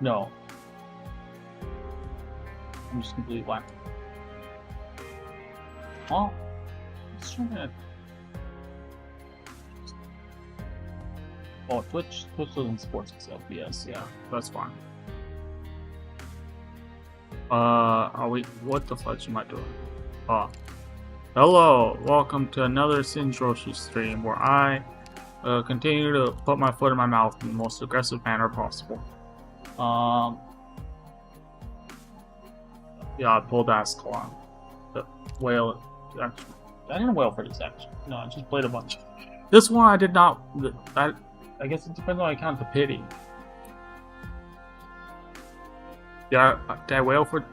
No. I'm just completely blank. Well, let's try that. Oh, Twitch doesn't support itself. Yes, yeah, that's fine. Are we? What the fudge am I doing? Hello, welcome to another Singe stream where I continue to put my foot in my mouth in the most aggressive manner possible. Yeah, I pulled Askel on the whale. Actually, I didn't whale for this actually. No, I just played a bunch. This one I did not. I guess it depends on how I count the pity. Yeah, did I whale for?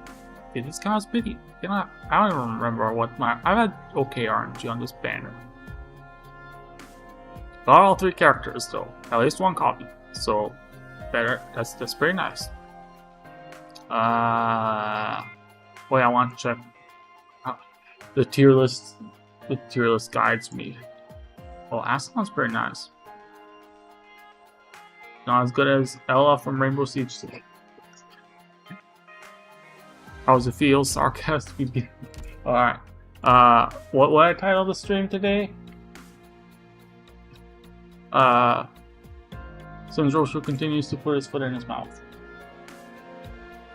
Did this count as pity? I don't even remember what I've had okay RNG on this banner. Not all 3 characters though. At least 1 copy. So better. That's pretty nice. Wait, I want to check the tier list. The tier list guides me. Oh, Ascalon's pretty nice. Not as good as Ella from Rainbow Siege. How does it feel? Sarcastic. Alright. What I title the stream today? Singe continues to put his foot in his mouth.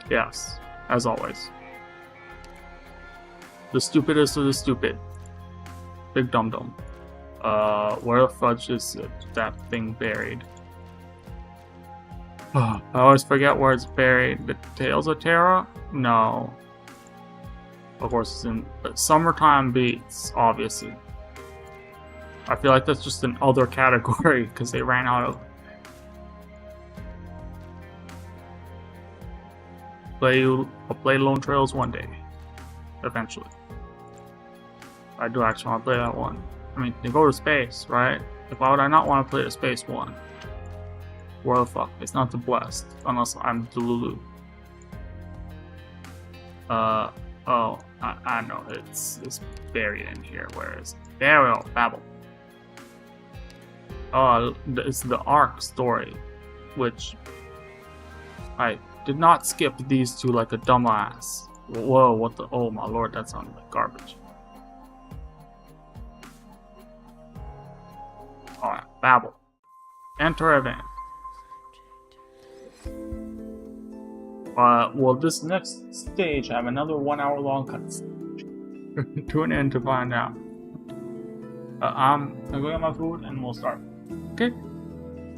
Yes, as always. The stupidest of the stupid. Big dum dum. Where the fudge is that thing buried? I always forget where it's buried. The Tales of Terra? No. Of course, it's in Summertime Beats, obviously. I feel like that's just an other category because they ran out of. I'll play Lone Trails one day. Eventually. I do actually want to play that one. I mean, they go to space, right? Why would I not want to play the space one? Where the fuck? It's not the Blessed, unless I'm Delulu. Oh, I know, it's buried in here. Where is it? There we go, Babel. Oh, it's the Ark story, which I did not skip these 2 like a dumbass. Whoa, what the? Oh my lord, that sounded like garbage. Alright, Babel. Enter event. Will this next stage have another 1 hour long cutscene? Tune in to find out. I'm gonna go get my food and we'll start. Okay?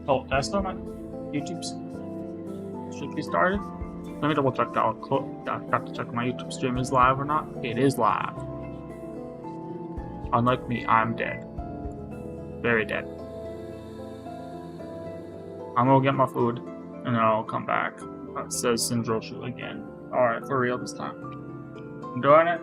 Oh, did I start my YouTube? Should we start it? Let me double check that. I got to check my YouTube stream is live or not. It is live. Unlike me, I'm dead. Very dead. I'm gonna get my food and then I'll come back. Says Singe again. Alright, for real this time. I'm doing it.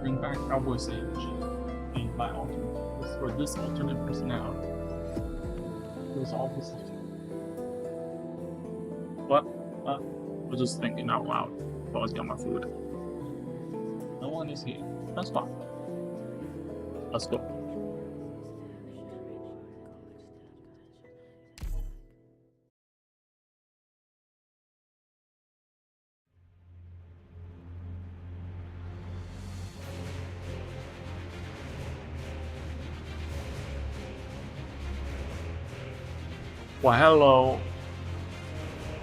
Bring back Cowboy Singe and my alternate, or this alternate personality. It was all this. What? I was just thinking out loud while I was getting my food. No one is here. That's fine. Let's go. Well, hello,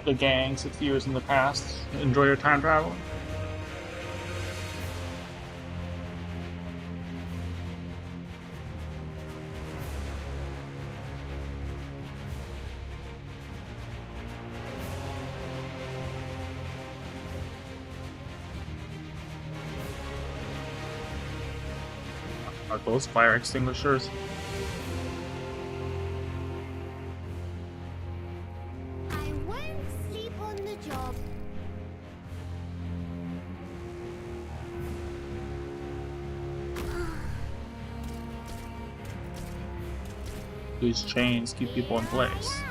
the gang 60 years in the past. Enjoy your time traveling? Are those fire extinguishers? I won't sleep on the job. These chains keep people in place.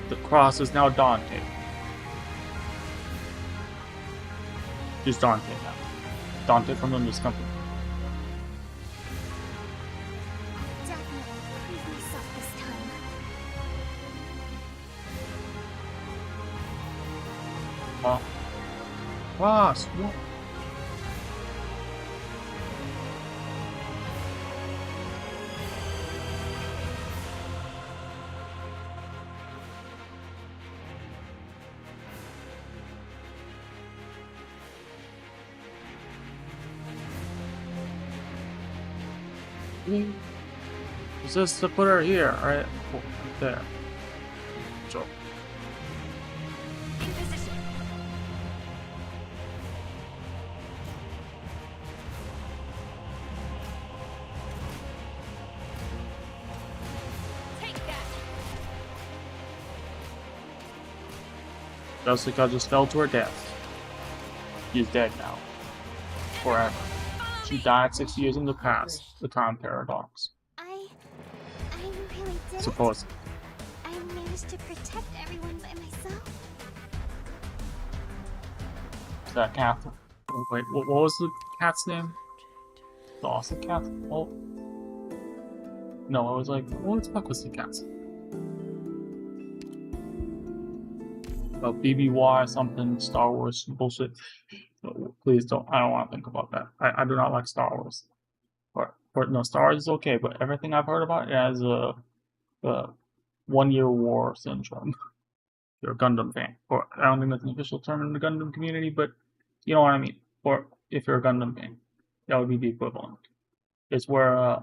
The cross is now Dante. Who's Dante now? Dante from the News Company. Definitely please me up this time. Cross, what? Is this to put her here, right? Oh, right there. So. In position. Take that. Jessica just fell to her death. She's dead now. Forever. She died 6 years in the past. The time paradox. I really did Suppose. it. I managed to protect everyone by myself. Is that Catherine? Oh, wait, what was the cat's name? The awesome cat? Oh. No, I was like, what the fuck was the cat's name? About BBY something, Star Wars bullshit. Please don't, I don't want to think about that. I do not like Star Wars. But no, Star Wars is okay, but everything I've heard about it has a 1 year war syndrome. If you're a Gundam fan. Or I don't think that's an official term in the Gundam community, but you know what I mean. Or if you're a Gundam fan, that would be the equivalent. It's where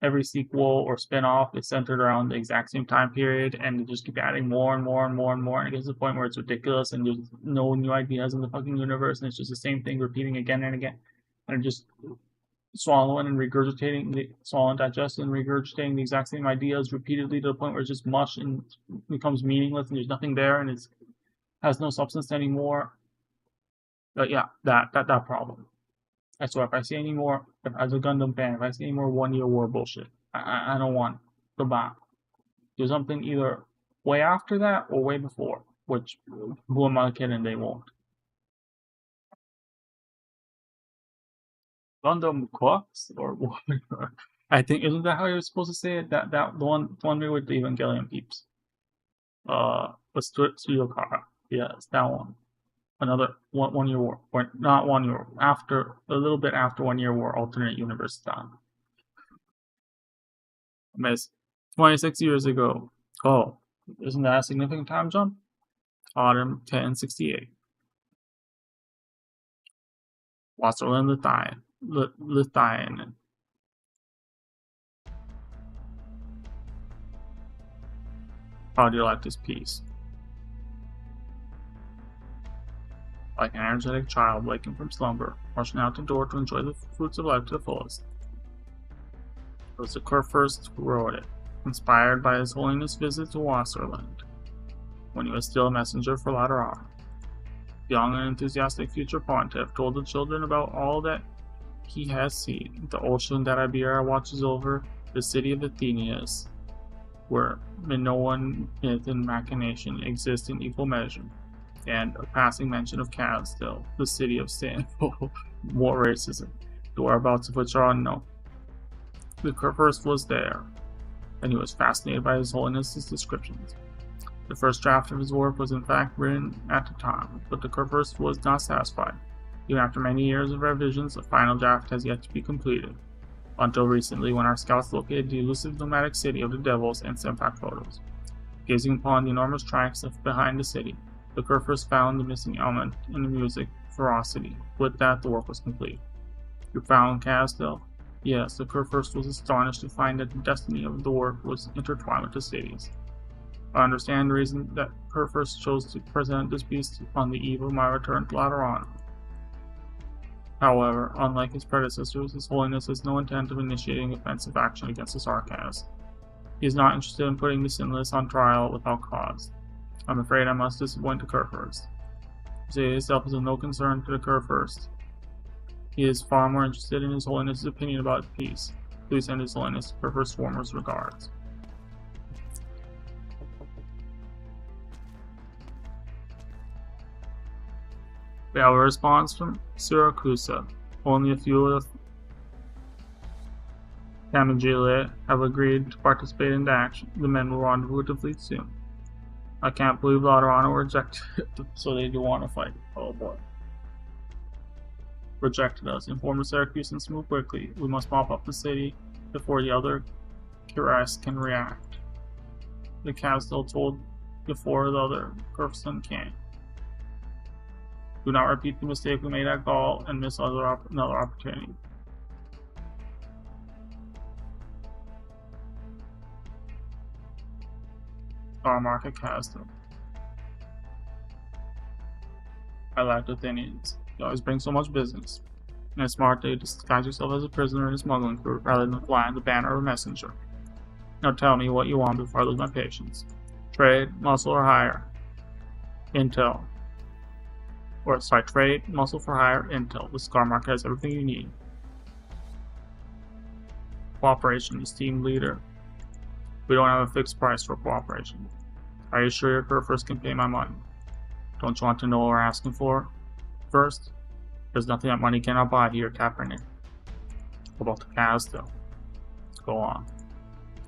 every sequel or spin-off is centered around the exact same time period, and they just keep adding more and more and more and more, and it gets to the point where it's ridiculous, and there's no new ideas in the fucking universe, and it's just the same thing repeating again and again, and just swallowing and regurgitating, swallowing, digesting, and regurgitating the exact same ideas repeatedly to the point where it's just mush and becomes meaningless, and there's nothing there, and it has no substance anymore. But yeah, that problem. I swear, if I see any more, as a Gundam fan, if I see any more 1 year war bullshit, I don't want the back. Do something either way after that or way before, which, who am I kidding, they won't. Gundam Quacks? Or what? I think, isn't that how you're supposed to say it? That the one with the Evangelion peeps. Let's do it, Tsuyokara. Yes, that one. Another 1 year war, or not 1 year, after a little bit after 1 year war, alternate universe time. I miss 26 years ago. Oh, isn't that a significant time jump? Autumn 1068. Wasserland Lithian. How do you like this piece? Like an energetic child waking from slumber, rushing out the door to enjoy the fruits of life to the fullest. It was the Kurfürst who wrote it, inspired by His Holiness' visit to Wasserland, when he was still a messenger for Lateran. The young and enthusiastic future pontiff told the children about all that he has seen, the ocean that Iberia watches over, the city of Athenias, where Minoan myth and machination exist in equal measure, and a passing mention of Catskill, the city of Istanbul. More racism, the whereabouts of which are unknown. The Kurfürst was there, and he was fascinated by His Holiness's descriptions. The first draft of his work was in fact written at the time, but the Kurfürst was not satisfied. Even after many years of revisions, a final draft has yet to be completed, until recently when our scouts located the elusive nomadic city of the Devils and sent back photos. Gazing upon the enormous tracks behind the city, the Kurfürst found the missing element in the music ferocity. With that, the work was complete. You found Castel? Yes, the Kurfürst was astonished to find that the destiny of the work was intertwined with the cities. I understand the reason that Kurfürst chose to present this beast on the eve of my return to Lateran. However, unlike his predecessors, His Holiness has no intent of initiating offensive action against the Sarkaz. He is not interested in putting the sinless on trial without cause. I'm afraid I must disappoint the Kurfürst. He himself is of no concern to the Kurfürst. He is far more interested in His Holiness's opinion about peace. Please send His Holiness Kurfürst's warmest regards. We have a response from Syracusa. Only a few of the Camigile have agreed to participate in the action. The men will rendezvous with the fleet soon. I can't believe Laterano rejected it, so they do want to fight. Oh boy. Rejected us. Inform the Syracusans to move quickly. We must mop up the city before the other Cuirass can react. The Castel told before the other Kurfürsten can. Do not repeat the mistake we made at Gaul and miss another opportunity. Star Market Castle. I like the Athenians. You always bring so much business. And it's smart that you disguise yourself as a prisoner in a smuggling crew rather than flying the banner of a messenger. Now tell me what you want before I lose my patience. Trade, muscle, or hire? Intel. Trade, muscle for hire, intel. The Scar Market has everything you need. Cooperation, esteemed leader. We don't have a fixed price for cooperation. Are you sure your Kurfürst can pay my money? Don't you want to know what we're asking for? First, there's nothing that money cannot buy here, Kaepernick. What about the Castle? Go on.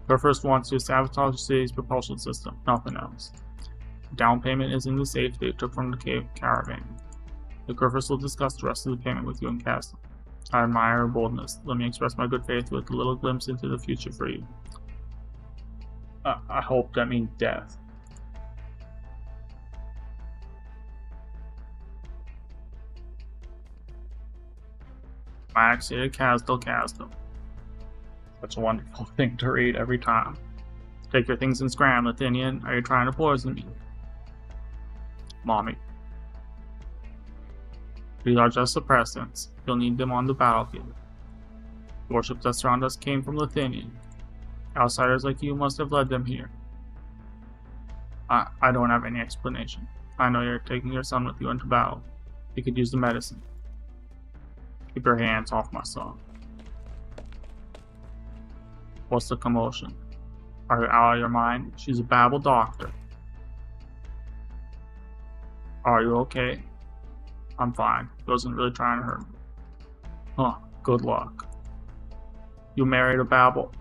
Kurfürst wants to sabotage the city's propulsion system, nothing else. The down payment is in the safe they took from the cave caravan. The Kurfürst will discuss the rest of the payment with you in Castle. I admire your boldness. Let me express my good faith with a little glimpse into the future for you. I hope that means death. Maxi Castle. Such a wonderful thing to read every time. Take your things and scram, Athenian. Are you trying to poison me? Mommy. These are just suppressants. You'll need them on the battlefield. The warships that surround us came from Lithuania. Outsiders like you must have led them here. I don't have any explanation. I know you're taking your son with you into battle. He could use the medicine. Keep your hands off my son. What's the commotion? Are you out of your mind? She's a Babel doctor. Are you okay? I'm fine. He wasn't really trying to hurt me. Huh, good luck. You married a Babel.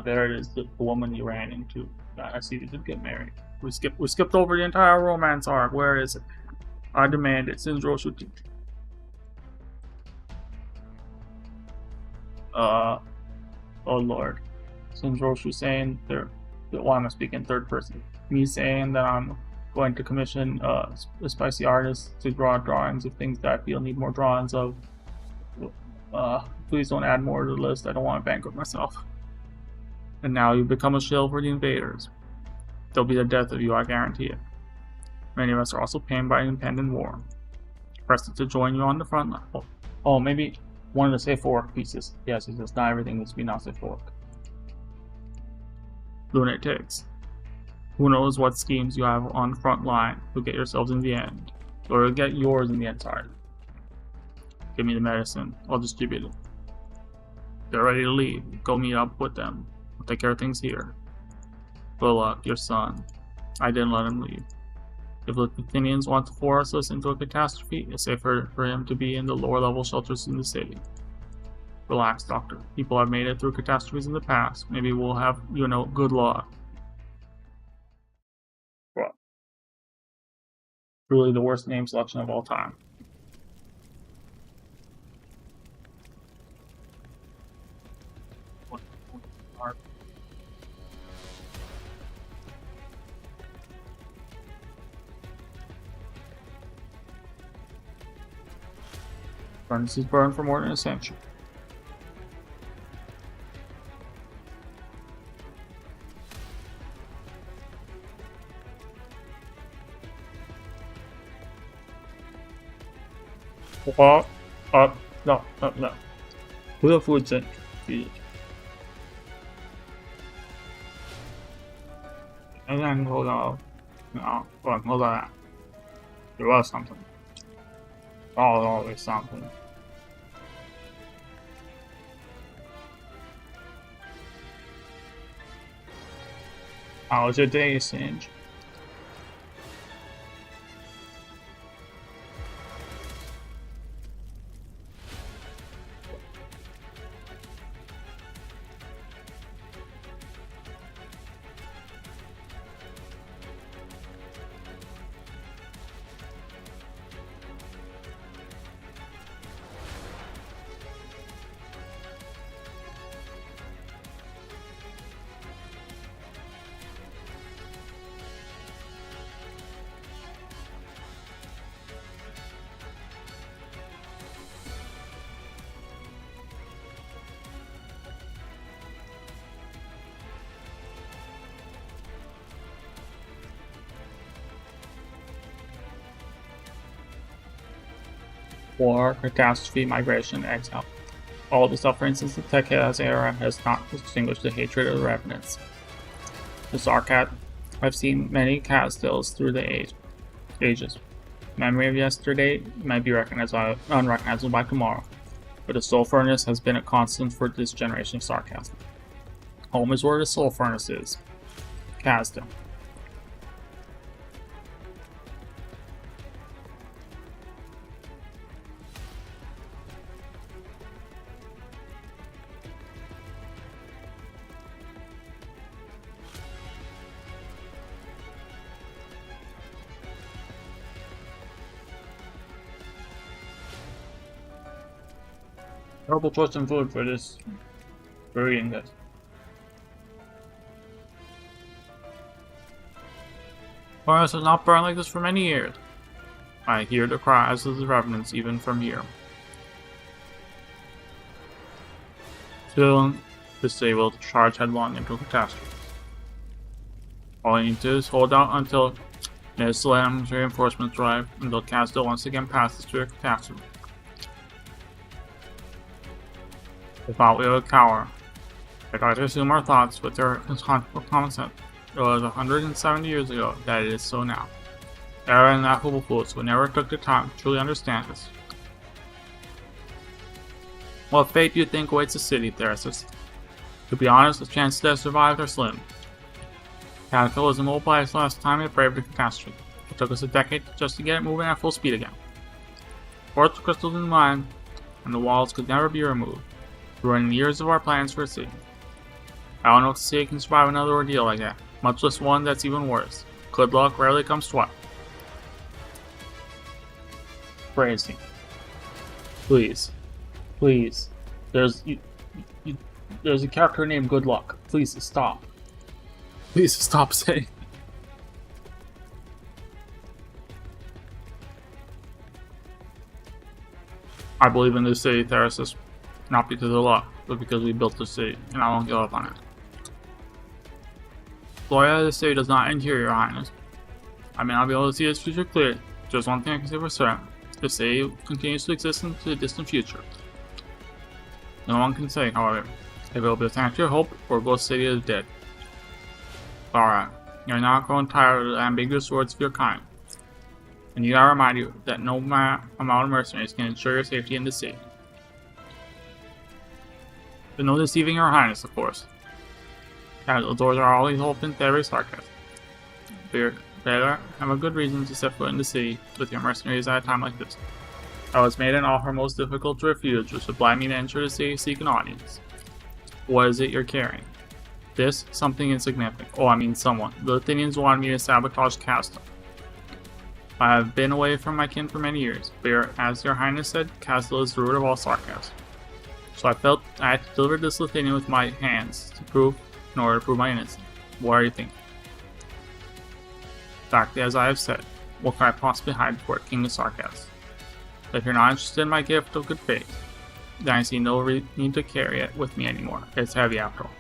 There it is, the woman you ran into. I see you did get married. We skipped over the entire romance arc. Where is it? I demand it. Singe Roshuti. Oh lord. Singe Roshu saying why am I speaking third person? Me saying that I'm going to commission a spicy artist to draw drawings of things that I feel need more drawings of. Please don't add more to the list. I don't want to bankrupt myself. And now you become a shill for the invaders. There'll be the death of you, I guarantee it. Many of us are also pained by impending war. Pressed to join you on the front line. Oh, maybe one of the safe for work pieces. Yes, it's just not everything needs to be not safe for work. Lunatics. Who knows what schemes you have on the front line to get yourselves in the end. Or get yours in the end, sorry. Give me the medicine. I'll distribute it. They're ready to leave. Go meet up with them. I'll take care of things here. Good luck, your son. I didn't let him leave. If the Athenians want to force us into a catastrophe, it's safer for him to be in the lower level shelters in the city. Relax, Doctor. People have made it through catastrophes in the past. Maybe we'll have, good luck. Well, truly the worst name selection of all time. Furnaces burn for more than a century. What? No. Put the foods in. Jesus. And then hold on. No, hold on that. There was something. Always something. How was your day, Singe? War, catastrophe, migration, exile. All the suffering since the Tech Chaos era has not extinguished the hatred of the Revenants. The Sarkat, I've seen many castles through the ages. Memory of yesterday might be unrecognizable by tomorrow, but the soul furnace has been a constant for this generation of sarcasm. Home is where the soul furnace is. Castle. Terrible choice in food for this burrito, guys. Forest has not burned like this for many years. I hear the cries of the revenants even from here. Still, the city will charge headlong into a catastrophe. All you need to do is hold out until Neslam's reinforcements arrive, until Castle once again passes through a catastrophe. If not, we would cower. I try to assume our thoughts with their common sense. It was 170 years ago that it is so now. There are ineffable fools who never took the time to truly understand this. What fate do you think awaits the city, Therasis? To be honest, the chances to survive are slim. Caterpillar was immobilized last time it braved the catastrophe. It took us a decade just to get it moving at full speed again. Quartz crystals in the mine, and the walls could never be removed, ruining years of our plans for a city. I don't know if the city can survive another ordeal like that, much less one that's even worse. Good luck rarely comes twice. Phrasing. Please. There's a character named Good Luck. Please stop. Please stop saying. I believe in this city, Therasis. Not because of luck, but because we built the city, and I won't give up on it. Gloria of the city does not end here, Your Highness. I may not be able to see its future clearly. Just one thing I can say for certain. The city continues to exist into the distant future. No one can say, however, if it will be a sanctuary of hope or a ghost city of the dead. Alright, you're now growing tired of the ambiguous words of your kind. And you gotta remind you that no amount of mercenaries can ensure your safety in the city. But no deceiving Your Highness, of course. The doors are always open to every sarcasm. Better have a good reason to set foot in the city with your mercenaries at a time like this. I was made an offer most difficult to refuse, which would blind me to enter the city to seek an audience. What is it you're carrying? This? Something insignificant. Oh, I mean someone. The Athenians wanted me to sabotage Castle. I have been away from my kin for many years, but as Your Highness said, Castle is the root of all sarcasm. So I felt I had to deliver this Lithuanian with my hands in order to prove my innocence. What are you thinking? Exactly as I have said. What could I possibly hide before a king of sarcasm? If you're not interested in my gift of good faith, then I see no need to carry it with me anymore. It's heavy after all.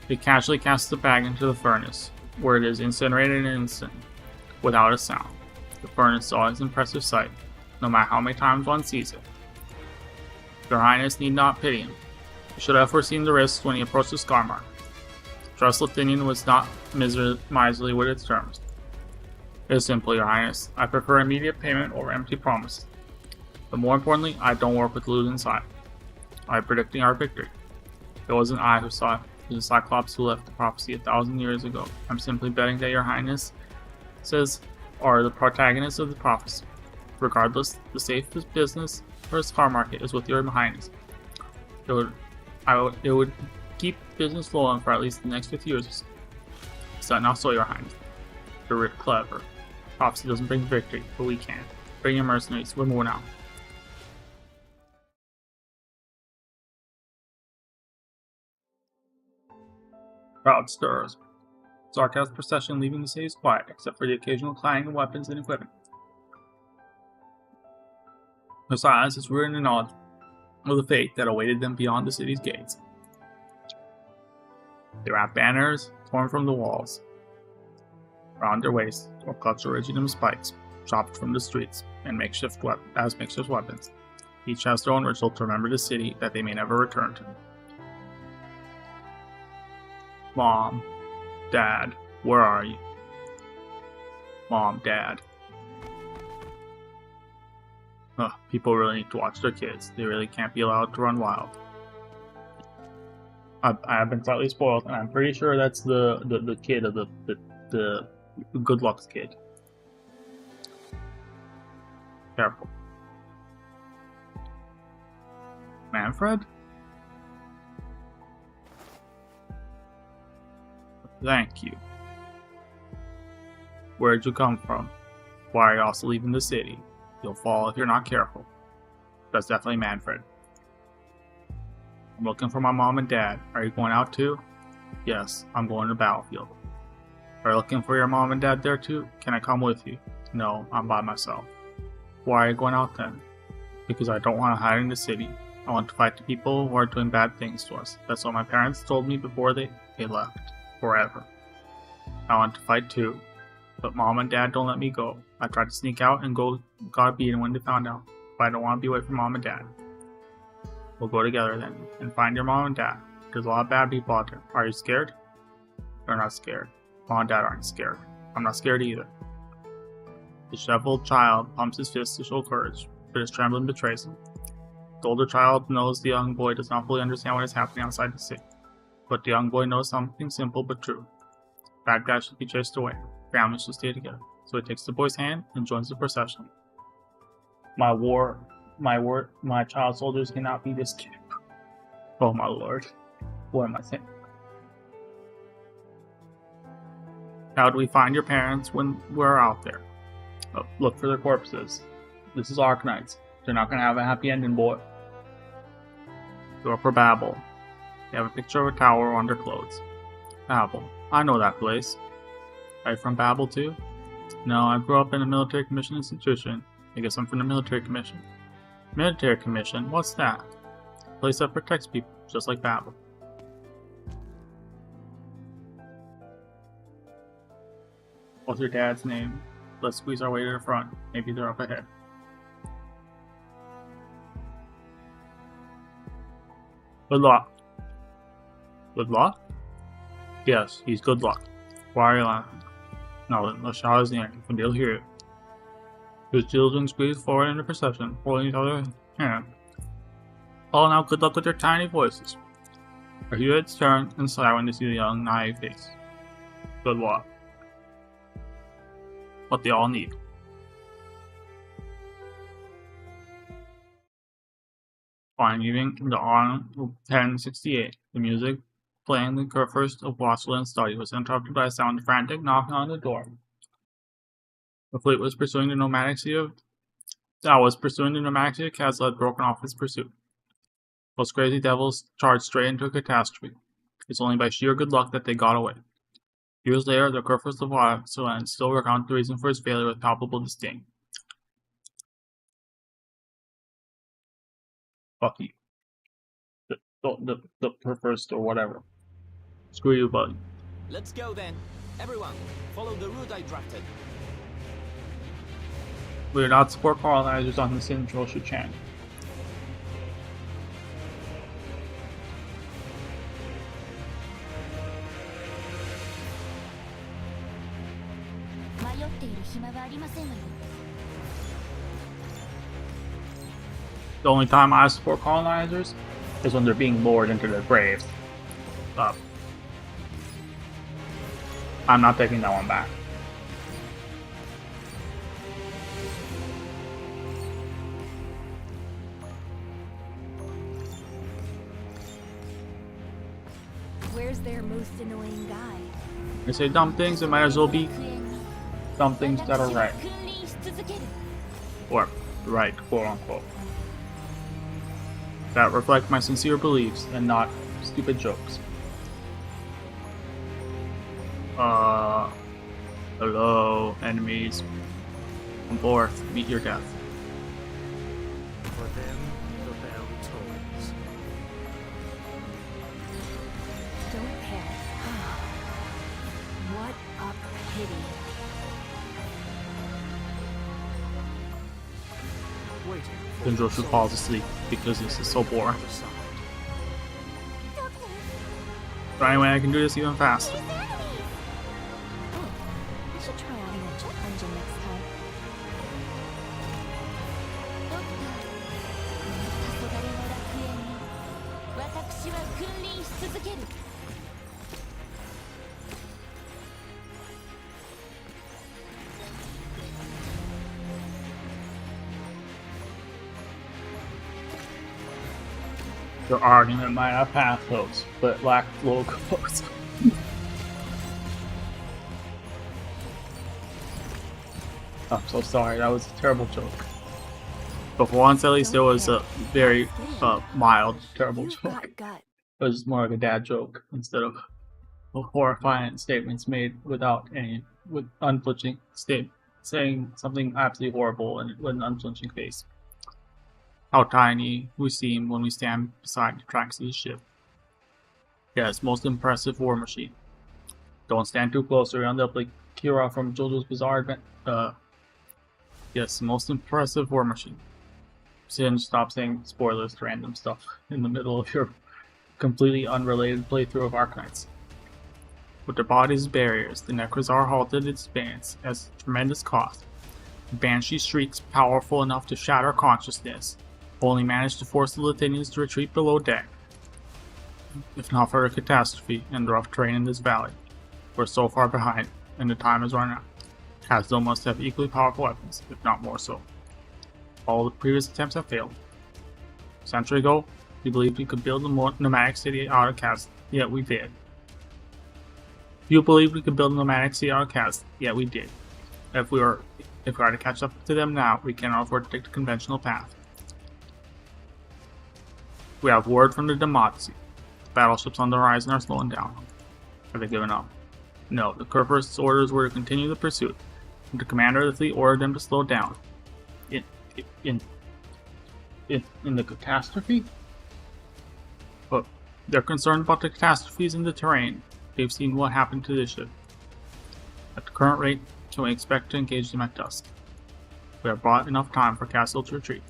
He casually casts the bag into the furnace, where it is incinerated in an instant, without a sound. The furnace is always an impressive sight, no matter how many times one sees it. Your Highness need not pity him. You should have foreseen the risks when he approached the scar mark. Trust Lothian was not miserly with its terms. It is simple, Your Highness. I prefer immediate payment over empty promises. But more importantly, I don't work with losing side. I am predicting our victory. It wasn't I who saw it. It was the Cyclops who left the prophecy 1,000 years ago. I'm simply betting that Your Highness are the protagonists of the prophecy. Regardless, the safest business for a scar market is with Your Highness. It would keep business flowing for at least the next 50 years or so. Is that not so, Your Highness? You're clever. Prophecy doesn't bring victory, but we can. Bring your mercenaries. We're moving out. Crowd stirs. Zarkav's procession leaving the city is quiet, except for the occasional clang of weapons and equipment. Their silence is rooted in awe of the fate that awaited them beyond the city's gates. They wrap banners torn from the walls around their waists, or clutch originum spikes chopped from the streets and makeshift weapons. Each has their own ritual to remember the city that they may never return to. Mom, Dad, where are you? Mom, Dad. People really need to watch their kids. They really can't be allowed to run wild. I have been slightly spoiled, and I'm pretty sure that's the kid of the good luck's kid. Careful. Manfred? Thank you. Where'd you come from? Why are you also leaving the city? You'll fall if you're not careful. That's definitely Manfred. I'm looking for my mom and dad. Are you going out too? Yes, I'm going to the battlefield. Are you looking for your mom and dad there too? Can I come with you? No, I'm by myself. Why are you going out then? Because I don't want to hide in the city. I want to fight the people who are doing bad things to us. That's what my parents told me before they left. Forever. I want to fight too. But mom and dad don't let me go. I tried to sneak out and got beaten when they found out. But I don't want to be away from mom and dad. We'll go together then and find your mom and dad. There's a lot of bad people out there. Are you scared? You're not scared. Mom and dad aren't scared. I'm not scared either. The disheveled child pumps his fist to show courage, but his trembling betrays him. The older child knows the young boy does not fully understand what is happening outside the city. But the young boy knows something simple but true. Bad guys should be chased away. Families should stay together. So he takes the boy's hand and joins the procession. My child soldiers cannot be this kid. Oh my lord. What am I saying? How do we find your parents when we're out there? Look for their corpses. This is Arknights. They're not gonna have a happy ending, boy. Go for Babel. They have a picture of a tower on their clothes. Babel. I know that place. Are you from Babel too? No, I grew up in a military commission institution. I guess I'm from the military commission. Military commission? What's that? A place that protects people, just like Babel. What's your dad's name? Let's squeeze our way to the front. Maybe they're up ahead. Good luck. Good luck? Yes, he's good luck. Why are you laughing? No, let's shout his name. You can still hear it. His children squeeze forward in the procession, holding each other's hand. Oh, now good luck with your tiny voices. Our heads turn and sigh when they see the young, naive face. Good luck. What they all need. Fine evening, the autumn of 1068. The music playing the first of Watchland's study was interrupted by a sound of frantic knocking on the door. The fleet was pursuing the nomadic city of Kazla had broken off its pursuit. Those crazy devils charged straight into a catastrophe. It's only by sheer good luck that they got away. Years later, the Kerfurs of Watchland still recount the reason for his failure with palpable disdain. Fuck you. The first or whatever. Screw you, buddy. Let's go then. Everyone, follow the route I drafted. We do not support colonizers on the Singe channel. The only time I support colonizers is when they're being lured into their graves. I'm not taking that one back. Where's their most annoying guy? They say dumb things, it might as well be dumb things that are right. Or right, quote unquote. That reflect my sincere beliefs and not stupid jokes. Hello, enemies. Come forth, meet your death. For them, the bell tolls. Don't panic. What a pity. Waiting for Singe falls asleep because this is so boring. the side. But anyway, I can do this even faster. I should try out a jet engine next time. Your argument might have pathos, but lacked logos. I'm so sorry, that was a terrible joke. But for once, at least, it was a very mild, terrible You've joke. got gut. It was more like a dad joke instead of horrifying statements made with unflinching saying something absolutely horrible and with an unflinching face. How tiny we seem when we stand beside the tracks of the ship. Yes, most impressive war machine. Don't stand too close or you'll end up like Kira from JoJo's Bizarre Adventure. Yes, most impressive war machine. Singe, stop saying spoilers to random stuff in the middle of your completely unrelated playthrough of Arknights. With their bodies as barriers, the Necrozar halted its advance at tremendous cost. The Banshee shrieks powerful enough to shatter consciousness only managed to force the Latinians to retreat below deck. If not for a catastrophe and the rough terrain in this valley, we're so far behind, and the time is running out. Castle must have equally powerful weapons, if not more so. All the previous attempts have failed. A century ago, we believed we could build a nomadic city out of Castle, yet we did. You believed we could build a nomadic city out of Castle, yet we did. If we are to catch up to them now, we cannot afford to take the conventional path. We have word from the democracy. Battleships on the horizon are slowing down. Have they given up? No, the Kurfürst's orders were to continue the pursuit. And the commander of the fleet ordered them to slow down. In the catastrophe? But they're concerned about the catastrophes in the terrain. They've seen what happened to this ship. At the current rate, can we expect to engage them at dusk? We have bought enough time for Castle to retreat.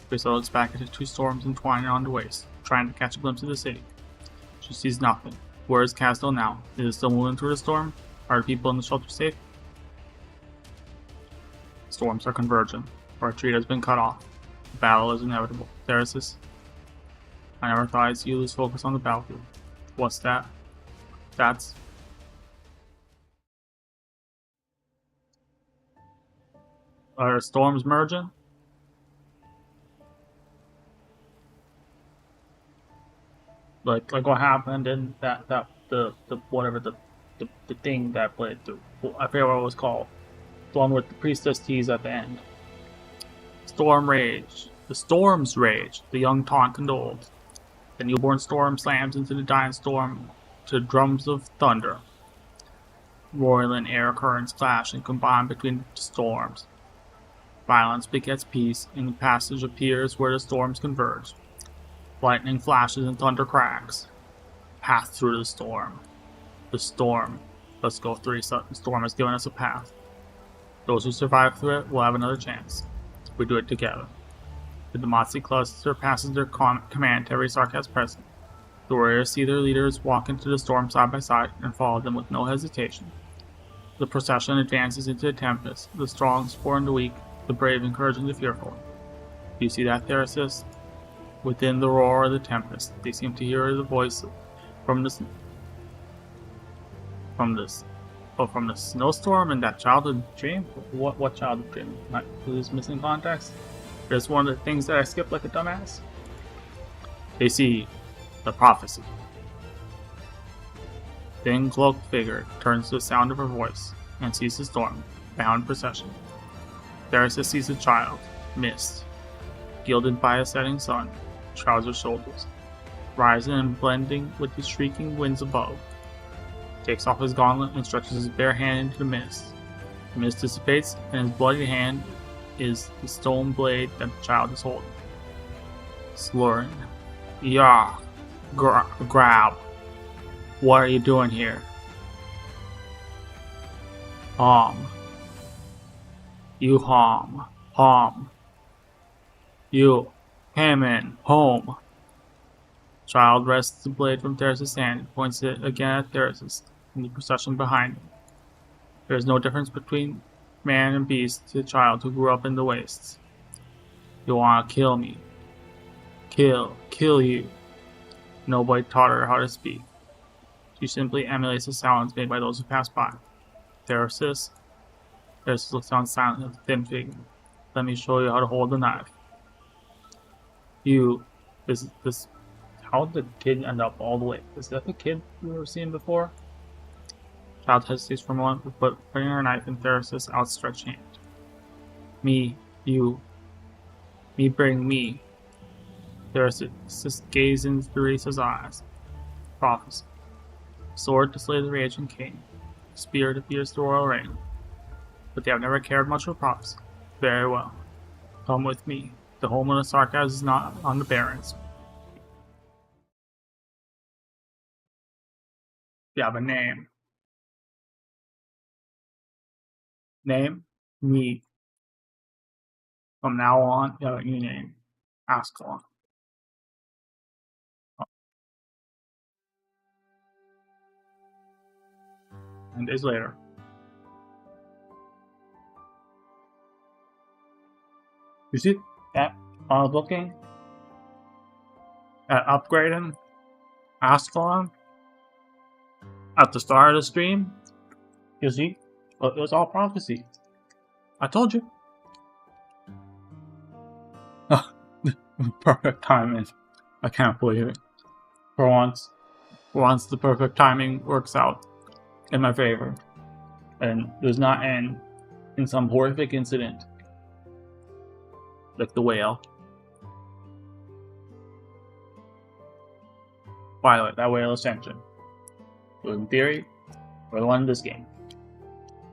Crystal looks back at the two storms entwining on the waist, trying to catch a glimpse of the city. She sees nothing. Where is Castle now? Is it still moving through the storm? Are the people in the shelter safe? Storms are converging. Our retreat has been cut off. The battle is inevitable. Theresis, I never thought I'd see you lose focus on the battlefield. What's that? That's... Are storms merging? Like what happened in the thing that played through. I forget what it was called. The one with the priestess tease at the end. Storm rage. The storms rage. The young taunt condoled. The newborn storm slams into the dying storm to drums of thunder. Roiling air currents clash and combine between the storms. Violence begets peace, and the passage appears where the storms converge. Lightning flashes and thunder cracks. Path through the storm. The storm. Let's go 3. The storm has given us a path. Those who survive through it will have another chance. We do it together. The Demazi cluster passes their command to every Sarkaz present. The warriors see their leaders walk into the storm side by side and follow them with no hesitation. The procession advances into the tempest, the strong scorn the weak, the brave encouraging the fearful. Do you see that, Therasis? Within the roar of the tempest, they seem to hear the voice from the snowstorm and that childhood dream. What childhood dream? Is missing context? There's one of the things that I skipped like a dumbass. They see the prophecy. Thin cloaked figure turns to the sound of her voice and sees the storm, bound procession. Therasis sees a child, mist, gilded by a setting sun, shrouds her shoulders, rising and blending with the shrieking winds above. Takes off his gauntlet and stretches his bare hand into the mist. The mist dissipates, and his bloody hand is the stone blade that the child is holding. Slurring. Yah! Grab! What are you doing here? You Hom. You came in, home. Child wrests the blade from Therasis' hand and points it again at Therasis and the procession behind him. There is no difference between man and beast to the child who grew up in the wastes. You want to kill me. Kill you. Nobody taught her how to speak. She simply emulates the sounds made by those who pass by. Therasis looks down silently at the thin figure. Let me show you how to hold the knife. How did the kid end up all the way? Is that the kid we were seeing before? Child hesitates for a moment before putting her knife in Therasis' outstretched hand. Me bring me. Therasis gazes into Theresa's eyes. Prophecy. Sword to slay the raging king. Spear to pierce the royal reign. But they have never cared much for prophecy. Very well. Come with me. The home of the Sarkaz is not on the barrens. You have a name. Name? Me. From now on, you have a new name. Ascalon. 10 days later. You see that I was looking at upgrading Ascalon at the start of the stream? You see? It was all prophecy. I told you. Perfect timing. I can't believe it. For once the perfect timing works out in my favor. And does not end in some horrific incident. Like the whale. By the way, that whale is sentient. So in theory, we're the one in this game.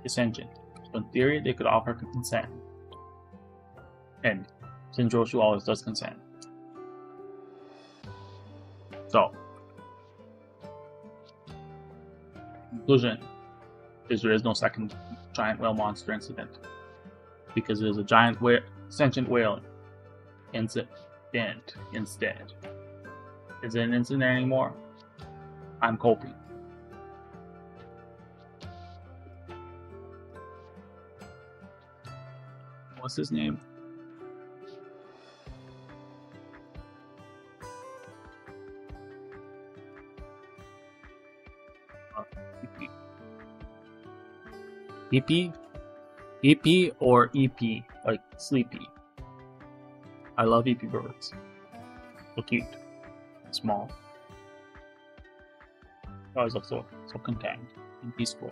It's sentient. So in theory, they could offer consent. And Singe always does consent. So, conclusion is there is no second giant whale monster incident. Because there's a giant sentient whale incident instead. Is it an incident anymore? I'm coping. What's his name? EP? EP or EP, like sleepy. I love EP birds. So cute. Small. They always look so content and peaceful.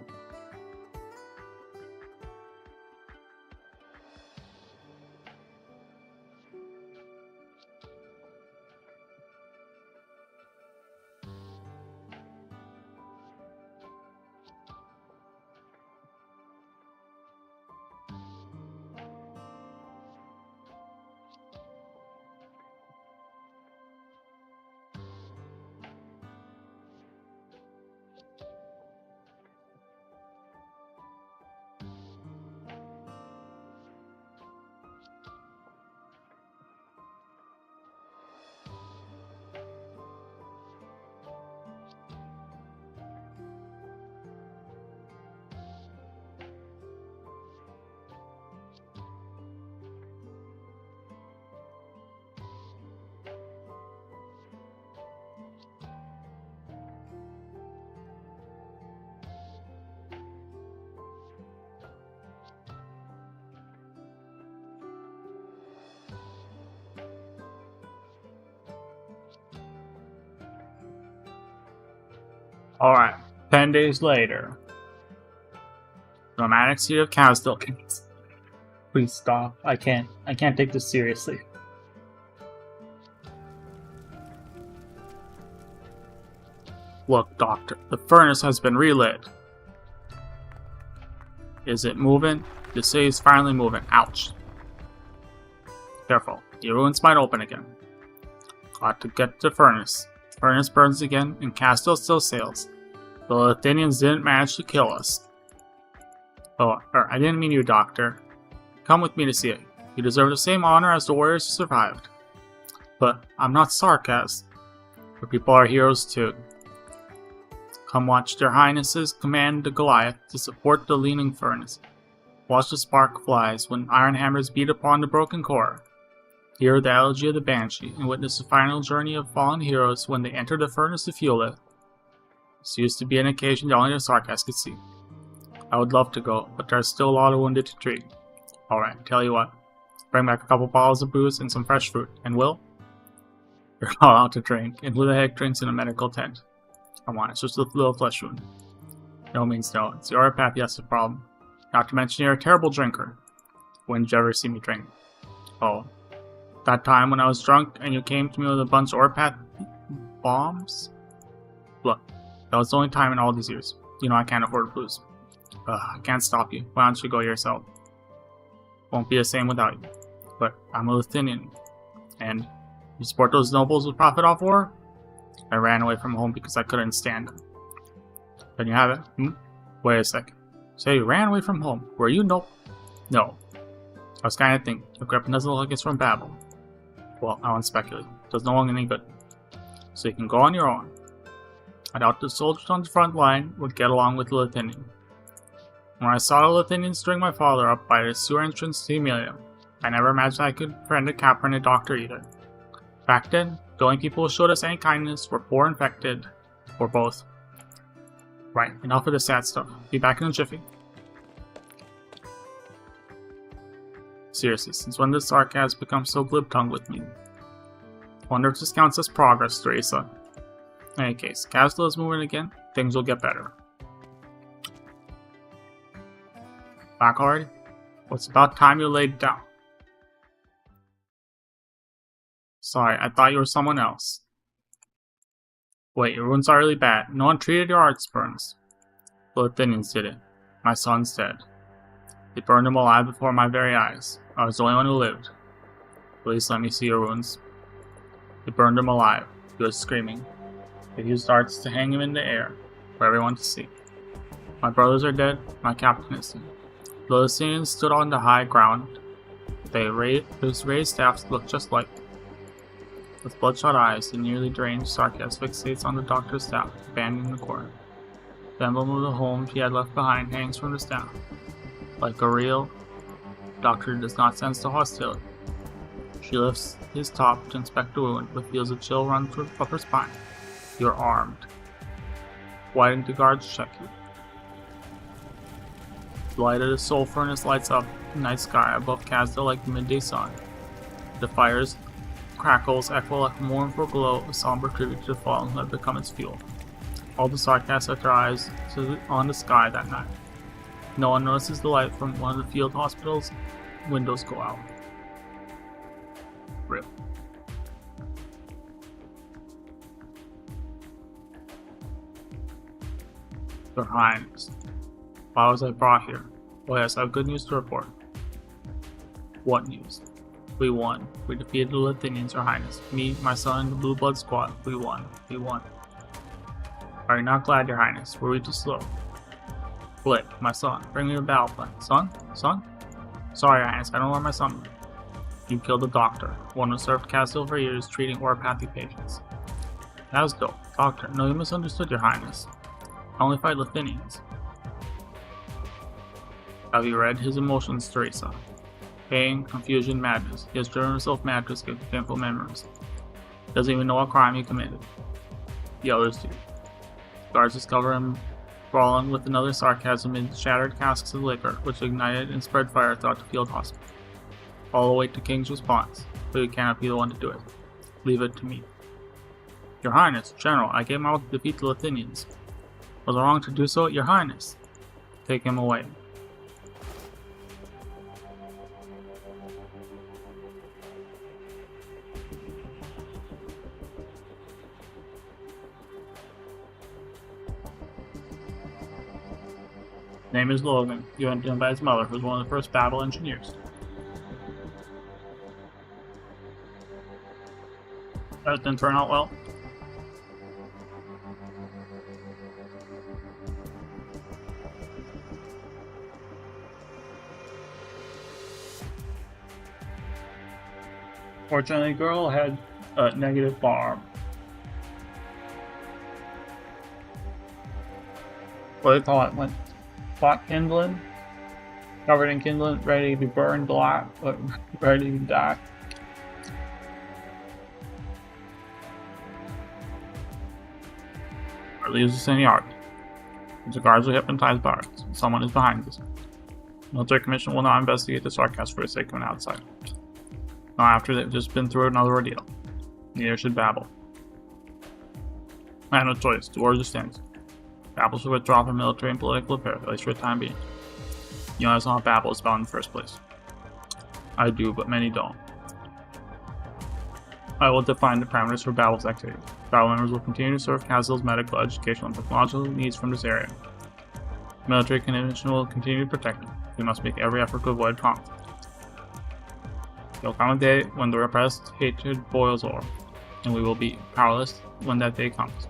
Alright, 10 days later. Dramatic City of Castle. Please stop. I can't take this seriously. Look, Doctor, the furnace has been relit. Is it moving? The city's finally moving. Ouch. Careful, the ruins might open again. Got to get to the furnace. Furnace burns again, and Castle still sails. The Lithuanians didn't manage to kill us. Oh, I didn't mean you, Doctor. Come with me to see it. You deserve the same honor as the warriors who survived. But I'm not Sarkaz. Your people are heroes too. Come watch their highnesses command the Goliath to support the leaning furnace. Watch the spark flies when iron hammers beat upon the broken core. Hear the elegy of the Banshee and witness the final journey of fallen heroes when they enter the furnace to fuel it. This used to be an occasion that only the Sarkaz could see. I would love to go, but there's still a lot of wounded to treat. Alright, tell you what. Bring back a couple bottles of booze and some fresh fruit. And Will? You're not allowed to drink, and who the heck drinks in a medical tent? Come on, it's just a little flesh wound. No means no, it's your oripathy that's the problem. Not to mention you're a terrible drinker. When did you ever see me drink? Oh, that time when I was drunk and you came to me with a bunch of oripathy bombs? Look, that was the only time in all these years. You know I can't afford booze. I can't stop you. Why don't you go yourself? Won't be the same without you. But I'm a Lithuanian. And you support those nobles who profit off war? I ran away from home because I couldn't stand them. Then you have it. Wait a sec. Say you ran away from home. Were you no? No. I was kinda thinking. The weapon doesn't look like it's from Babel. Well, I won't speculate. It does no longer any good. So you can go on your own. I doubt the soldiers on the front line would get along with the Lithuanian. When I saw the Lithuanians string my father up by the sewer entrance to Emilia, I never imagined I could befriend a capper and a doctor either. Back then, the only people who showed us any kindness were poor infected, or both. Right, enough of the sad stuff. Be back in a jiffy. Seriously, since when did Sarkaz become so glib-tongued with me? Wonder if this counts as progress, Teresa. In any case, Castle is moving again, things will get better. Back already? Well, it's about time you laid down. Sorry, I thought you were someone else. Wait, your wounds are really bad. No one treated your arts burns. The Lithuanians did it. My son's dead. They burned him alive before my very eyes. I was the only one who lived. Please let me see your wounds. They burned him alive. He was screaming. They used darts to hang him in the air, for everyone to see. My brothers are dead. My captain is dead. The Lithuanians stood on the high ground. Those raised staffs looked just like. With bloodshot eyes, the nearly drained Sarkaz fixates on the doctor's staff, abandoning the corner. The emblem of the home he had left behind hangs from the staff. Like a real doctor does not sense the hostility. She lifts his top to inspect the wound, but feels a chill run up her spine. You're armed. Why didn't the guards check you? The light of the soul furnace lights up the night sky above Castle like the midday sun. The fire's crackles echo like a mournful glow, a somber tribute to the fallen who had become its fuel. All the Sarkaz set their eyes on the sky that night. No one notices the light from one of the field hospital's windows go out. Rip. Your Highness, why was I brought here? Oh yes, I have good news to report. What news? We won. We defeated the Lithuanians, Your Highness. Me, my son, and the Blue Blood Squad. We won. We won. Are you not glad, Your Highness? Were we too slow? Blake, my son, bring me a battle plan. Son? Son? Sorry, Your Highness, I don't know where my son went. You killed the doctor, one who served Castle for years treating oripathy patients. That was dope. Doctor, no, you misunderstood, Your Highness. I only fight Lithuanians. Have you read his emotions, Teresa? Pain, confusion, madness. He has driven himself mad to escape the painful memories. He doesn't even know what crime he committed. The others do. Guards discover him brawling with another Sarkaz amid shattered casks of liquor, which ignited and spread fire throughout the field hospital. All await the king's response, but he cannot be the one to do it. Leave it to me. Your Highness, General, I came out to defeat the Lithuanians. Was it wrong to do so, Your Highness? Take him away. Name is Logan, given to him by his mother, who was one of the first Babel engineers. That didn't turn out well. Fortunately, the girl had a negative bar. What do they call it? When spot kindling? Covered in kindling, ready to be burned black, but ready to die. Hardly is this any art. The guards are hypnotized by it. Someone is behind this. The military commission will now investigate the sarcasm for the sake of an outsider. Not after they've just been through another ordeal. Neither should Babel. I have no choice. The orders stands. Babel should withdraw from military and political affairs, at least for the time being. You know that's not how Babel is found in the first place. I do, but many don't. I will define the parameters for Babel's activities. Babel members will continue to serve Castle's medical, educational, and technological needs from this area. The military commission will continue to protect them. We must make every effort to avoid conflict. There will come a day when the repressed hatred boils over, and we will be powerless when that day comes.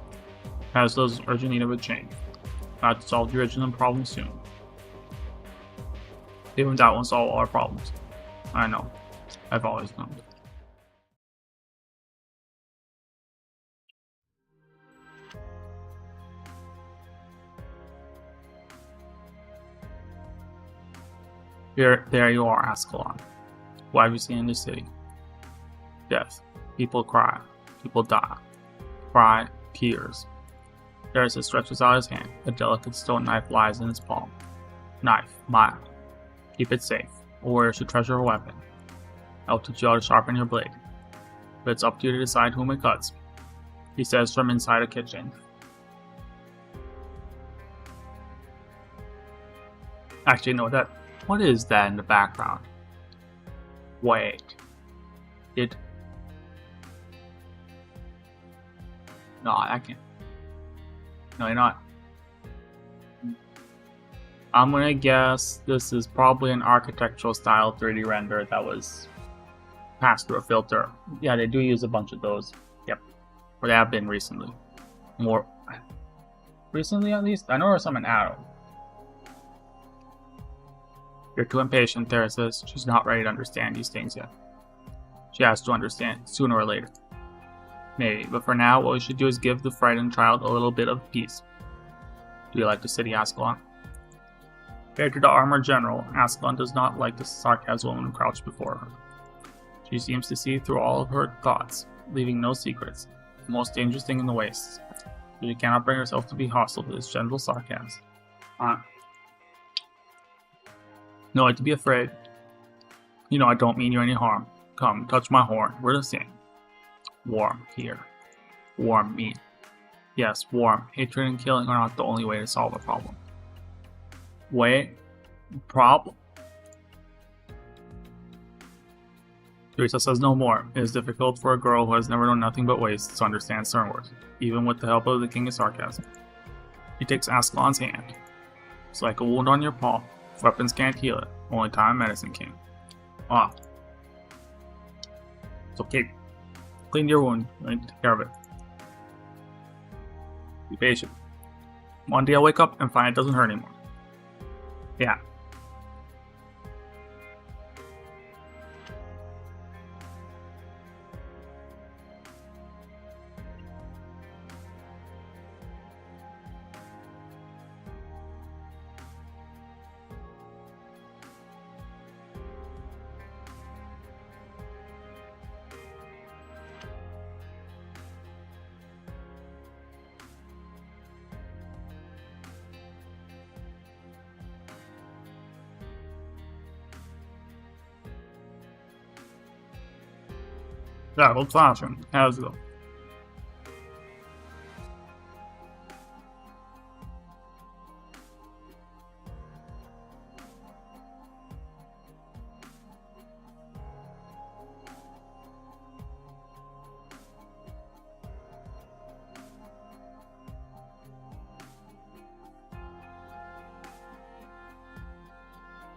Castle is in urgent need of a change. Not to solve the original problem soon. Even that won't solve all our problems. I know. I've always known. There you are, Ascalon. What have you seen in the city? Death. People cry. People die. Cry. Tears. Darius stretches out his hand. A delicate stone knife lies in his palm. Knife. Mine. Keep it safe. A warrior should treasure a weapon. I'll teach you how to sharpen your blade. But it's up to you to decide whom it cuts. He says from inside a kitchen. Actually, no, what is that in the background? Wait. No, I can't. No, you're not. I'm gonna guess this is probably an architectural style 3D render that was passed through a filter. Yeah, they do use a bunch of those. Yep. Or they have been recently. More recently, at least. I know there's some in Atom. You're too impatient, Thera says. She's not ready to understand these things yet. She has to understand, sooner or later. Maybe, but for now, what we should do is give the frightened child a little bit of peace. Do you like the city, Ascalon? Compared to the armored general, Ascalon does not like the sarcasm woman crouched before her. She seems to see through all of her thoughts, leaving no secrets, the most dangerous thing in the wastes. But she cannot bring herself to be hostile to this gentle sarcasm. No need to be afraid. You know I don't mean you any harm. Come, touch my horn. We're the same. Warm here. Warm meat. Yes, warm. Hatred and killing are not the only way to solve a problem. Wait. Problem? Teresa says no more. It is difficult for a girl who has never known nothing but wastes to understand certain words, even with the help of the King of Sarcasm. He takes Ascalon's hand. It's like a wound on your palm. Weapons can't heal it. Only time and medicine can. Ah. It's okay. Clean your wound. I need to take care of it. Be patient. One day I'll wake up and find it doesn't hurt anymore. Yeah. Yeah, old fashioned. How's it go?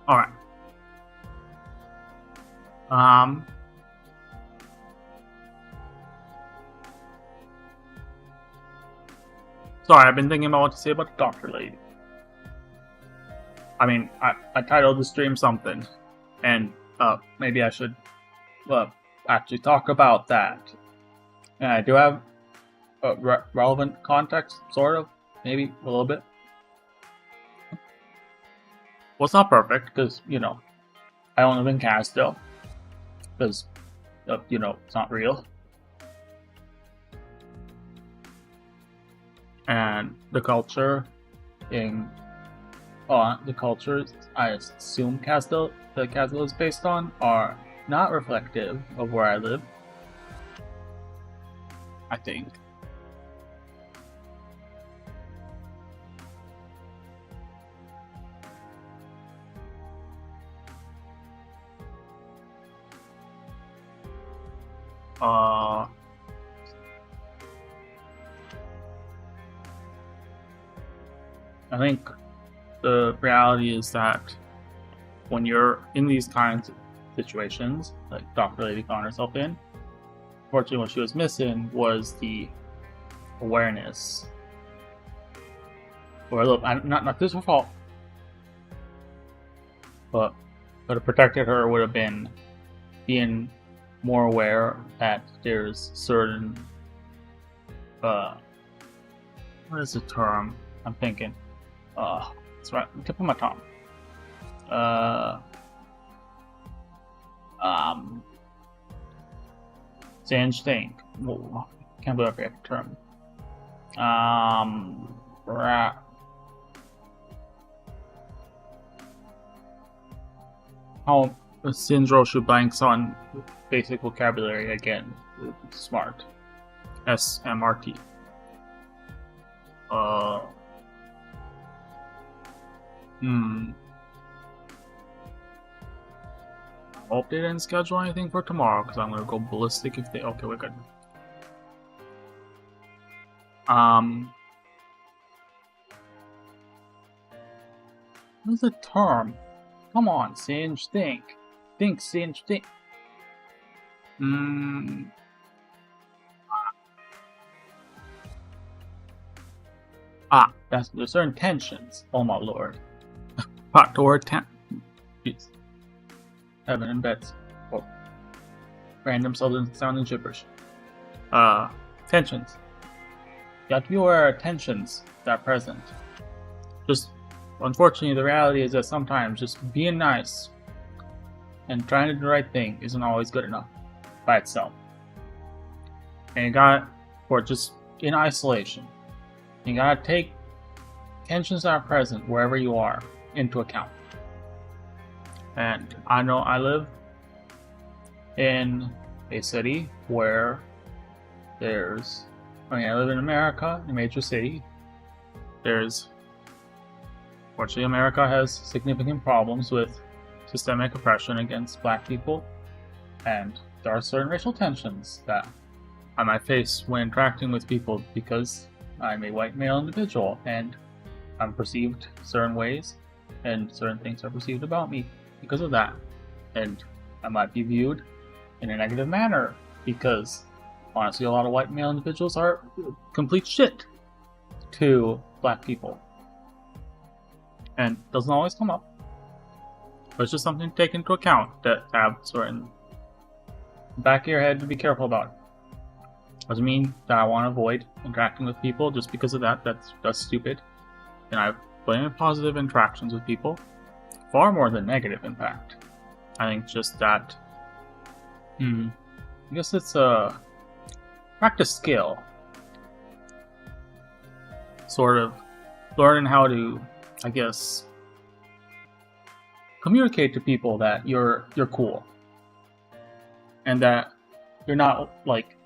Alright. Sorry, I've been thinking about what to say about the doctor lady. I mean, I titled the stream something, and maybe I should actually talk about that. And I do have relevant context, sort of, maybe a little bit. Well, it's not perfect, because, you know, I don't live in Canada still, because, you know, it's not real. And the culture in the cultures I assume Castle is based on are not reflective of where I live. I think. I think the reality is that when you're in these kinds of situations, like Dr. Lady found herself in, unfortunately what she was missing was the awareness. Or look, not this her fault, but what have protected her would have been being more aware that there's certain what is the term I'm thinking? That's right, tip of my tongue. Singe think. Whoa, can't believe I forget the term. How Singe Roshu blanks on basic vocabulary again. Smart. SMRT. Hope they didn't schedule anything for tomorrow, because I'm gonna go ballistic if they. Okay, we're good. What's the term? Come on, Singe, think. Think, Singe, think. There's certain tensions. Oh my lord. Hot door Jeez. Heaven and beds. Oh. Random sounding gibberish. Tensions. You have to be aware of tensions that are present. Just, unfortunately, the reality is that sometimes just being nice and trying to do the right thing isn't always good enough by itself. And you gotta, or just in isolation, you gotta take tensions that are present wherever you are into account. And I know I live in a city where I live in America, a major city. Fortunately, America has significant problems with systemic oppression against black people, and there are certain racial tensions that I might face when interacting with people because I'm a white male individual and I'm perceived certain ways, and certain things are perceived about me because of that. And I might be viewed in a negative manner because, honestly, a lot of white male individuals are complete shit to black people. And it doesn't always come up. But it's just something to take into account, that have certain back of your head to be careful about. Doesn't mean that I want to avoid interacting with people just because of that. That's stupid. And I have plenty of positive interactions with people, far more than negative impact. I think just that, I guess it's a practice skill. Sort of learning how to, I guess, communicate to people that you're cool. And that you're not like,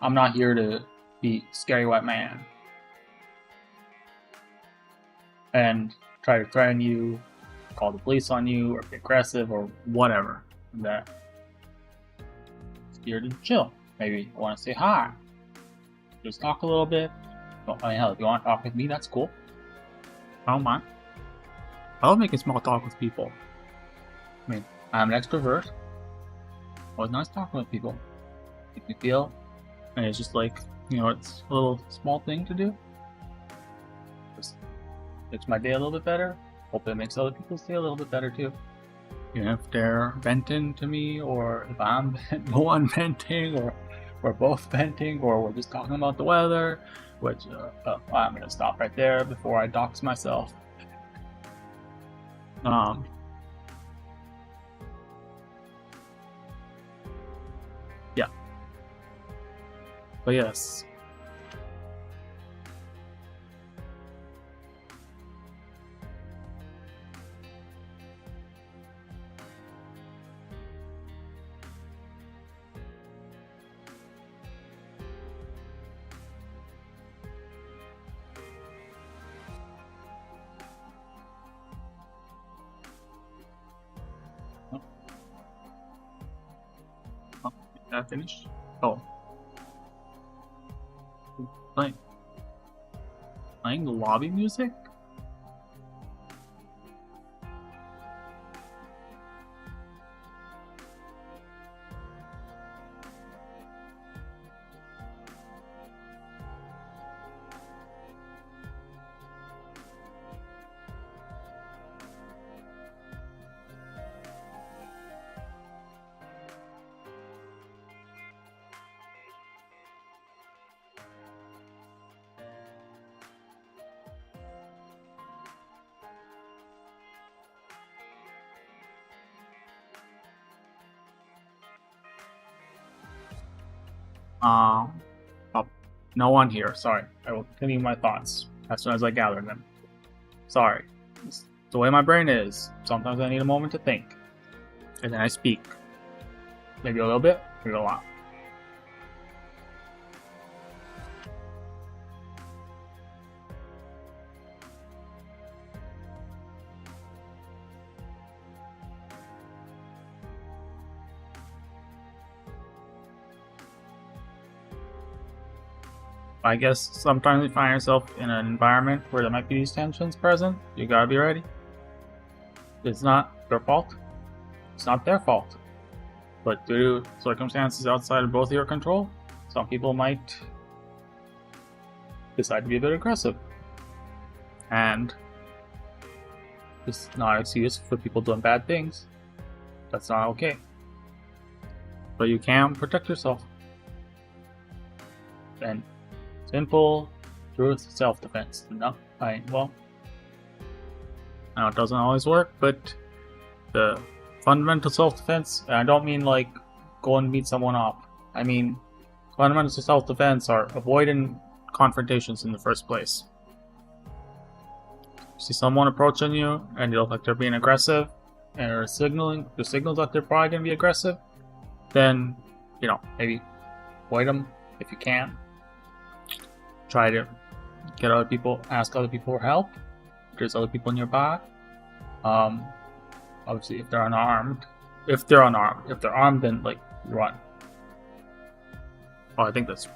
I'm not here to be scary white man and try to threaten you, call the police on you, or be aggressive, or whatever. That you're to chill. Maybe you want to say hi, just talk a little bit. Well, I mean, hell, if you want to talk with me, that's cool. I don't mind. I love making small talk with people. I mean, I'm an extrovert. Always nice talking with people. Make me feel, and it's just like, you know, it's a little small thing to do. Just makes my day a little bit better. Hope it makes other people's day a little bit better too. You know, if they're venting to me, or if I'm the one venting, or we're both venting, or we're just talking about the weather, which I'm gonna stop right there before I dox myself. Yeah. But yes. Did I finish? Oh. Playing the lobby music? No one here. Sorry. I will continue my thoughts as soon as I gather them. Sorry. It's the way my brain is. Sometimes I need a moment to think. And then I speak. Maybe a little bit, maybe a lot. I guess sometimes you find yourself in an environment where there might be these tensions present. You gotta be ready. It's not your fault. It's not their fault. But due to circumstances outside of both your control, some people might decide to be a bit aggressive. And it's not an excuse for people doing bad things. That's not okay. But you can protect yourself. And simple truth, self-defense. No, I know it doesn't always work, but the fundamental self-defense, and I don't mean like go and beat someone up. I mean fundamental self-defense are avoiding confrontations in the first place. You see someone approaching you and you look like they're being aggressive and are signaling the signals that they're probably going to be aggressive, then, you know, maybe avoid them if you can. Try to get other people, ask other people for help. If there's other people nearby. Obviously, if they're unarmed. If they're armed, then like run. Oh, I think that's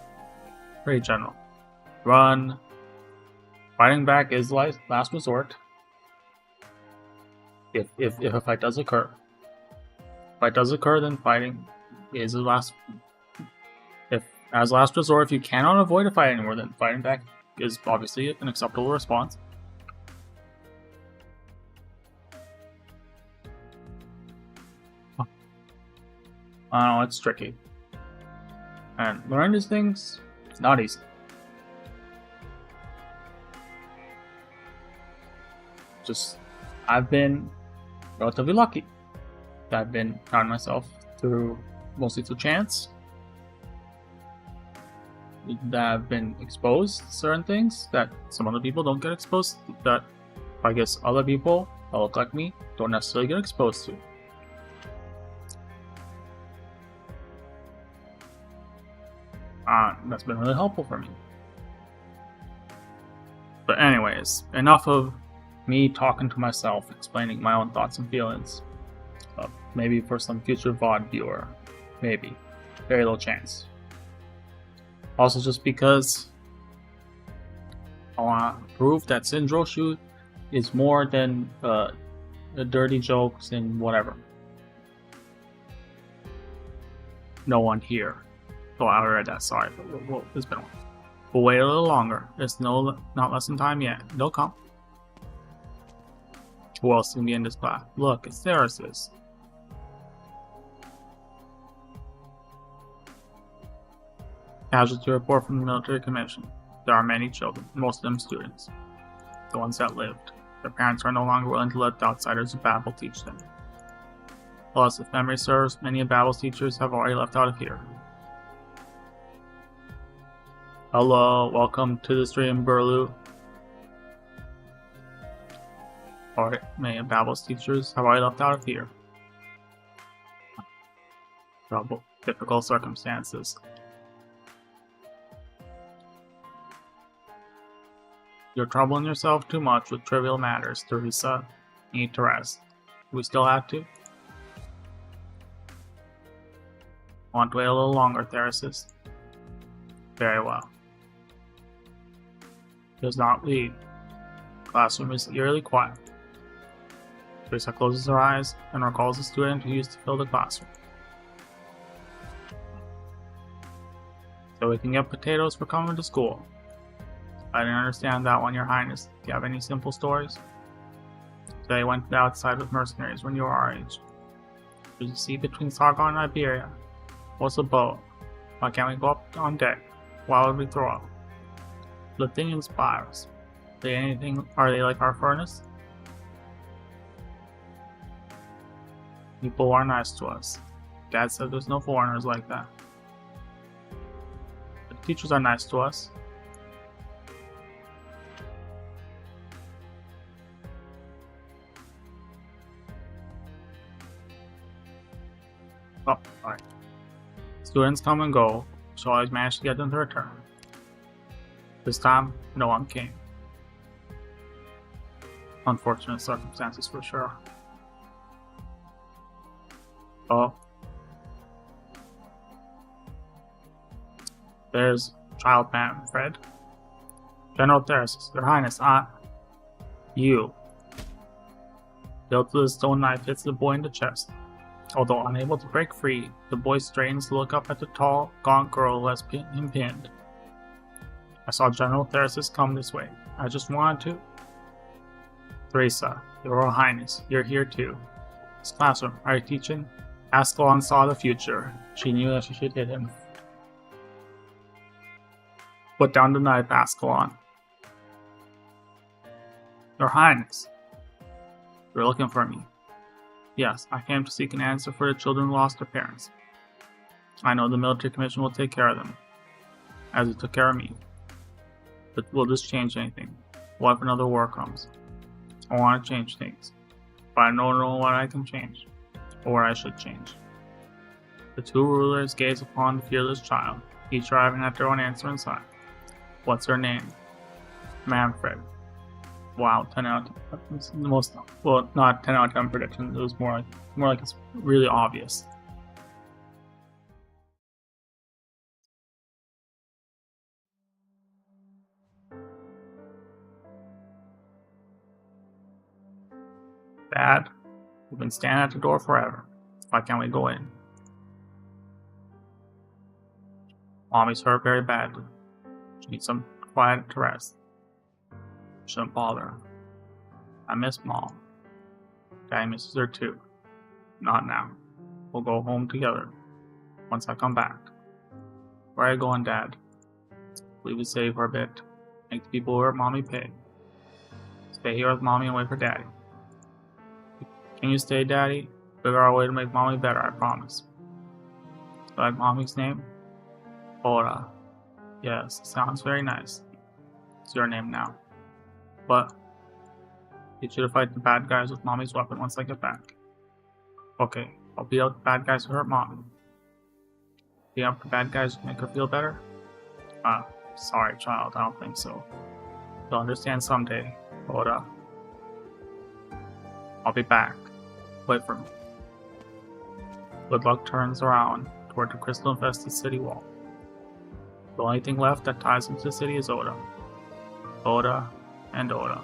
pretty general. Run. Fighting back is last resort. If a fight does occur. Then fighting is the last. As last resort, if you cannot avoid a fight anymore, then fighting back is obviously an acceptable response. I know, it's tricky. And learning these things, it's not easy. I've been relatively lucky. I've been found myself mostly through chance. That have been exposed to certain things that some other people don't get exposed to, that I guess other people that look like me don't necessarily get exposed to. That's been really helpful for me. But anyways, enough of me talking to myself, explaining my own thoughts and feelings. Maybe for some future VOD viewer. Maybe. Very little chance. Also, just because I want to prove that Singe is more than the dirty jokes and whatever. No one here. Oh, I read that, sorry, but it's been a while. We'll wait a little longer. It's not less than time yet. They'll come. Who else can be in this class? Look, it's Theresis. Casualty report from the military commission. There are many children, most of them students. The ones that lived. Their parents are no longer willing to let the outsiders of Babel teach them. Plus, if memory serves, many of Babel's teachers have already left out of here. Hello, welcome to the stream, Burlu. Alright, many of Babel's teachers have already left out of here. Trouble, difficult circumstances. You're troubling yourself too much with trivial matters, Teresa. You need to rest. Do we still have to? Want to wait a little longer, Theresis? Very well. Does not leave. Classroom is eerily quiet. Teresa closes her eyes and recalls the student who used to fill the classroom. So we can get potatoes for coming to school. I didn't understand that one, Your Highness. Do you have any simple stories? They went outside with mercenaries when you were our age. There's a sea between Sargon and Iberia. What's a boat? Why can't we go up on deck? Why would we throw up? The thing inspires. Are they like our furnace? People are nice to us. Dad said there's no foreigners like that. The teachers are nice to us. Oh, alright. Students come and go, so I always manage to get them to return. This time, no one came. Unfortunate circumstances for sure. Oh. There's Child Manfred. General Theresis, Your Highness, you. The hilt of the stone knife hits the boy in the chest. Although unable to break free, the boy strains to look up at the tall, gaunt girl who has him pinned. I saw General Theresis come this way. I just wanted to. Teresa, Your Royal Highness, you're here too. This classroom, are you teaching? Ascalon saw the future. She knew that she should hit him. Put down the knife, Ascalon. Your Highness. You're looking for me. Yes, I came to seek an answer for the children who lost their parents. I know the military commission will take care of them, as it took care of me. But will this change anything? What if another war comes? I want to change things, but I don't know what I can change, or what I should change. The two rulers gaze upon the fearless child, each arriving at their own answer inside. What's her name? Manfred. Wow, 10 out of 10. It's the most, well, not 10 out of 10 prediction. It was more like it's really obvious. Dad, we've been standing at the door forever. Why can't we go in? Mommy's hurt very badly. She needs some quiet to rest. Shouldn't bother her. I miss Mom. Daddy misses her too. Not now. We'll go home together. Once I come back. Where are you going, Dad? Leave it safe for a bit. Make the people who hurt Mommy pay. Stay here with Mommy and wait for Daddy. Can you stay, Daddy? Figure out a way to make Mommy better, I promise. You like Mommy's name? Ora. Yes, sounds very nice. It's your name now. But need you to fight the bad guys with Mommy's weapon once I get back. Okay, I'll beat out the bad guys who hurt Mommy. Beat up the bad guys to make her feel better? Sorry, child, I don't think so. You'll understand someday, Oda. I'll be back. Wait for me. Good luck turns around toward the crystal-infested city wall. The only thing left that ties into the city is Oda. Oda and Oda.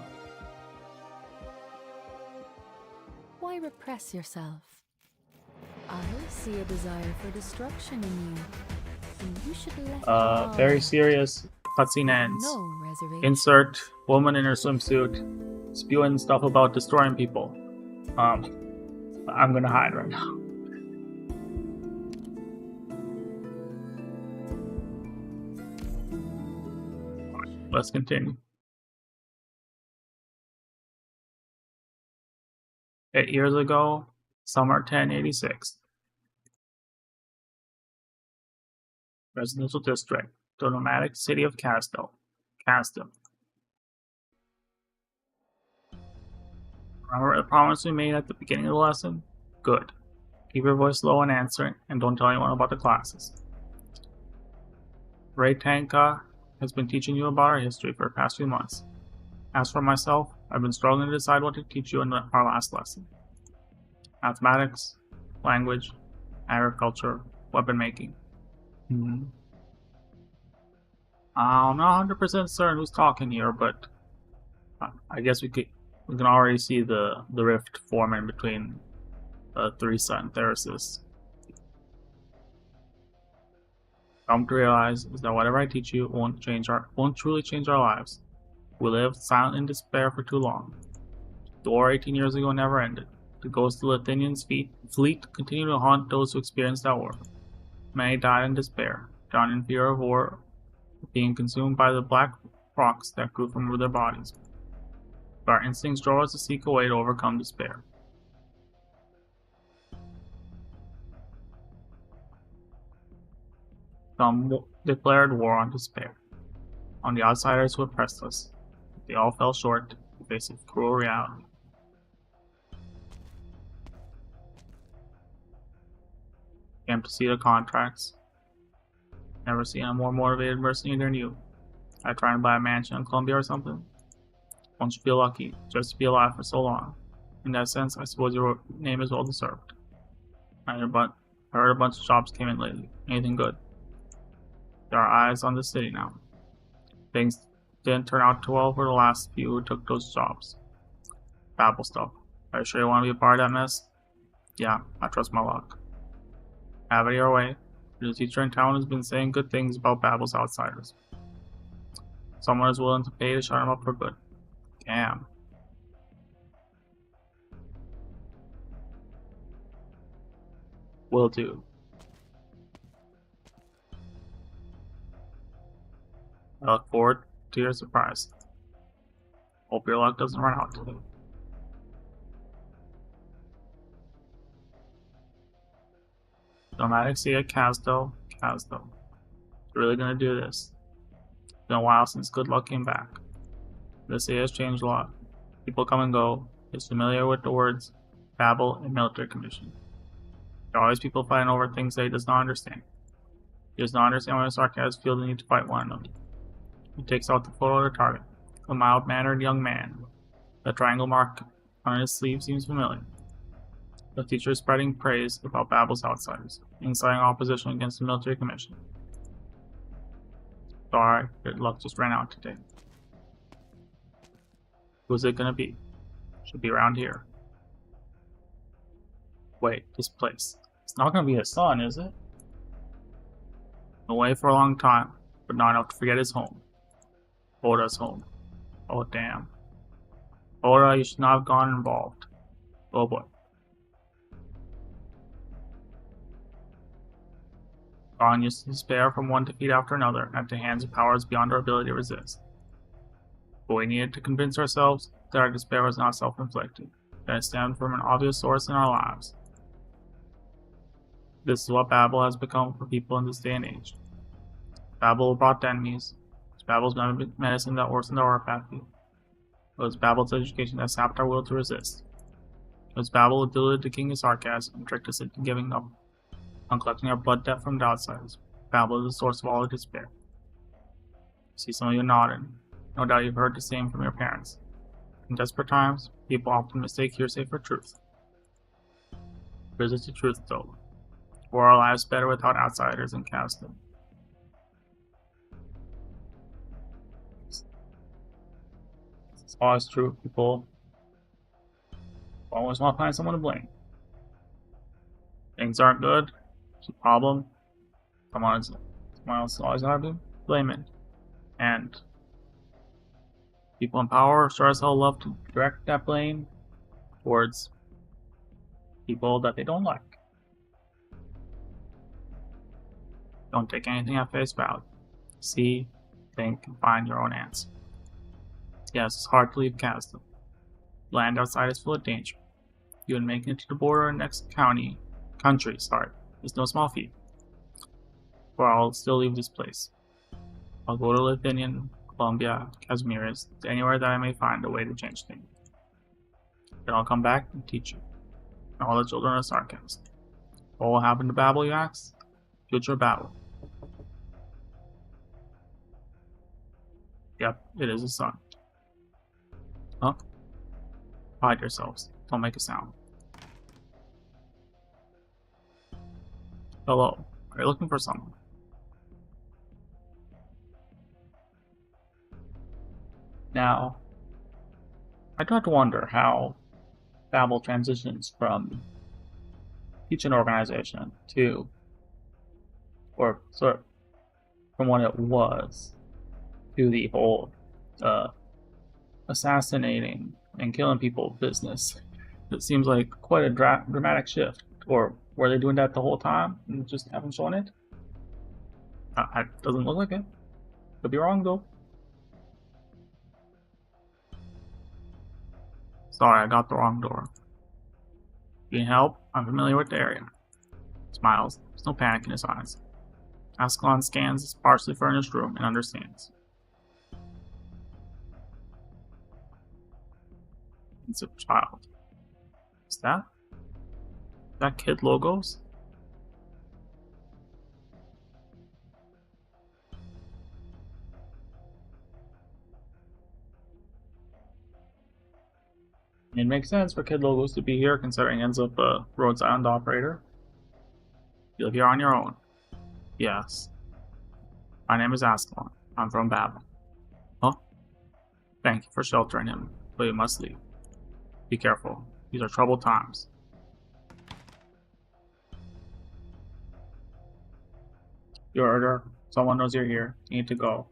Why repress yourself? I see a desire for destruction in you. And you should let Very serious. Cutscene ends. no reservation. Insert woman in her swimsuit spewing stuff about destroying people. I'm gonna hide right now. Let's continue. 8 years ago, summer 1086. Residential district, the nomadic city of Castel. Remember the promise we made at the beginning of the lesson? Good. Keep your voice low when answering, and don't tell anyone about the classes. Ray Tanka has been teaching you about our history for the past few months. As for myself, I've been struggling to decide what to teach you in our last lesson. Mathematics, language, agriculture, weapon making. I'm not 100% certain who's talking here, but I guess we can already see the rift forming between Theresa and Theresis. Come to realize is that whatever I teach you won't truly change our lives. We lived silent in despair for too long. The war 18 years ago never ended. The ghost of the Lithuanian's fleet continued to haunt those who experienced that war. Many died in despair, drowned in fear of war, being consumed by the black rocks that grew from their bodies. But our instincts drove us to seek a way to overcome despair. Some declared war on despair, on the outsiders who oppressed us. They all fell short in the face of cruel reality. Came to see the contracts. Never seen a more motivated mercenary than you. I try and buy a mansion in Colombia or something. Once you feel lucky, just to be alive for so long. In that sense, I suppose your name is well deserved. I heard a bunch of jobs came in lately. Anything good? There are eyes on the city now. Things didn't turn out too well for the last few who took those jobs. Babel stuff. Are you sure you want to be a part of that mess? Yeah, I trust my luck. Have it your way. The teacher in town has been saying good things about Babel's outsiders. Someone is willing to pay to shut him up for good. Damn. Will do. I look forward to your surprise. Hope your luck doesn't run out today. Nomadic Sea at Casdo. Really gonna do this. It's been a while since good luck came back. The sea has changed a lot. People come and go. It's familiar with the words Babel and military commission. There are always people fighting over things that he does not understand. He does not understand why the sarcasms feel the need to fight one another. He takes out the photo of the target. A mild-mannered young man. The triangle mark on his sleeve seems familiar. The teacher is spreading praise about Babel's outsiders, inciting opposition against the military commission. Sorry, good luck just ran out today. Who's it gonna be? Should be around here. Wait, this place. It's not gonna be his son, is it? Away for a long time, but not enough to forget his home. Oda's home. Oh damn. Oda, you should not have gone involved. Oh boy. Gone used to despair from one defeat after another at the hands of powers beyond our ability to resist. But we needed to convince ourselves that our despair was not self-inflicted, that it stemmed from an obvious source in our lives. This is what Babel has become for people in this day and age. Babel brought enemies. It was Babel's medicine that worsened our apathy. It was Babel's education that sapped our will to resist. It was Babel who deluded the king of sarcasm and tricked us into giving up on collecting our blood debt from the outsiders. Babel is the source of all our despair. I see some of you nodding. No doubt you've heard the same from your parents. In desperate times, people often mistake hearsay for truth. Here's the truth, though. Were our lives better without outsiders in Castle? It's always true. People always want to find someone to blame. Things aren't good. It's a problem. Someone else always got to be blaming. And people in power sure as hell love to direct that blame towards people that they don't like. Don't take anything at face value. See, think, and find your own answer. Yes, it's hard to leave Castle. Land outside is full of danger. Even making it to the border in the next country, is no small feat. For I'll still leave this place. I'll go to Lithuania, Colombia, Kazimierz, anywhere that I may find a way to change things. Then I'll come back and teach you. And all the children are sarcasm. What will happen to Babel, you ask? Future Babel. Yep, it is a son. Huh? Hide yourselves. Don't make a sound. Hello. Are you looking for someone? Now, I do have to wonder how Babel transitions from teaching organization to, or sort of from what it was, to the whole assassinating and killing people business. It seems like quite a dramatic shift. Or were they doing that the whole time and just haven't shown it? It doesn't look like it. Could be wrong though. Sorry, I got the wrong door. You need help? I'm familiar with the area. Smiles. There's no panic in his eyes. Ascalon scans his partially furnished room and understands. It's a child. Is that kid logos? It makes sense for kid logos to be here considering ends up a Rhodes Island operator. You live here on your own. Yes. My name is Ascalon. I'm from Babel. Huh? Thank you for sheltering him, but you must leave. Be careful. These are troubled times. Your order. Someone knows you're here. You need to go.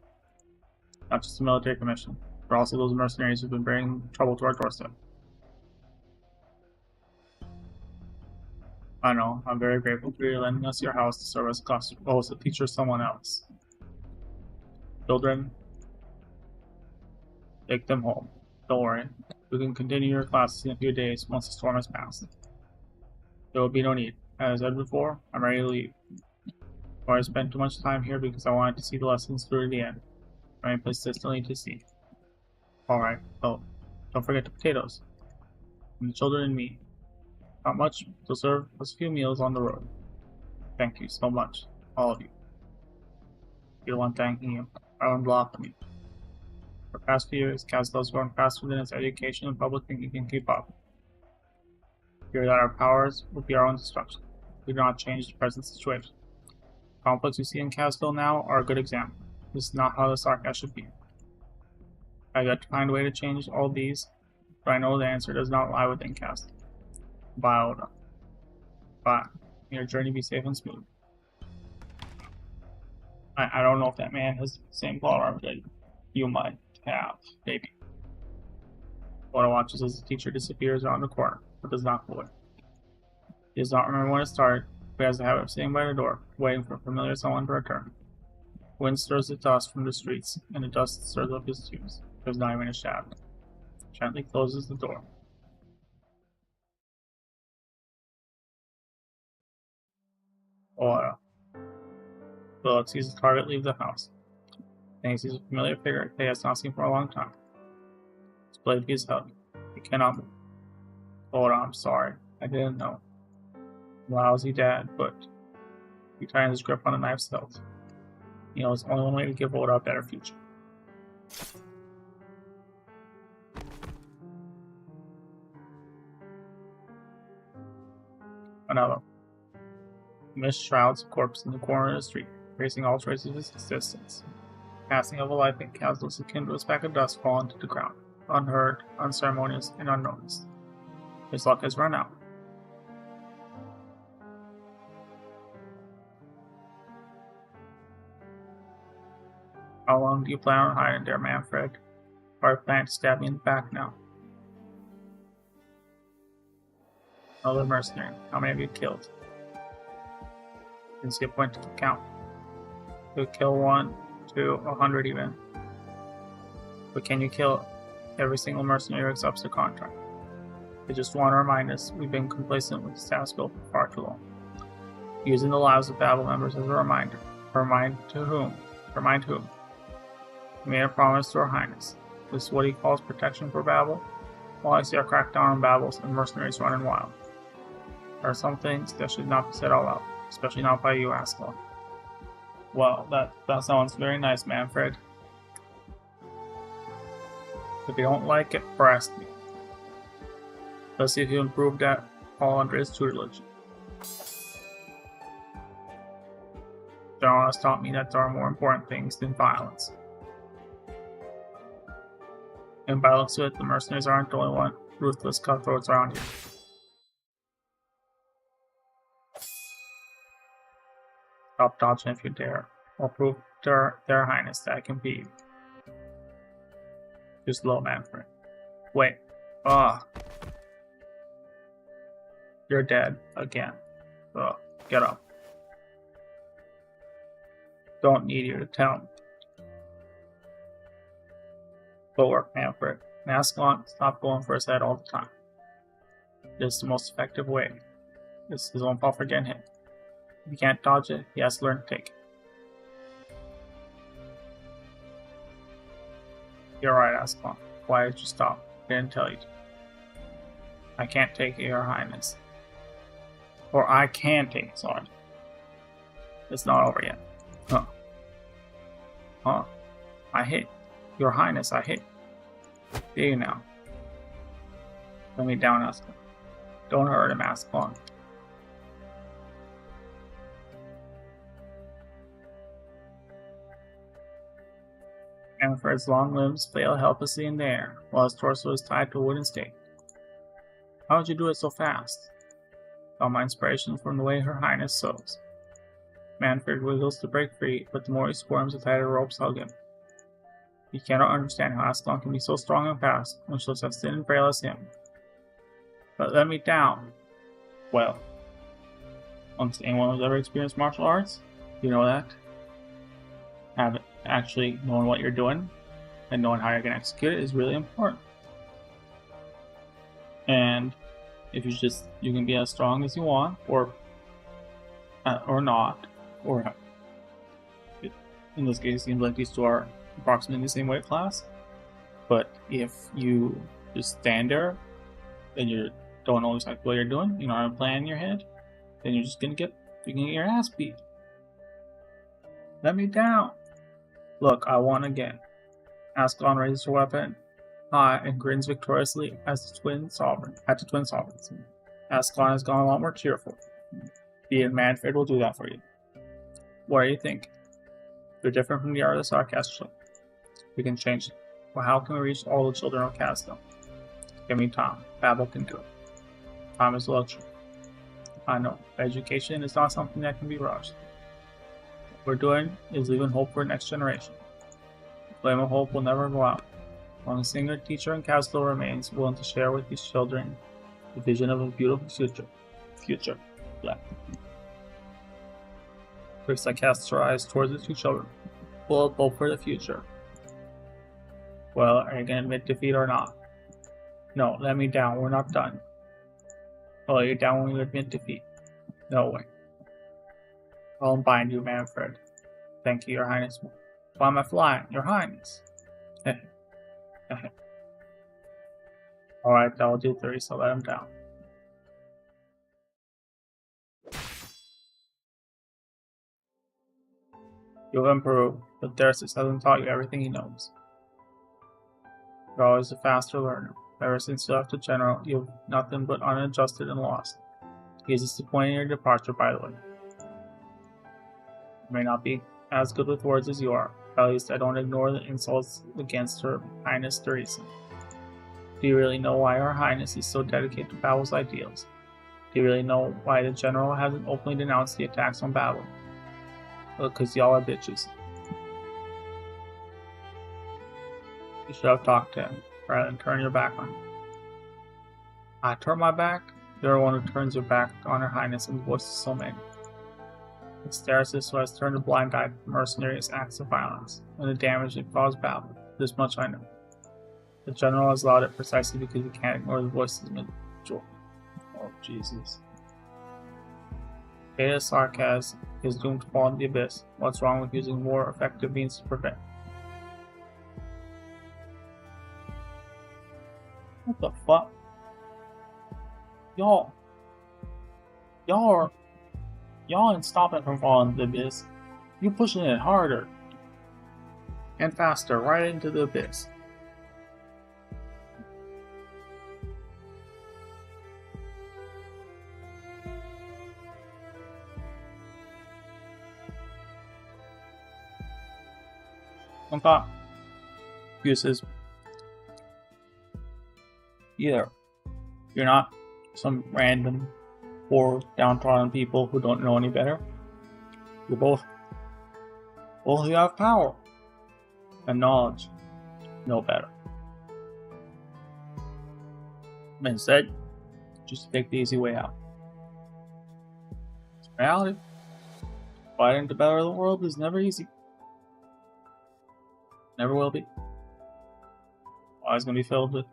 Not just a military commission, but also those mercenaries who've been bringing trouble to our doorstep. I know. I'm very grateful for you lending us your house to serve as a teacher someone else. Children, take them home. Don't worry. We can continue your classes in a few days once the storm has passed. There will be no need. As I said before, I'm ready to leave. Or I spent too much time here because I wanted to see the lessons through to the end. I persistently to see. Alright, well, don't forget the potatoes. And the children and me. Not much, to serve us a few meals on the road. Thank you so much, all of you. You're the one thanking you. I won't block me. For the past few years, Castle has grown faster than its education and public thinking can keep up. Fear that our powers will be our own destruction. We do not change the present situation. The conflicts we see in Castle now are a good example. This is not how the Sarkas should be. I got to find a way to change all these, but I know the answer does not lie within Castle. Bye, Oda. Bye. May your journey be safe and smooth. I don't know if that man has the same plot armor that you might have, maybe. Oda watches as the teacher disappears around the corner, but does not go away. He does not remember when it started, but has the habit of sitting by the door, waiting for a familiar someone to return. Wind stirs the dust from the streets, and the dust stirs up his shoes. There's not even a shadow. Gently closes the door. Oda. Philip sees the target leave the house. Then he sees a familiar figure he has not seen for a long time. His blade is held. He cannot move. Oda, I'm sorry. I didn't know. Lousy dad, but he tightens his grip on the knife's hilt. He knows only one way to give Oda a better future. Another. Mist shrouds a corpse in the corner of the street, erasing all traces of his existence. Passing of a life in Castle is akin to a speck of dust fallen to the ground, unheard, unceremonious, and unnoticed. His luck has run out. How long do you plan on hiding there, Manfred? Or are you planning to stab me in the back now? Another mercenary. How many have you killed? Didn't see a point to count. You kill 1, 2, 100 even. But can you kill every single mercenary who accepts the contract? I just want to remind us we've been complacent with the status quo for far too long. Using the lives of Babel members as a reminder. Remind to whom? Remind whom? We made a promise to Her Highness. This is what he calls protection for Babel. While I see a crackdown on Babels and mercenaries running wild. There are some things that should not be said out loud, especially not by you, Ascalon. Well, that sounds very nice, Manfred. If you don't like it, arrest me. Let's see if you improve that all under his tutelage. General has taught me that there are more important things than violence. And by the looks of it, the mercenaries aren't the only one ruthless cutthroats around here. Stop dodging if you dare. I'll prove to their highness that I can beat you. Just low, Manfred. Wait. You're dead again. Get up. Don't need you to tell me. Good work, Manfred. And Ascalon, stop going for his head all the time. This is the most effective way. This is his own fault for getting hit. If he can't dodge it, he has to learn to take it. You're right, Ascalon. Why did you stop? I didn't tell you to. I can't take it, Your Highness. Or I can take it, sorry. It's not over yet. I hit. Your Highness, I hit. There you now. Let me down, Ascalon. Don't hurt him, Ascalon. Manfred's long limbs flail helplessly in the air, while his torso is tied to a wooden stake. How did you do it so fast? Got my inspiration from the way Her Highness sews. Manfred wiggles to break free, but the more he squirms, the tighter ropes hug him. He cannot understand how Ascalon can be so strong and fast when she looks as thin and frail as him. But let me down. Well, once anyone who's ever experienced martial arts, you know that. Actually knowing what you're doing and knowing how you're going to execute it is really important. And if you can be as strong as you want, or not, or in this case, it seems like these two are approximately the same weight class. But if you just stand there and you don't know exactly what you're doing, you don't have a plan in your head, then you're gonna get your ass beat. Let me down. Look, I won again. Ascalon raises her weapon high and grins victoriously at the twin sovereigns. Ascalon has gone a lot more cheerful. The Manfred will do that for you. What do you think? You're different from the art of the sarcasm. We can change it. Well, how can we reach all the children of Castle? Give me time. Babel can do it. Time is a luxury. I know. Education is not something that can be rushed. What we're doing is leaving hope for the next generation. The flame of hope will never go out. As long as Singe, teacher, and Castle remains willing to share with these children the vision of a beautiful future. Black. Krista casts her eyes towards the two children, full of hope for the future. Well, are you going to admit defeat or not? No, let me down. We're not done. Oh, you're down when you admit defeat. No way. I'll unbind you, Manfred. Thank you, Your Highness. Why am I flying? Your Highness. Alright, I'll do 3, so let him down. You've improved, but Thersis hasn't taught you everything he knows. You're always a faster learner. Ever since you left the General, you've nothing but unadjusted and lost. He is disappointed in your departure, by the way. You may not be as good with words as you are, but at least I don't ignore the insults against Her Highness Theresa. Do you really know why Her Highness is so dedicated to Babel's ideals? Do you really know why the General hasn't openly denounced the attacks on Babel? Well, because y'all are bitches. You should have talked to him, rather than turn your back on him. I turn my back? You're the one who turns your back on Her Highness and voices so many. The Starsis who has turned a blind eye to mercenaries' acts of violence, and the damage it caused Babel. This much I know. The General has allowed it precisely because he can't ignore the voices of the Jewel. Oh, Jesus. Beta Sarkaz is doomed to fall into the abyss. What's wrong with using more effective means to prevent? What the fuck? Y'all ain't stopping from falling into the abyss. You pushing it harder and faster right into the abyss. One thought. Uses. Either you're not some random poor downtrodden people who don't know any better. You're both of you have power and knowledge. Know better. But instead, just take the easy way out. It's reality. Fighting to better the world is never easy. Never will be. Always gonna be filled with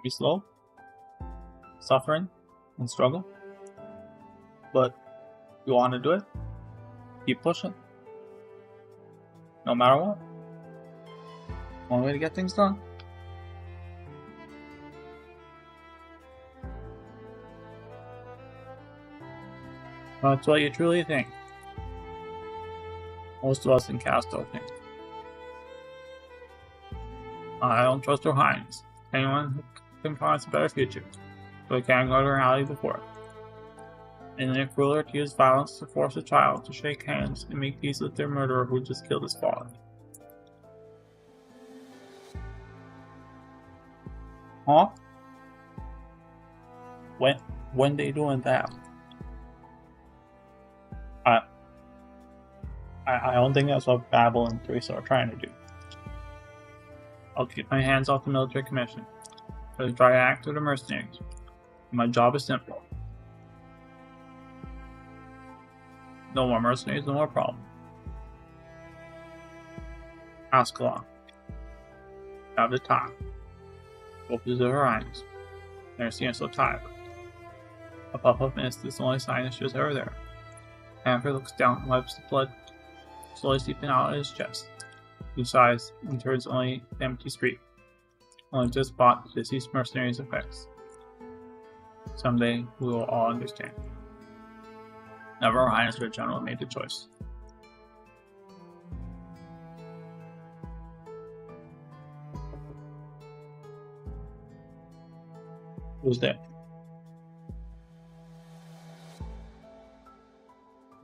be slow, suffering, and struggle. But you want to do it, keep pushing. No matter what. One way to get things done. That's what you truly think. Most of us in Casto think. I don't trust Her Highness. Anyone who can promise a better future, so we can't go to reality before it. And then crueler to use violence to force a child to shake hands and make peace with their murderer who just killed his father. Huh? When they doing that? I don't think that's what Babel and Teresa are trying to do. I'll keep my hands off the military commission. I'll try to act with the mercenaries. My job is simple. No more mercenaries, no more problem. Ascalon. Have the time. Hope is Her Highness. Never seen her so tired. A puff of mist is the only sign that she was ever there. Amber looks down and wipes the blood slowly seeping out of his chest. He sighs and turns only the empty street. Only just spot deceased mercenaries' effects. Someday we will all understand. Never Her Highness or General made the choice. Who's there?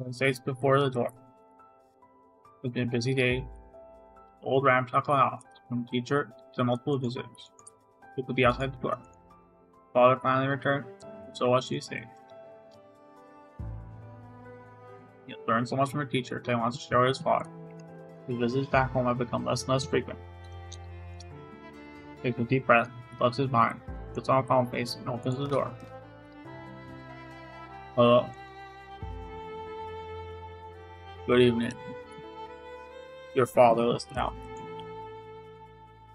He stays before the door. It's been a busy day. Old ramshackle house, from teacher to multiple visitors. Who could be outside the door. Father finally returned, so what she say? He has learned so much from her teacher that he wants to share with his father. His visits back home have become less and less frequent. Takes a deep breath, lets his mind, puts on a calm face, and opens the door. Hello. Good evening. Your father listened out.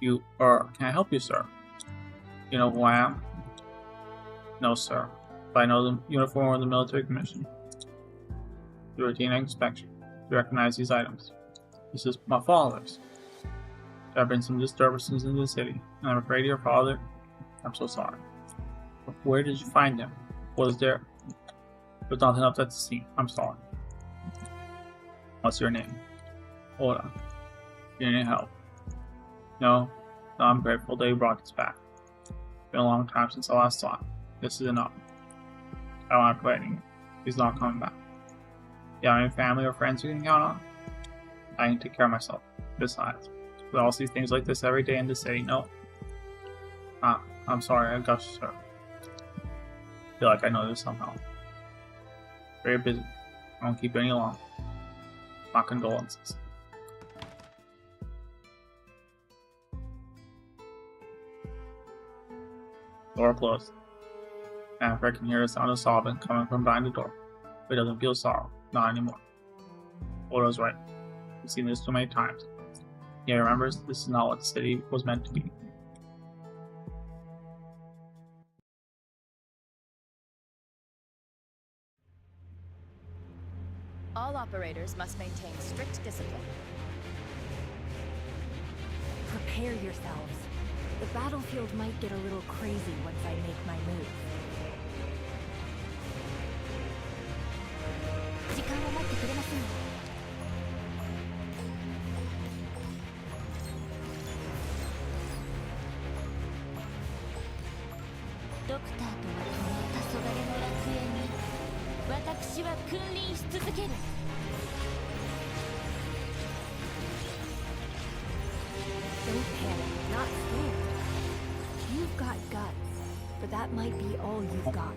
Can I help you, sir? You know who I am? No, sir. But I know the uniform of the military commission. The routine inspection. You recognize these items. This is my father's. There have been some disturbances in the city, and I'm afraid your father. I'm so sorry. Where did you find him? Was there? There's nothing else at the scene. I'm sorry. What's your name? Hold on. You need help? No, I'm grateful that you brought this back. It's been a long time since I last saw him. This is enough. I don't want to quit him. He's not coming back. You have any family or friends you can count on? I can take care of myself. Besides, we all see things like this every day in the city. No. I'm sorry, I got you, sir. I feel like I know this somehow. Very busy. I won't keep you any long. My condolences. Door closed. Manfred can hear the sound of sobbing coming from behind the door, but he doesn't feel sorrow. Not anymore. Odo's right. He's seen this too many times. He remembers this is not what the city was meant to be. All operators must maintain strict discipline. Prepare yourselves. The battlefield might get a little crazy once I make my move. 時間を待ってくれませんか? Doctor とはこの黄昏の楽園に私は君臨し続ける. Don't panic, not scared. You've got guts, but that might be all you've got.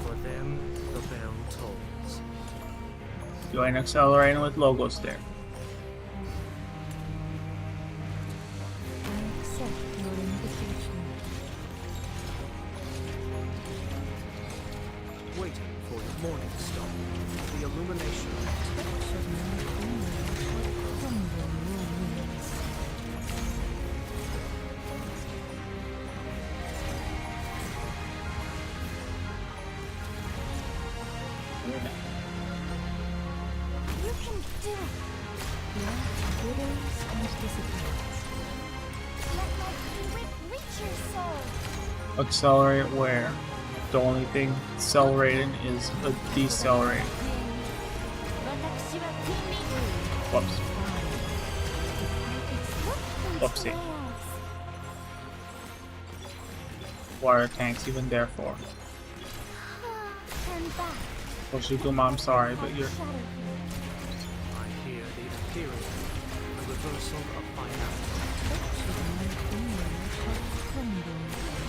For them, the bell tolls. Join accelerating with logos there. I accept your invitation. Waiting for the morning star. The illumination. Should not only crumble your wings. You can do it! Your widows and disciplines. Let my spirit reach your soul! Accelerate where? The only thing accelerating is a decelerating. Whoops. Whoopsie. What are tanks even there for? Well, Shikuma, I'm sorry, but you're... I hear the Imperial, the reversal of finality.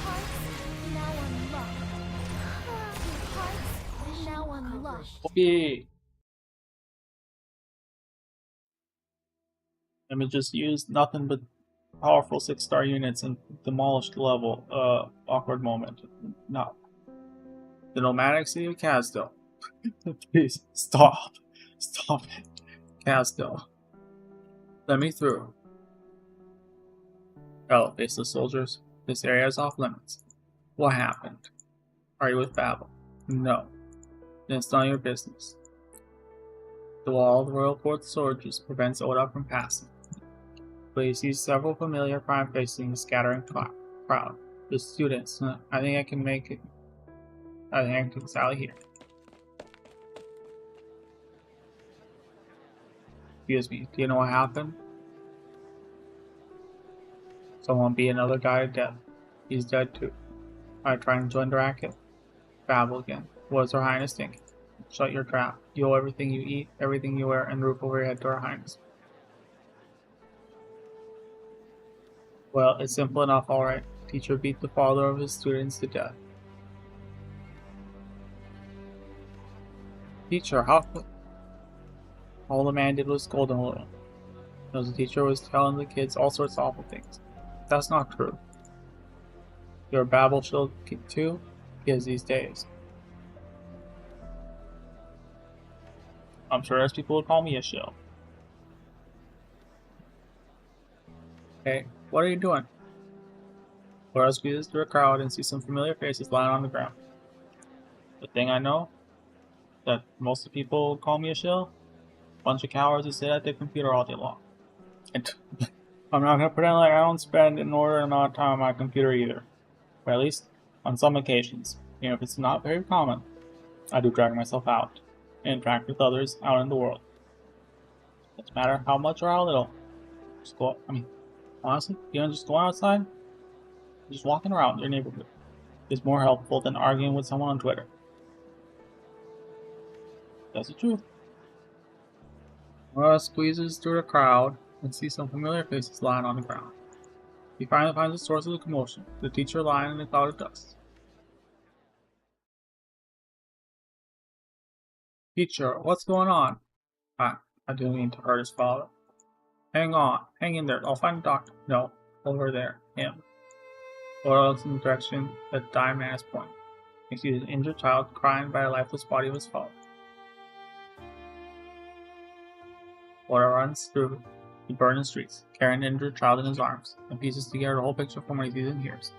Hearts now unlocked. Okay. Let me just use nothing but powerful 6-star units and demolish the level. Awkward moment. No. The nomadic city of Casdo. Please, stop. Stop it. Casdo. Let me through. Oh, faceless soldiers. This area is off limits. What happened? Are you with Babel? No. Then it's none of your business. The wall of the Royal Court soldiers prevents Oda from passing. But he sees several familiar crime faces in the scattering crowd. The students. I think I can make it. I think I can sally here. Excuse me, do you know what happened? Someone beat another guy to death. He's dead too. Are you trying to join the racket? Babble again. What is Her Highness thinking? Shut your trap. You owe everything you eat, everything you wear, and roof over your head to Her Highness. Well, it's simple enough, alright. Teacher beat the father of his students to death. Teacher, how? All the man did was scold him a little. Because the teacher was telling the kids all sorts of awful things. That's not true. You're a Babel child too? Kids these days. I'm sure there's people who call me a shill. Hey, what are you doing? Laura squeezes through a crowd and sees some familiar faces lying on the ground. The thing I know? That most of the people call me a shill? Bunch of cowards who sit at their computer all day long. And I'm not gonna pretend like I don't spend an inordinate amount of time on my computer either. Or at least on some occasions. Even if it's not very common. I do drag myself out and interact with others out in the world. Doesn't matter how much or how little. Just go, honestly, just going outside, just walking around your neighborhood is more helpful than arguing with someone on Twitter. That's the truth. Laura squeezes through the crowd and sees some familiar faces lying on the ground. He finally finds the source of the commotion, the teacher lying in a cloud of dust. Teacher, what's going on? I didn't mean to hurt his father. Hang on. Hang in there. I'll find the doctor. No. Over there. Him. Laura looks in the direction that the dying man is pointing. He sees an injured child crying by a lifeless body of his father. Laura runs through the burning streets, carrying the injured child in his arms, and pieces together the whole picture from what he sees and hears.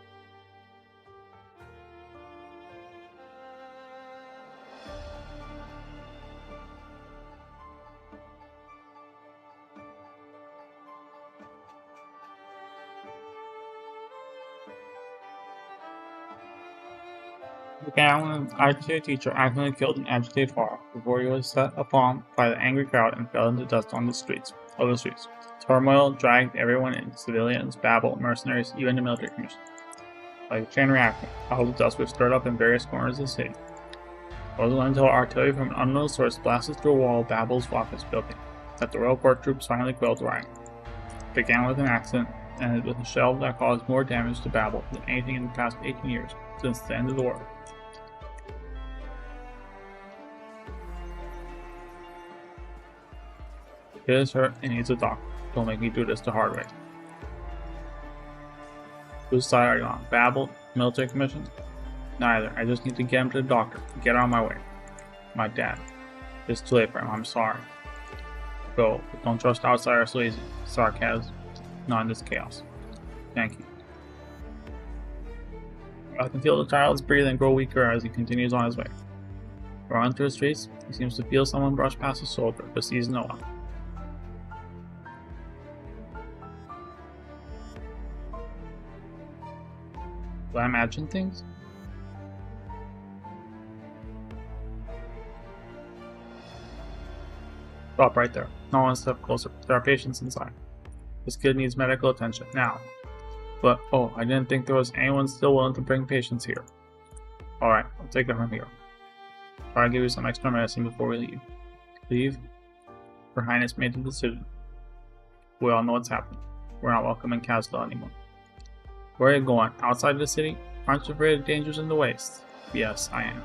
The gallant agitated teacher accidentally killed an agitated father before he was set upon by the angry crowd and fell into dust on the streets. Turmoil dragged everyone in: civilians, Babel, mercenaries, even the military commission. Like a chain reaction, clouds of dust was stirred up in various corners of the city. It wasn't until artillery from an unknown source blasted through a wall of Babel's office building that the royal court troops finally quelled the riot. It began with an accident, and ended with a shell that caused more damage to Babel than anything in the past 18 years, since the end of the war. Kid is hurt and needs a doctor. Don't make me do this the hard way. Whose side are you on? Babel? Military commission? Neither. I just need to get him to the doctor. Get out of my way. My dad. It's too late for him. I'm sorry. Go, but don't trust outsiders so easy. Sarcasm. Not in this chaos. Thank you. I can feel the child's breathing grow weaker as he continues on his way. Running through the streets, he seems to feel someone brush past his shoulder, but sees no one. Do I imagine things? Stop right there. No one step closer. There are patients inside. This kid needs medical attention, now. But, oh, I didn't think there was anyone still willing to bring patients here. Alright, I'll take it from here. Try to give you some extra medicine before we leave. Leave? Her Highness made the decision. We all know what's happened. We're not welcome in Castle anymore. Where are you going? Outside the city? Aren't you afraid of dangers in the waste? Yes, I am.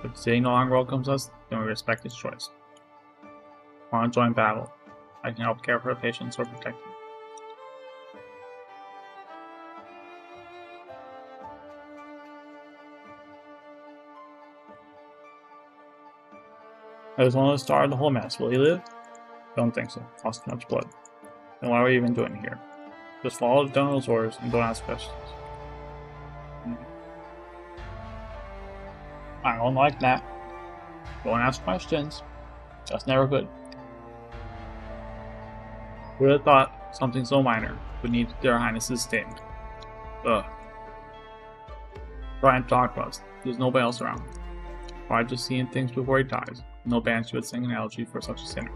If the city no longer welcomes us, then we respect its choice. I want to join Babel. I can help care for the patients or protect them. I was one of the start of the whole mess. Will he live? Don't think so. Cost too much blood. Then why are we even doing it here? Just follow the general's orders and don't ask questions. I don't like that. Don't ask questions. That's never good. Who would have thought something so minor would need their Highness's statement? Ugh. Try and talk to us. There's nobody else around. Why just seeing things before he dies? No banshee would sing an elegy for such a sinner.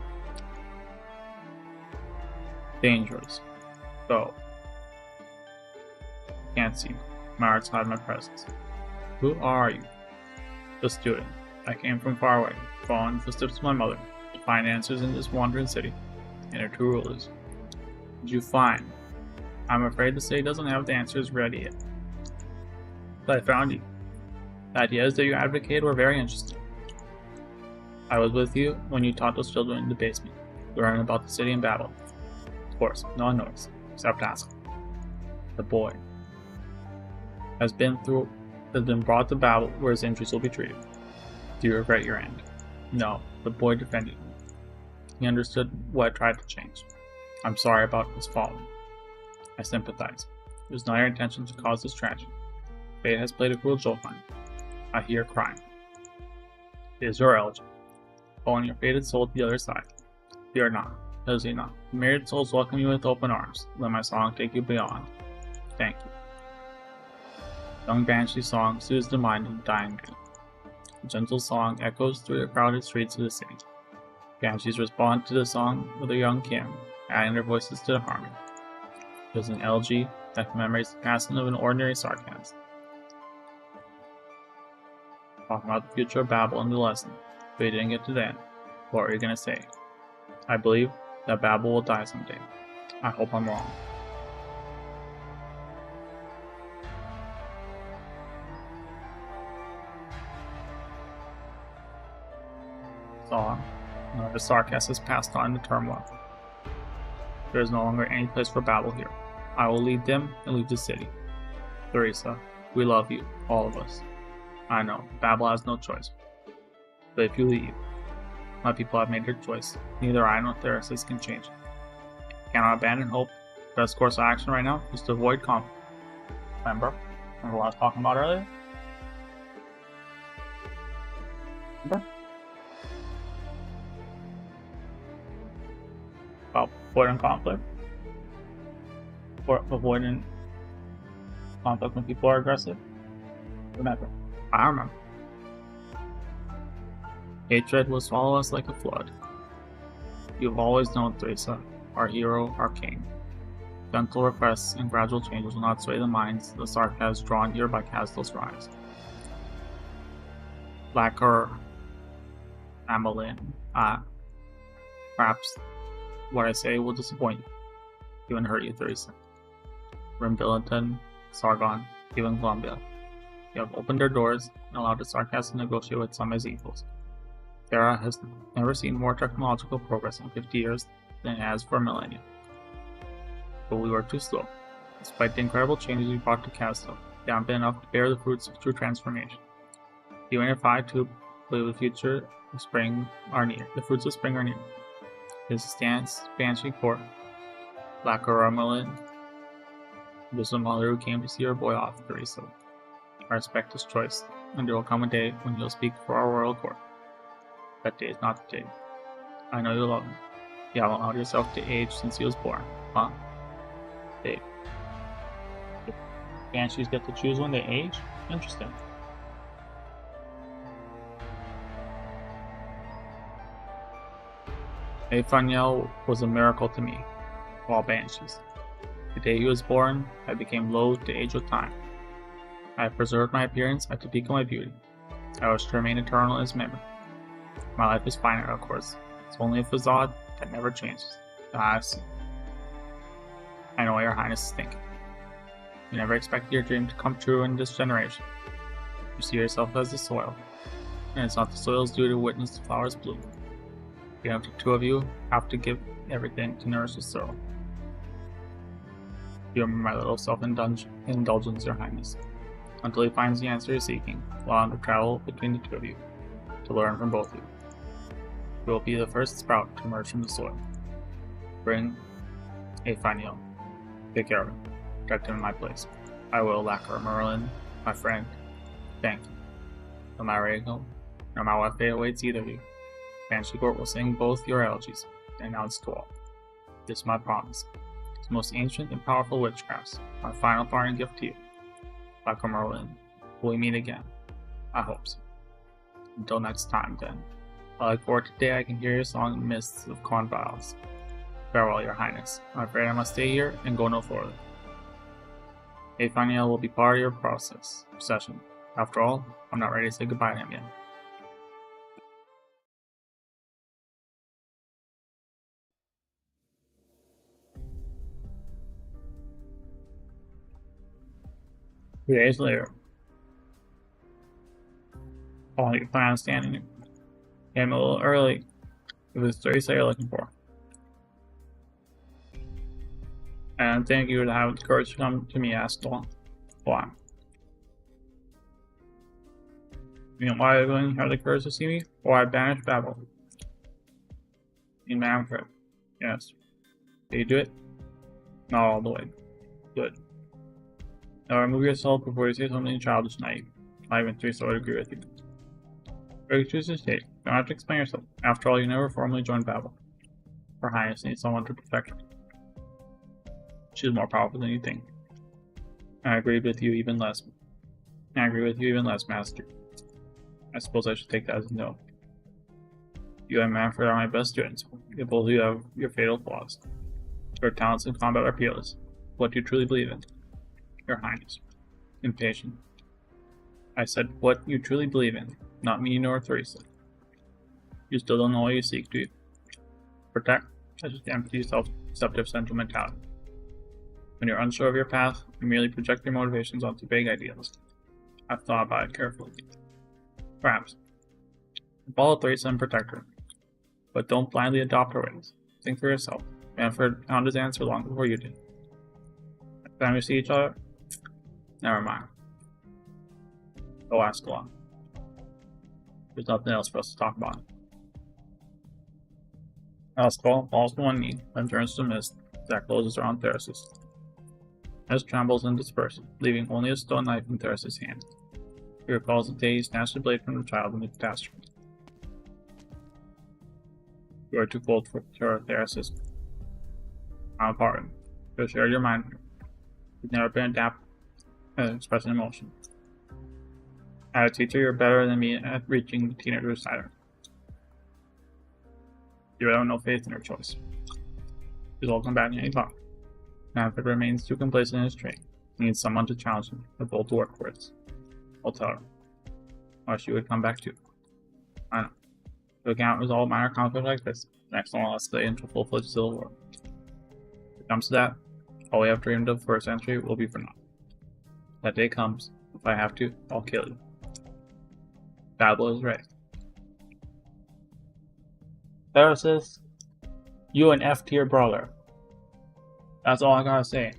Dangerous. Go. Can't see. My heart's hide my presence. Who are you? The student. I came from far away, following the footsteps of my mother, to find answers in this wandering city, and her true rulers. Did you find? I'm afraid the city doesn't have the answers ready yet. But I found you. The ideas that you advocate were very interesting. I was with you when you taught those children in the basement, learning about the city and Babel. Of course, no one knows, except Haskell. The boy has been brought to Babel where his injuries will be treated. Do you regret your end? No, the boy defended me. He understood what I tried to change. I'm sorry about his falling. I sympathize. It was not your intention to cause this tragedy. Fate has played a cruel joke on you. I hear crying. It is your elegy. Calling your fated soul to the other side. Fear not. Hesitate not. The myriad souls welcome you with open arms. Let my song take you beyond. Thank you. Young Banshee's song soothes the mind of the dying man. The gentle song echoes through the crowded streets of the city. Banshees respond to the song with a young Kim, adding their voices to the harmony. It is an elegy that commemorates the passing of an ordinary sarcasm. Talking about the future of Babel in the lesson, but you didn't get to the end. What are you going to say? I believe that Babel will die someday. I hope I'm wrong. Song. The sarcasm has passed on to turmoil. There is no longer any place for Babel here. I will lead them and leave the city. Theresa, we love you, all of us. I know, Babel has no choice. But if you leave, my people have made their choice. Neither I nor Theresis can change it. Cannot abandon hope. Best course of action right now is to avoid conflict. Remember what I was talking about earlier? Remember? About avoiding conflict? Or avoiding conflict when people are aggressive? Remember. I remember. Hatred will swallow us like a flood. You've always known Theresa, our hero, our king. Gentle requests and gradual changes will not sway the minds the Sark has drawn here by Castil's rise. Lacquer, Amelin, perhaps what I say will disappoint you, even hurt you, Theresa. Rimbilliton, Sargon, even Columbia. You have opened their doors and allowed the Sarkas to negotiate with some as equals. Terra has never seen more technological progress in 50 years than it has for a millennia. But we were too slow. Despite the incredible changes we brought to Castle, they haven't been enough to bear the fruits of true transformation. Even if I too believe the future of spring are near, the fruits of spring are near. His stance, Banshee Court, Lacaramelin, was the mother who came to see her boy off, Theresa. I respect his choice, and there will come a day when he'll speak for our royal court. That day is not the day. I know you love him. You haven't allowed yourself to age since he was born, huh? Dave. Banshees get to choose when they age? Interesting. Nathaniel was a miracle to me, of all banshees. The day he was born, I became loath to age with time. I have preserved my appearance at the peak of my beauty. I wish to remain eternal in his memory. My life is finite, of course. It's only a facade that never changes. I've seen. I know what your highness is thinking. You never expected your dream to come true in this generation. You see yourself as the soil, and it's not the soil's duty to witness the flowers bloom. You have the two of you have to give everything to nourish the soil. You remember my little self-indulgence, your highness. Until he finds the answer he's seeking, allow him to travel between the two of you, to learn from both of you. You will be the first sprout to emerge from the soil. Bring Aphaniel. Take care of him. Protect him in my place. I will, Lacquer Merlin, my friend. Thank you. No matter where you go, no matter what fate awaits either of you, Banshee Court will sing both your elegies and announce to all. This is my promise. It's the most ancient and powerful witchcrafts, my final parting gift to you. Lacquer Merlin, will we meet again? I hope so. Until next time, then. I look forward to the day I can hear your song in the mists of Conviles. Farewell, your highness. I'm afraid I must stay here and go no further. Aphaniel will be part of your procession. After all, I'm not ready to say goodbye to him yet. Two days later. Oh, you plan on standing here. Came a little early. It was Theresa you're looking for. And thank you to have the courage to come to me, asked why. You know why you're going to have the courage to see me? Why I banished Babel. In Manfred. Yes. Did you do it? Not all the way. Good. Now remove yourself before you say something childish naive. Not even Theresa would agree with you. Or you choose to stay. You don't have to explain yourself. After all, you never formally joined Babel. Her Highness needs someone to protect her. She's more powerful than you think. I agree with you even less, Master. I suppose I should take that as a no. You and Manfred are my best students. You both of you have your fatal flaws. Your talents in combat are peerless. What do you truly believe in? Your Highness. Impatient. I said what you truly believe in, not me nor Theresa. You still don't know what you seek, do you? Protect? That's just empty, self-deceptive sentimentality. When you're unsure of your path, you merely project your motivations onto vague ideals. I've thought about it carefully. Perhaps. Follow Theresa and protect her. But don't blindly adopt her ways. Think for yourself. Manfred found his answer long before you did. Next time you see each other, never mind. Go ask along. There's nothing else for us to talk about. Ascal falls to one knee, then turns to mist that closes around Theresis. Mist trembles and disperses, leaving only a stone knife in Theresis' hand. He recalls the day he snatched the blade from the child in the catastrophe. You are too cold for Theresis. I'm a part of him. You share your mind. You've never been adapted to expressing emotion. As a teacher, you're better than me at reaching the teenager side of her. You have no faith in her choice. She's all combating any thought. Manfred remains too complacent in his training. He needs someone to challenge him, a bold to work for it. I'll tell her. Or she would come back too. I know. If we can't resolve minor conflict like this, next one will escalate into full-fledged civil war. If it comes to that, all we have dreamed of for a century will be for naught. That day comes. If I have to, I'll kill you. Babel is ready. Theresis, you an F-tier brawler. That's all I gotta say.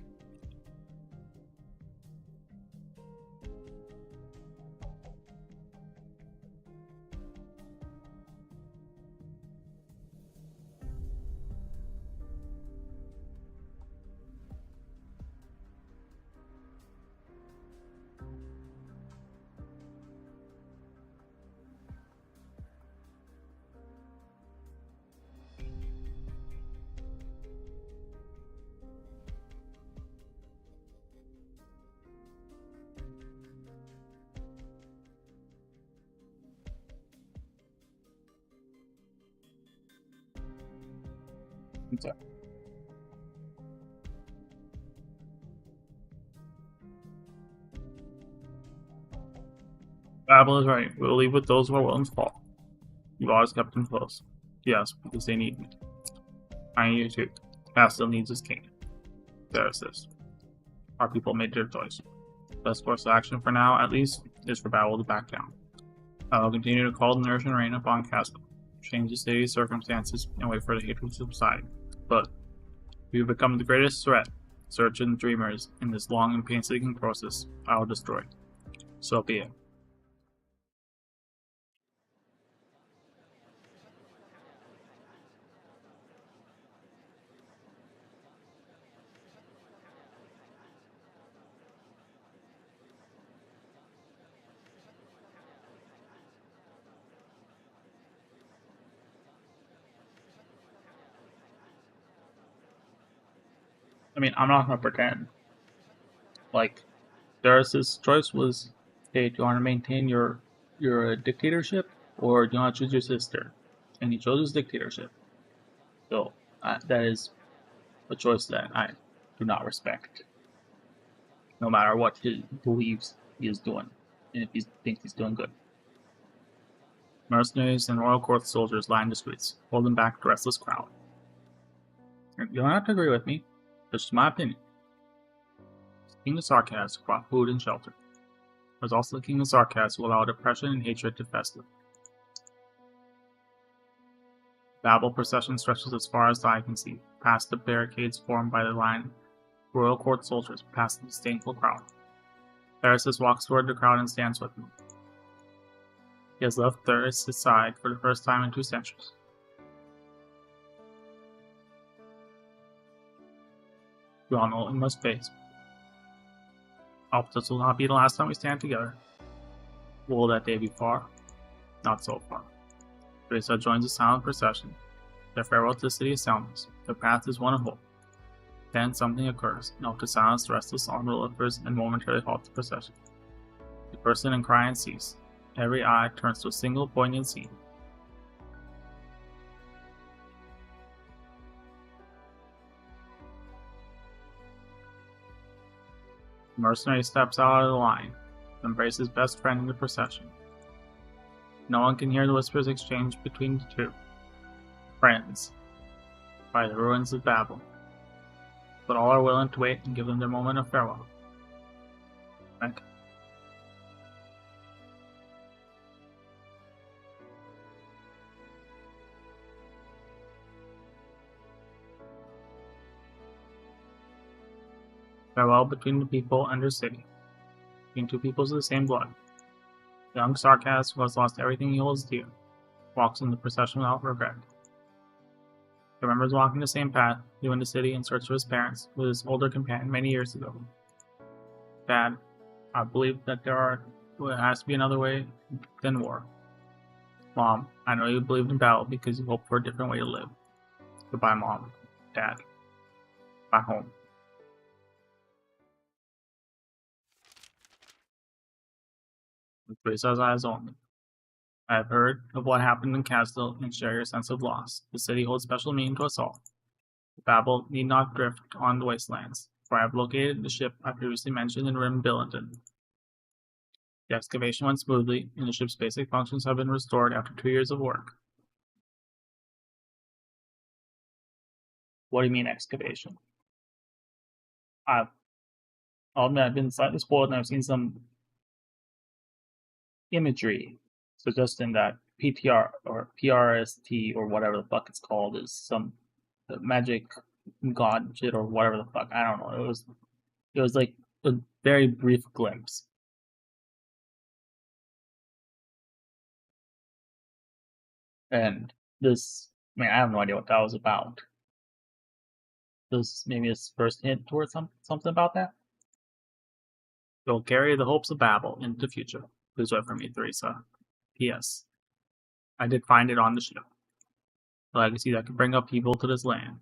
Okay. Babel is right. We'll leave with those who are willing to fall. You've always kept them close. Yes, because they need me. I need you too. Cass still needs his king. There's this. Our people made their choice. Best course of action for now, at least, is for Babel to back down. I will continue to call the nourishing rain upon Castle, change the city's circumstances, and wait for the hatred to subside. But if you become the greatest threat, search and dreamers, in this long and painstaking process, I will destroy. So be it. I mean, I'm not gonna pretend. Like, Darius's choice was, hey, do you want to maintain your dictatorship, or do you want to choose your sister? And he chose his dictatorship. So that is a choice that I do not respect. No matter what he believes he is doing, and if he thinks he's doing good. Mercenaries and royal court soldiers line the streets, holding back the restless crowd. You don't have to agree with me. It's just my opinion. King of Sarkaz brought food and shelter. There's also the King of Sarkaz who allowed oppression and hatred to fester. Babel procession stretches as far as the eye can see, past the barricades formed by the line, royal court soldiers, past the disdainful crowd. Theresis walks toward the crowd and stands with them. He has left Theresis' side for the first time in 2 centuries. We all know what we must face. Hope this will not be the last time we stand together. Will that day be far? Not so far. Teresa joins the silent procession. Their farewell to the city of soundless. Their path is one of hope. Then something occurs, enough to silence the restless onlookers and momentarily halt the procession. The person and cry and cease. Every eye turns to a single poignant scene. The mercenary steps out of the line, embraces his best friend in the procession. No one can hear the whispers exchanged between the two. Friends, by the ruins of Babel. But all are willing to wait and give them their moment of farewell. Thank you. Farewell between the people and their city. Between two peoples of the same blood. Young sarcasm, who has lost everything he holds dear, walks in the procession without regret. He remembers walking the same path, leaving the city in search of his parents, with his older companion many years ago. Dad, I believe that there has to be another way than war. Mom, I know you believed in battle because you hoped for a different way to live. Goodbye, Mom. Dad. Back home. With Teresa's eyes only. I have heard of what happened in Castle and share your sense of loss. The city holds special meaning to us all. Babel need not drift on the wastelands, for I have located the ship I previously mentioned in Rim Billington. The excavation went smoothly, and the ship's basic functions have been restored after 2 years of work. What do you mean excavation? I'll admit I've been slightly spoiled and I've seen some imagery suggesting that PTR or PRST or whatever the fuck it's called is some magic god shit or whatever the fuck. I don't know. It was like a very brief glimpse. And this, I mean, I have no idea what that was about. This maybe his first hint towards something about that. You'll carry the hopes of Babel into the future. Please wait for me, Teresa. P.S. I did find it on the ship. A legacy that could bring up people to this land.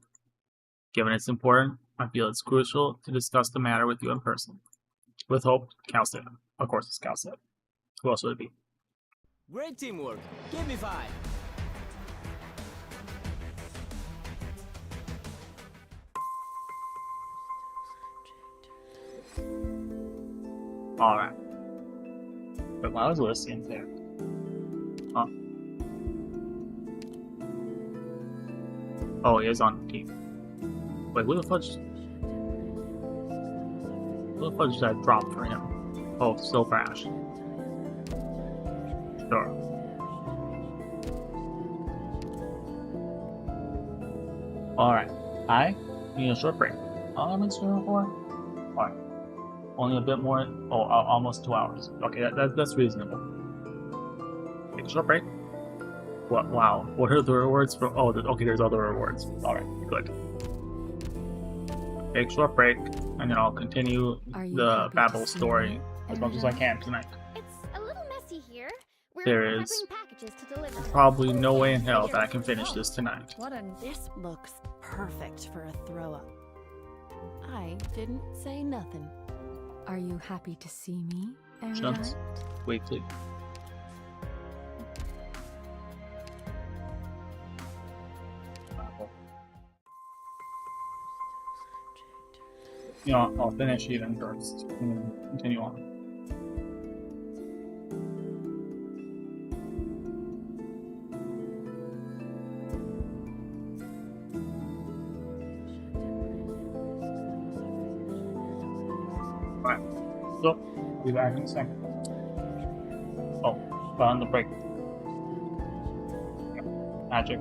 Given its importance, I feel it's crucial to discuss the matter with you in person. With hope, Calcet. Of course it's Calcet. Who else would it be? Great teamwork. Give me 5. Alright. But why was Lysian there? Huh? Oh, he is on the team. Wait, who the fudge did that drop for him? Oh, Silver Ash. Sure. Alright. I need a short break. How long am I streaming for? Alright. Only a bit more. Oh, almost 2 hours. Okay, that's reasonable. Take a short break. What? Wow. What are the rewards for? Oh, okay. There's other rewards. All right. Good. Take a short break, and then I'll continue the Babel story as much as I can tonight. It's a little messy here. There is probably no way in hell that I can finish this tonight. This looks perfect for a throw up. I didn't say nothing. Are you happy to see me, Chunks. Weekly. You know, I'll finish even first and then continue on. Alright, so, be back in a second. Oh, but on the break. Magic.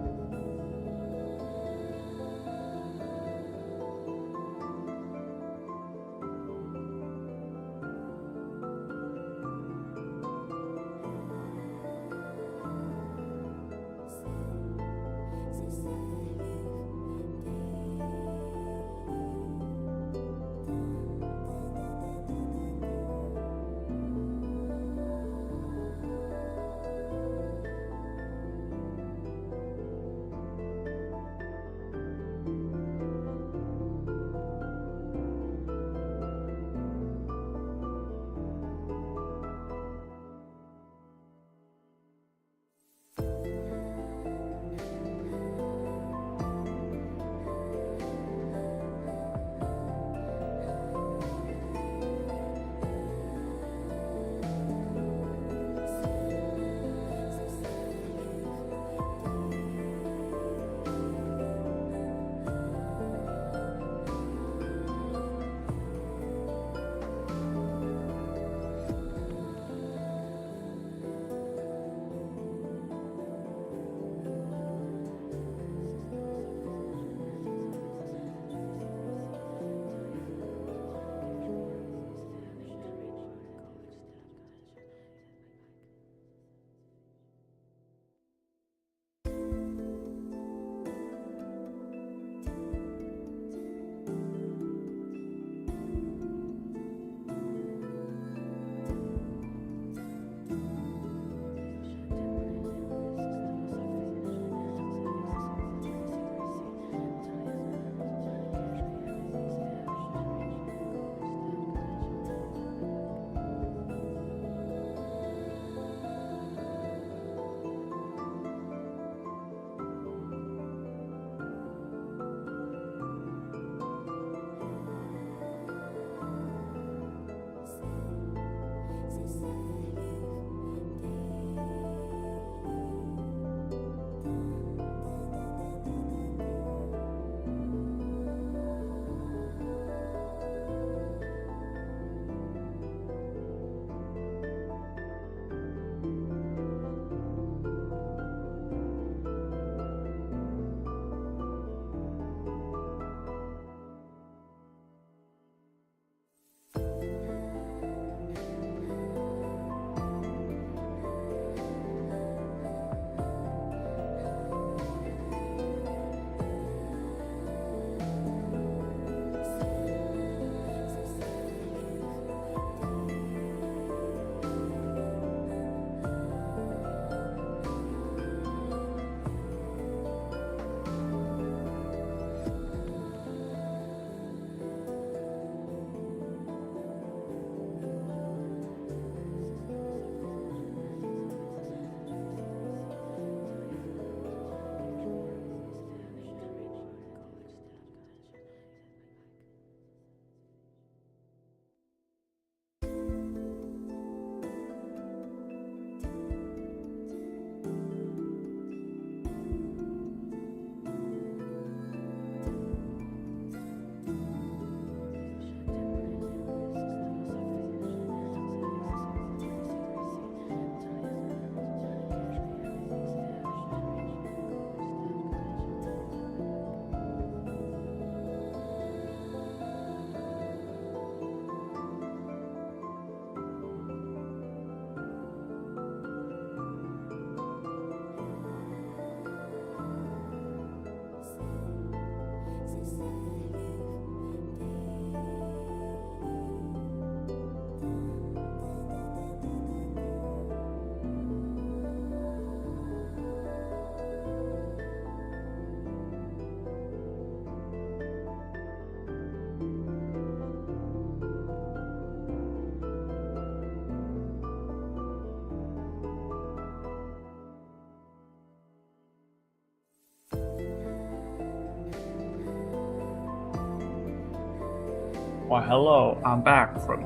Why, hello, I'm back from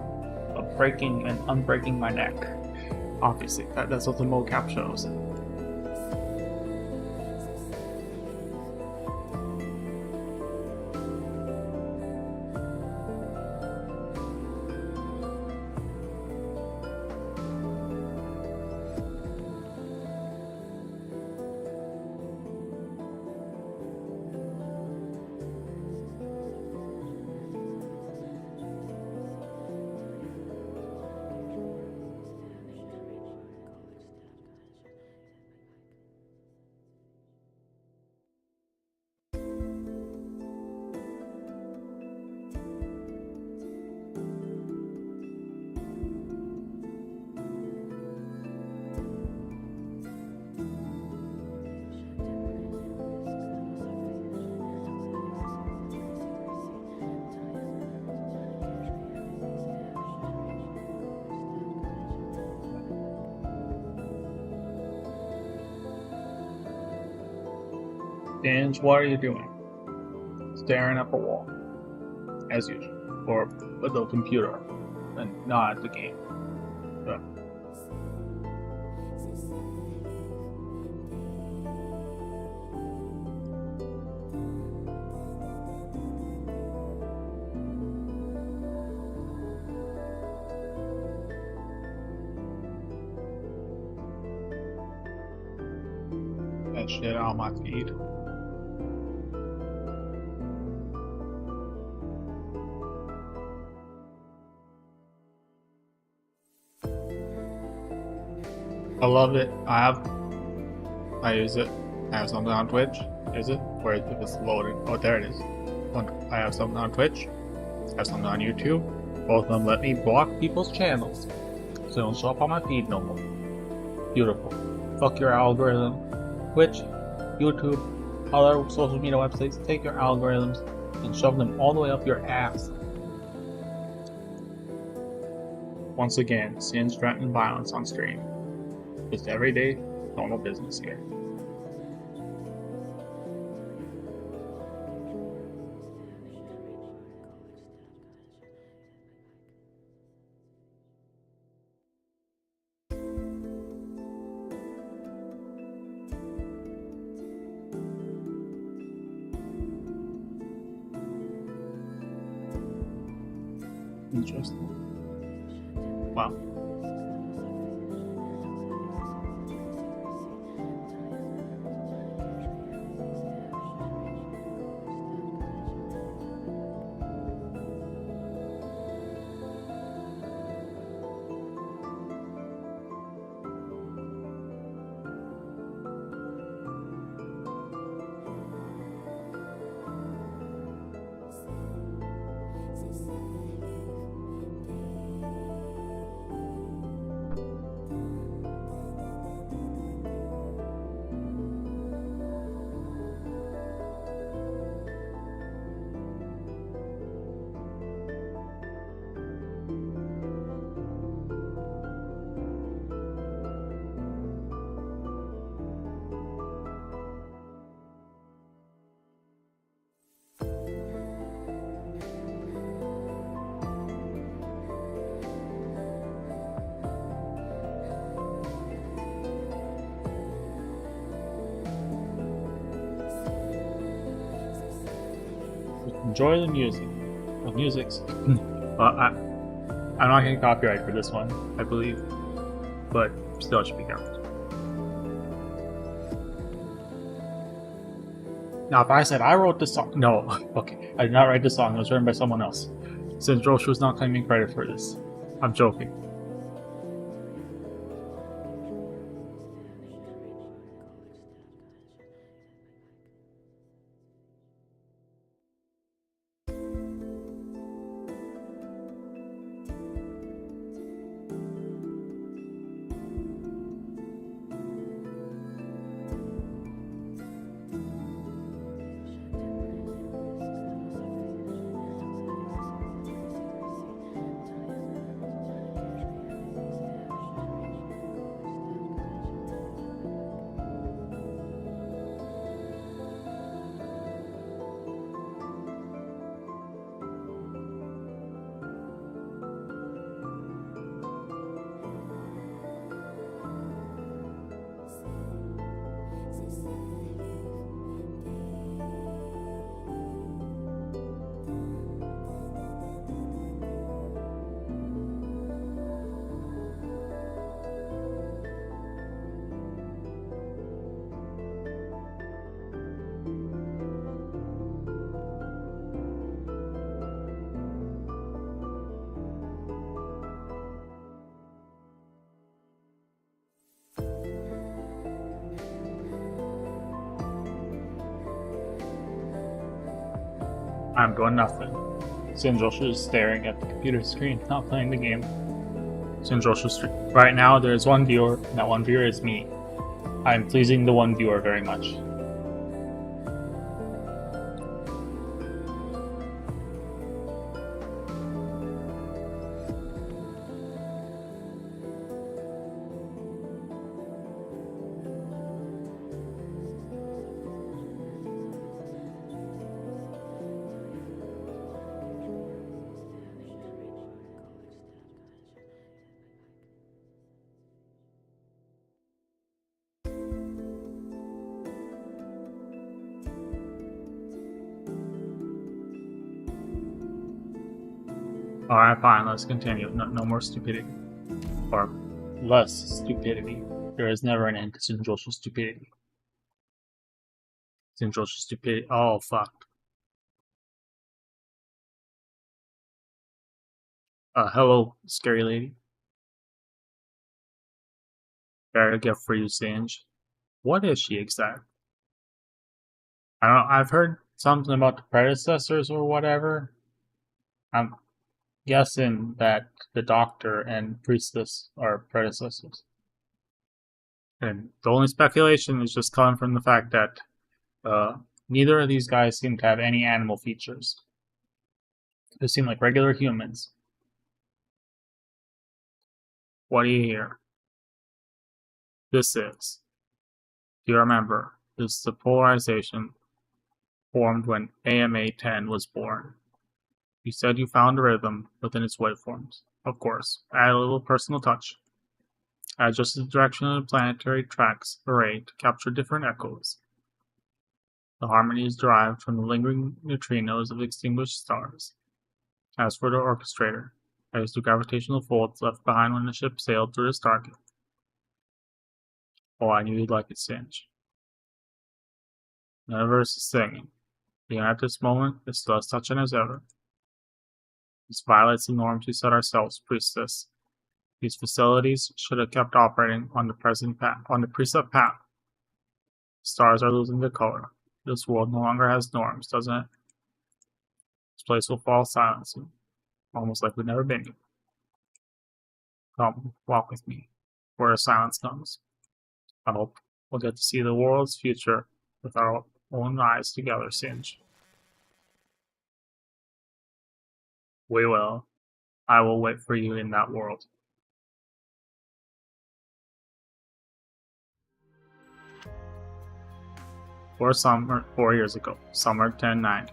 breaking and unbreaking my neck. Obviously, that's what the mocap shows. Singe, what are you doing? Staring at the wall, as usual, or at the computer, and not at the game. So. That shit on my feed. I love it. I use it. I have something on Twitch. Is it? Where if it's loaded? Oh, there it is. I have something on Twitch. I have something on YouTube. Both of them let me block people's channels, so they don't show up on my feed no more. Beautiful. Fuck your algorithm. Twitch, YouTube, other social media websites, take your algorithms and shove them all the way up your ass. Once again, Singe threatened violence on stream. Just everyday, normal business here. Interesting. Wow. Enjoy the music. The music's. I'm not getting copyright for this one, I believe, but still, I should be careful. Now, if I said I wrote this song, no, okay, I did not write this song. It was written by someone else. Since Roche was not claiming credit for this, I'm joking. I'm doing nothing. Singe is staring at the computer screen, not playing the game. Singe right now there is one viewer, and that one viewer is me. I am pleasing the one viewer very much. Alright, fine, let's continue. No more stupidity. Or less stupidity. There is never an end to Singe's stupidity. Singe's stupidity. Oh, fuck. Hello, scary lady. Got a gift for you, Singe. What is she exactly? I don't know, I've heard something about the predecessors or whatever. I'm guessing that the doctor and priestess are predecessors. And the only speculation is just coming from the fact that neither of these guys seem to have any animal features. They seem like regular humans. What do you hear? This is. Do you remember? This is the polarization formed when AMA 10 was born. You said you found a rhythm within its waveforms. Of course, add a little personal touch. I adjusted the direction of the planetary tracks array to capture different echoes. The harmony is derived from the lingering neutrinos of extinguished stars. As for the orchestrator, I used the gravitational folds left behind when the ship sailed through the stargate. Oh, I knew you'd like it, Singe. The universe is singing. Even at this moment, it's still as touching as ever. This violates the norms we set ourselves, priestess. These facilities should have kept operating on the preset path. Stars are losing their color. This world no longer has norms, doesn't it? This place will fall silent soon, almost like we've never been here. Come, walk with me, where the silence comes. I hope we'll get to see the world's future with our own eyes together, Singe. We will. I will wait for you in that world. Or 4 years ago, summer 1090.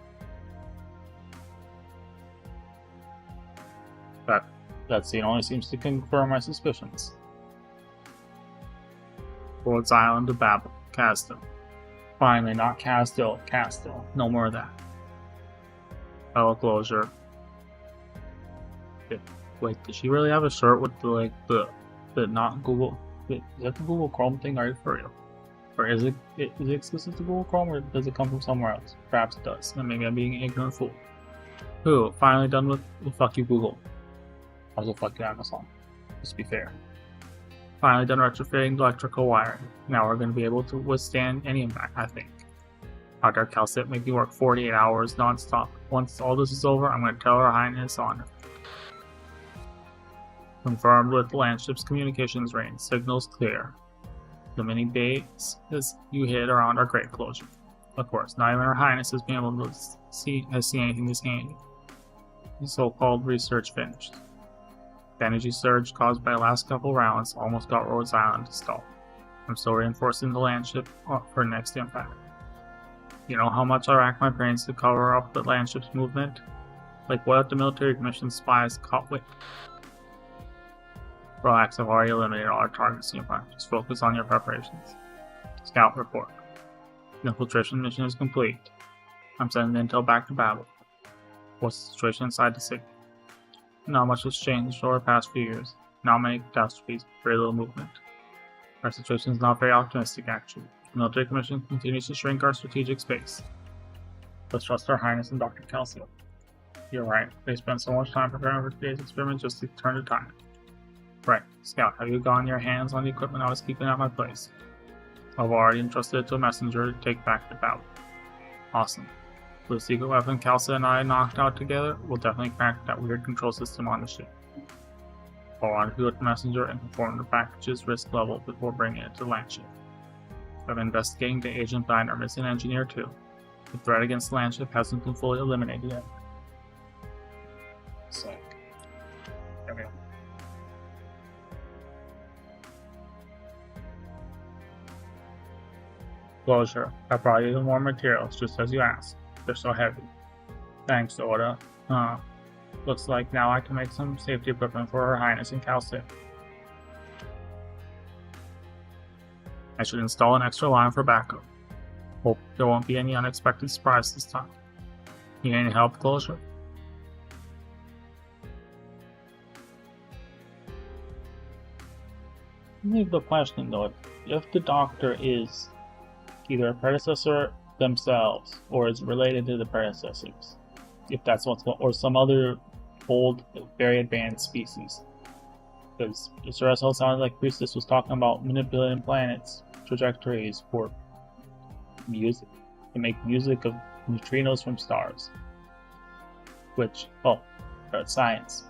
That scene only seems to confirm my suspicions. Rhodes Island to Babel, Castle. Finally, not Castle. No more of that. Fellow closure. Wait, does she really have a shirt with the not Google? Is that the Google Chrome thing? Are you for real? Or is it exclusive to Google Chrome, or does it come from somewhere else? Perhaps it does, and maybe I'm being an ignorant fool. Who? Finally done with fuck you Google. Also fuck you Amazon. Just to be fair. Finally done retrofitting the electrical wiring. Now we're going to be able to withstand any impact, I think. How dare Calcit make me work 48 hours non-stop. Once all this is over, I'm going to tell Her Highness on it. Confirmed with the Landship's communications range. Signals clear. The mini bays you hit around our great closure. Of course, not even Her Highness has been able to see anything this handy. The so-called research finished. The energy surge caused by the last couple rounds almost got Rhodes Island to stall. I'm still reinforcing the Landship for next impact. You know how much I racked my brains to cover up the Landship's movement? Like what if the military commission spies caught with? Relax, I've already eliminated all our targets nearby. Just focus on your preparations. Scout report. The infiltration mission is complete. I'm sending intel back to Babel. What's the situation inside the city? Not much has changed over the past few years. Not many catastrophes, very little movement. Our situation is not very optimistic, actually. The military commission continues to shrink our strategic space. Let's trust Her Highness and Dr. Calcio. You're right, they spent so much time preparing for today's experiment just to turn the time. Right, Scout, have you gotten your hands on the equipment I was keeping at my place? I've already entrusted it to a messenger to take back to Babel. Awesome. The secret weapon Kalsa and I knocked out together will definitely crack that weird control system on the ship. I'll rendezvous with the messenger and confirm the package's risk level before bringing it to the land ship. I'm investigating the agent behind our missing engineer too. The threat against the land ship hasn't been fully eliminated yet. So, there we go. Closure. I brought you more materials, just as you asked. They're so heavy. Thanks, Oda. Looks like now I can make some safety equipment for Her Highness in Kalsa. I should install an extra line for backup. Hope there won't be any unexpected surprise this time. Need any help, Closure? Leave the question though, if the Doctor is either a predecessor themselves or is related to the predecessors, if that's what's going, or some other old, very advanced species. Because it sure as hell sounded like Priestess was talking about manipulating planets' trajectories for music, to make music of neutrinos from stars. Which, science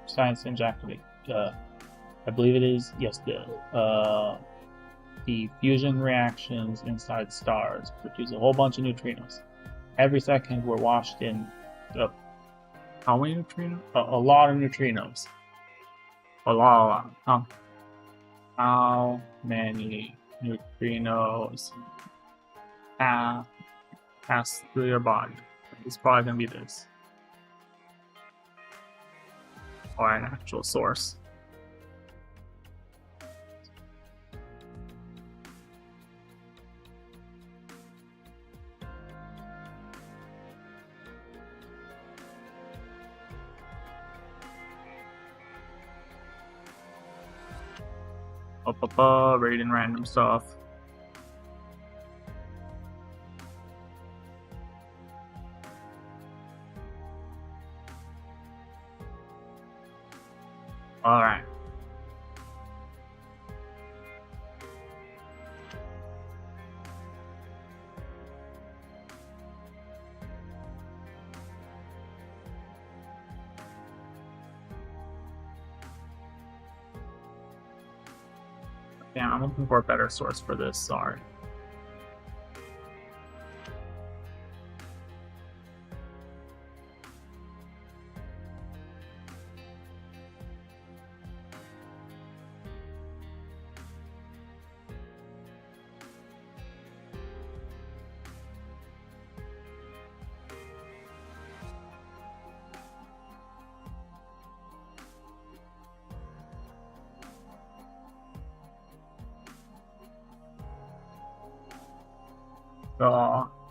Singe activate. I believe it is, yes, the fusion reactions inside stars produce a whole bunch of neutrinos. Every second we're washed in How many neutrinos? a lot of neutrinos. A lot. How many neutrinos Pass through your body. It's probably gonna be this. Or an actual source. Reading random stuff. Alright. Yeah, I'm looking for a better source for this, sorry.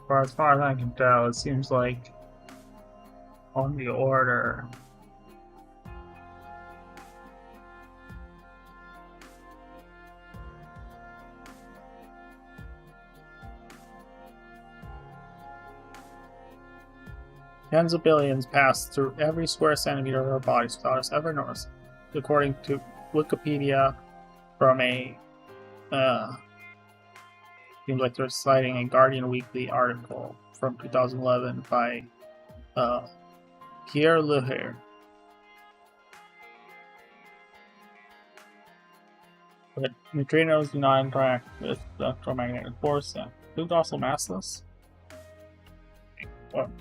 For as far as I can tell, it seems like on the order. Tens of billions pass through every square centimeter of our bodies without us ever noticing. According to Wikipedia, from a seems like they're citing a Guardian Weekly article from 2011 by Pierre Leher. But neutrinos do not interact with the electromagnetic force and could also massless. Well,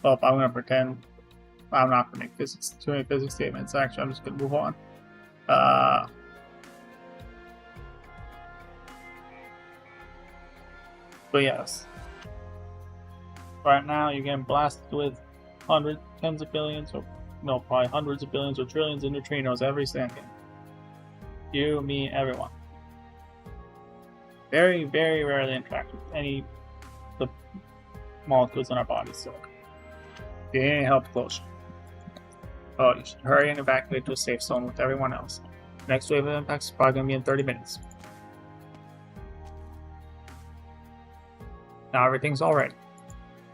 I'm gonna pretend I'm not gonna make too many physics statements. Actually, I'm just gonna move on. But yes, right now you're getting blasted with tens of billions, or no, probably hundreds of billions or trillions of neutrinos every second. You, me, everyone. Very, very rarely interact with any of the molecules in our bodies, so if you need any help, Closure. Oh, you should hurry and evacuate to a safe zone with everyone else. Next wave of impacts is probably going to be in 30 minutes. Now everything's already.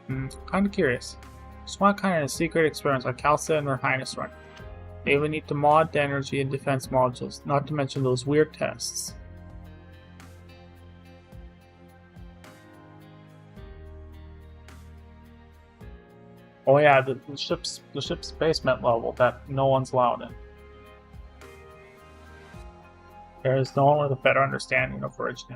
Kind of curious. Just what kind of secret experiments are Kalsa and Her Highness running? They even need to mod the energy and defense modules, not to mention those weird tests. Oh yeah, the ship's basement level that no one's allowed in. There is no one with a better understanding of origin.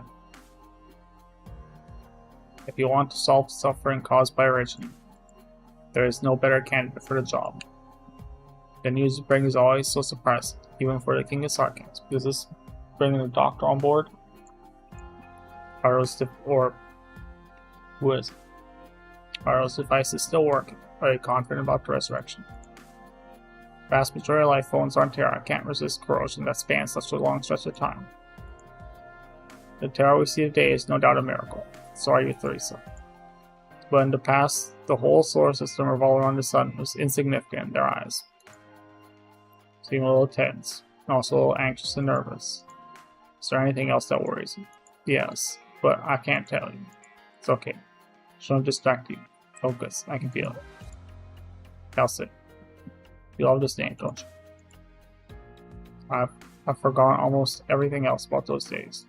If you want to solve the suffering caused by origin, there is no better candidate for the job. The news you bring is always so surprising, even for the King of Sarkans. Is this bringing a doctor on board? Or who is it? Are those devices still working? Are you confident about the resurrection? Vast majority of life forms on Terra can't resist corrosion that spans such a long stretch of time. The Terra we see today is no doubt a miracle. So are you, Theresa. But in the past, the whole solar system revolving around the sun was insignificant in their eyes. Seem a little tense, and also a little anxious and nervous. Is there anything else that worries you? Yes, but I can't tell you. It's okay. Shouldn't distract you. Focus, I can feel it. Kelsey. You love this name, don't you? I've forgotten almost everything else about those days.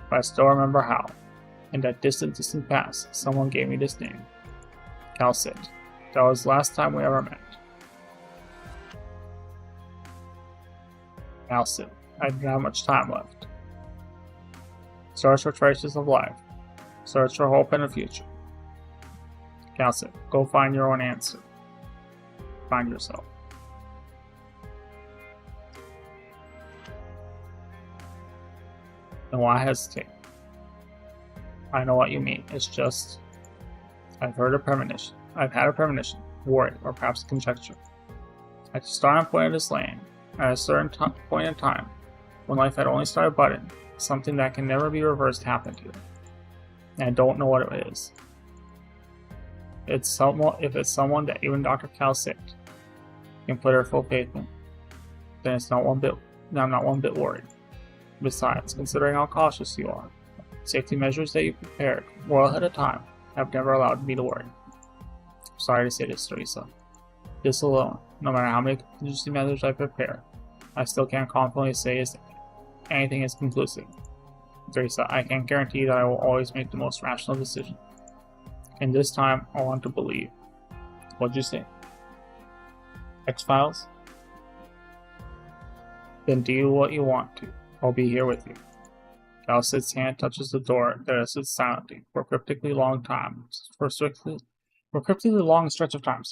But I still remember how, in that distant past, someone gave me this name. Calcit. That was the last time we ever met. Calcit. I didn't have much time left. Search for traces of life. Search for hope in the future. Calcit. Go find your own answer. Find yourself. And why hesitate? I know what you mean. It's just... I've had a premonition, worry, or perhaps conjecture. At the starting point of this lane, at a certain point in time, when life had only started budding, something that can never be reversed happened to you. And I don't know what it is. If it's someone that even Dr. Calcit can put her full faith in, then I'm not one bit worried. Besides, considering how cautious you are, safety measures that you prepared well ahead of time have never allowed me to worry. I'm sorry to say this, Theresa. This alone, no matter how many contingency measures I prepare, I still can't confidently say anything is conclusive. Theresa, I can't guarantee that I will always make the most rational decision. And this time, I want to believe. What'd you say? X-Files? Then do what you want to. I'll be here with you. Calcit's hand touches the door that has stood silently for a cryptically long stretch of time.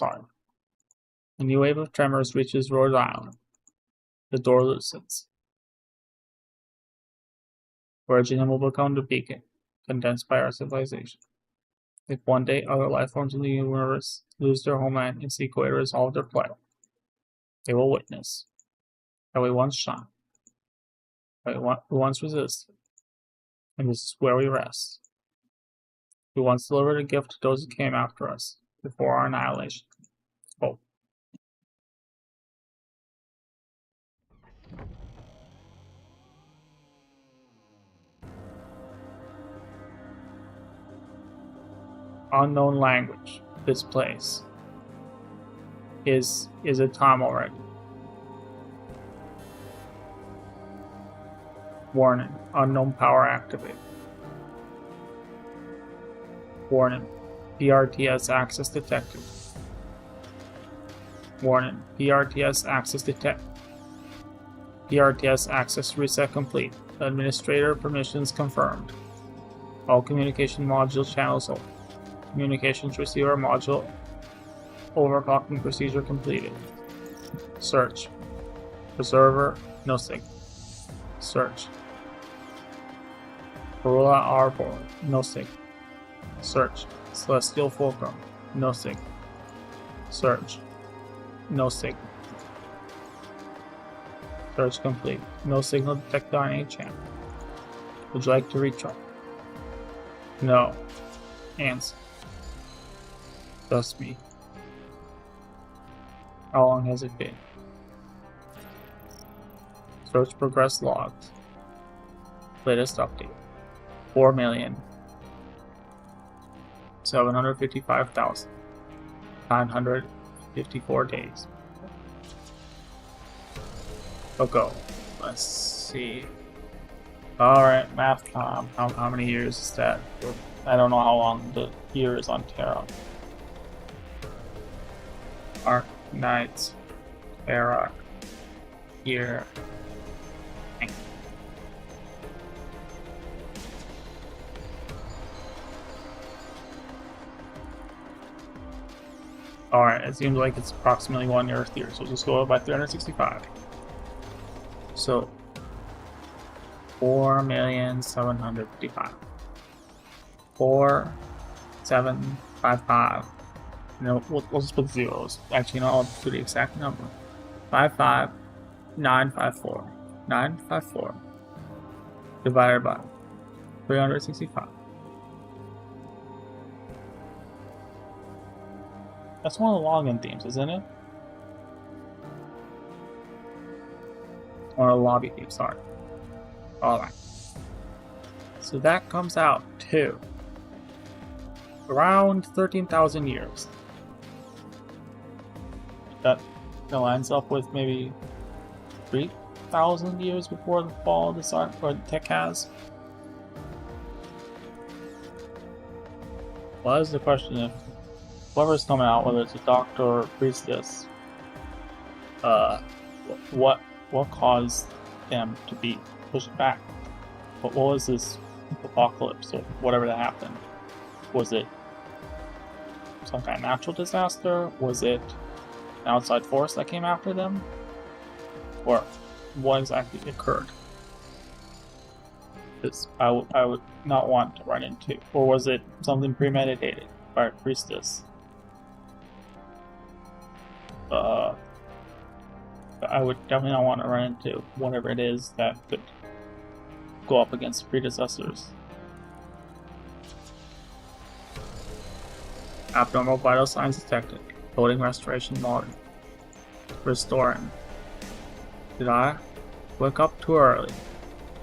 A new wave of tremors reaches Rhode Island. The door loosens. Origin will become the beacon, condensed by our civilization. If one day other life forms in the universe lose their homeland and seek a way to resolve their plight, they will witness that we once shone, that we once resisted, and this is where we rest. We once delivered a gift to those who came after us, before our annihilation. Hope. Unknown language. This place. Is it time already? Warning. Unknown power activated. Warning. PRTS access detected. Warning. PRTS access detected. PRTS access reset complete. Administrator permissions confirmed. All communication module channels open. Communications receiver module overclocking procedure completed. Search. Preserver, no signal. Search. Corolla Arbor, no signal. Search. Celestial Fulcrum, no signal. Search. No signal. Search complete. No signal detected on any channel. Would you like to retry? No. Answer. Just me. How long has it been? Search progress logged. Latest update. 4,755,954 days ago. Let's see. Alright, math time. How many years is that? I don't know how long the year is on Terra. Arc Knights era here. Alright, it seems like it's approximately 1 Earth year, so we'll just go up by 365. So 4,755. 4755. No, we'll just put zeros. Actually, no, I'll do the exact number. 55954. 954 divided by 365. That's one of the login themes, isn't it? Or a lobby theme, sorry. Alright. So that comes out to around 13,000 years. That lines up with maybe 3,000 years before the fall of the sun, or the tech has. Well, that's the question. If whoever's coming out, whether it's a doctor or a priestess, what caused them to be pushed back? What was this apocalypse or whatever that happened? Was it some kind of natural disaster? Was it an outside force that came after them? Or what exactly occurred? This I would not want to run into. Or was it something premeditated by a priestess? I would definitely not want to run into whatever it is that could go up against predecessors. Abnormal vital signs detected. Loading restoration mode. Restoring. Did I wake up too early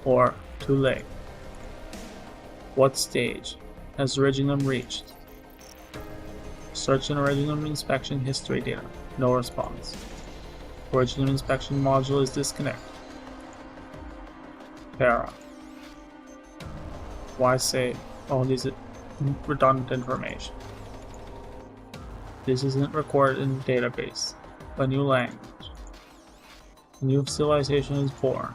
or too late? What stage has Originum reached? Search in Originum inspection history data. No response. Originum inspection module is disconnected. Para. Why say all these redundant information? This isn't recorded in the database. A new language. A new civilization is born.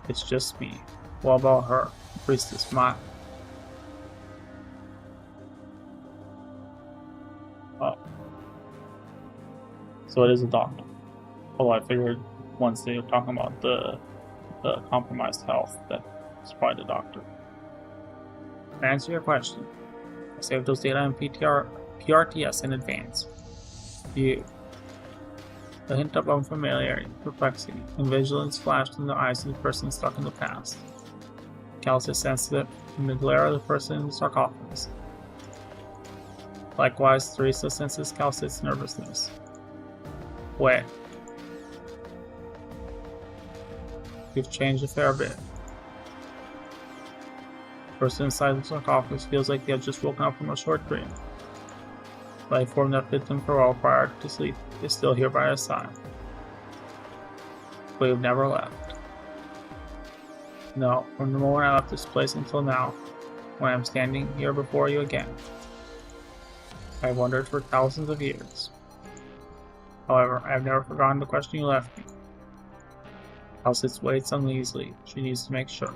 It's just me. What about her? Priestess Maya. Oh. So it is a doctor. Although I figured once they were talking about the compromised health, that's probably the doctor. To answer your question, I saved those data in PRTS in advance. You. A hint of unfamiliarity, perplexity, and vigilance flashed in the eyes of the person stuck in the past. Calcis sensed it from the glare of the person in the sarcophagus. Likewise, Teresa senses Calcis' nervousness. Wait. You've changed a fair bit. The person inside the sarcophagus feels like they have just woken up from a short dream. Life form that fit them for all prior to sleep is still here by his side. But you've never left. No, from the moment I left this place until now, when I'm standing here before you again. I've wondered for thousands of years. However, I have never forgotten the question you left me. Calcis waits uneasily. She needs to make sure.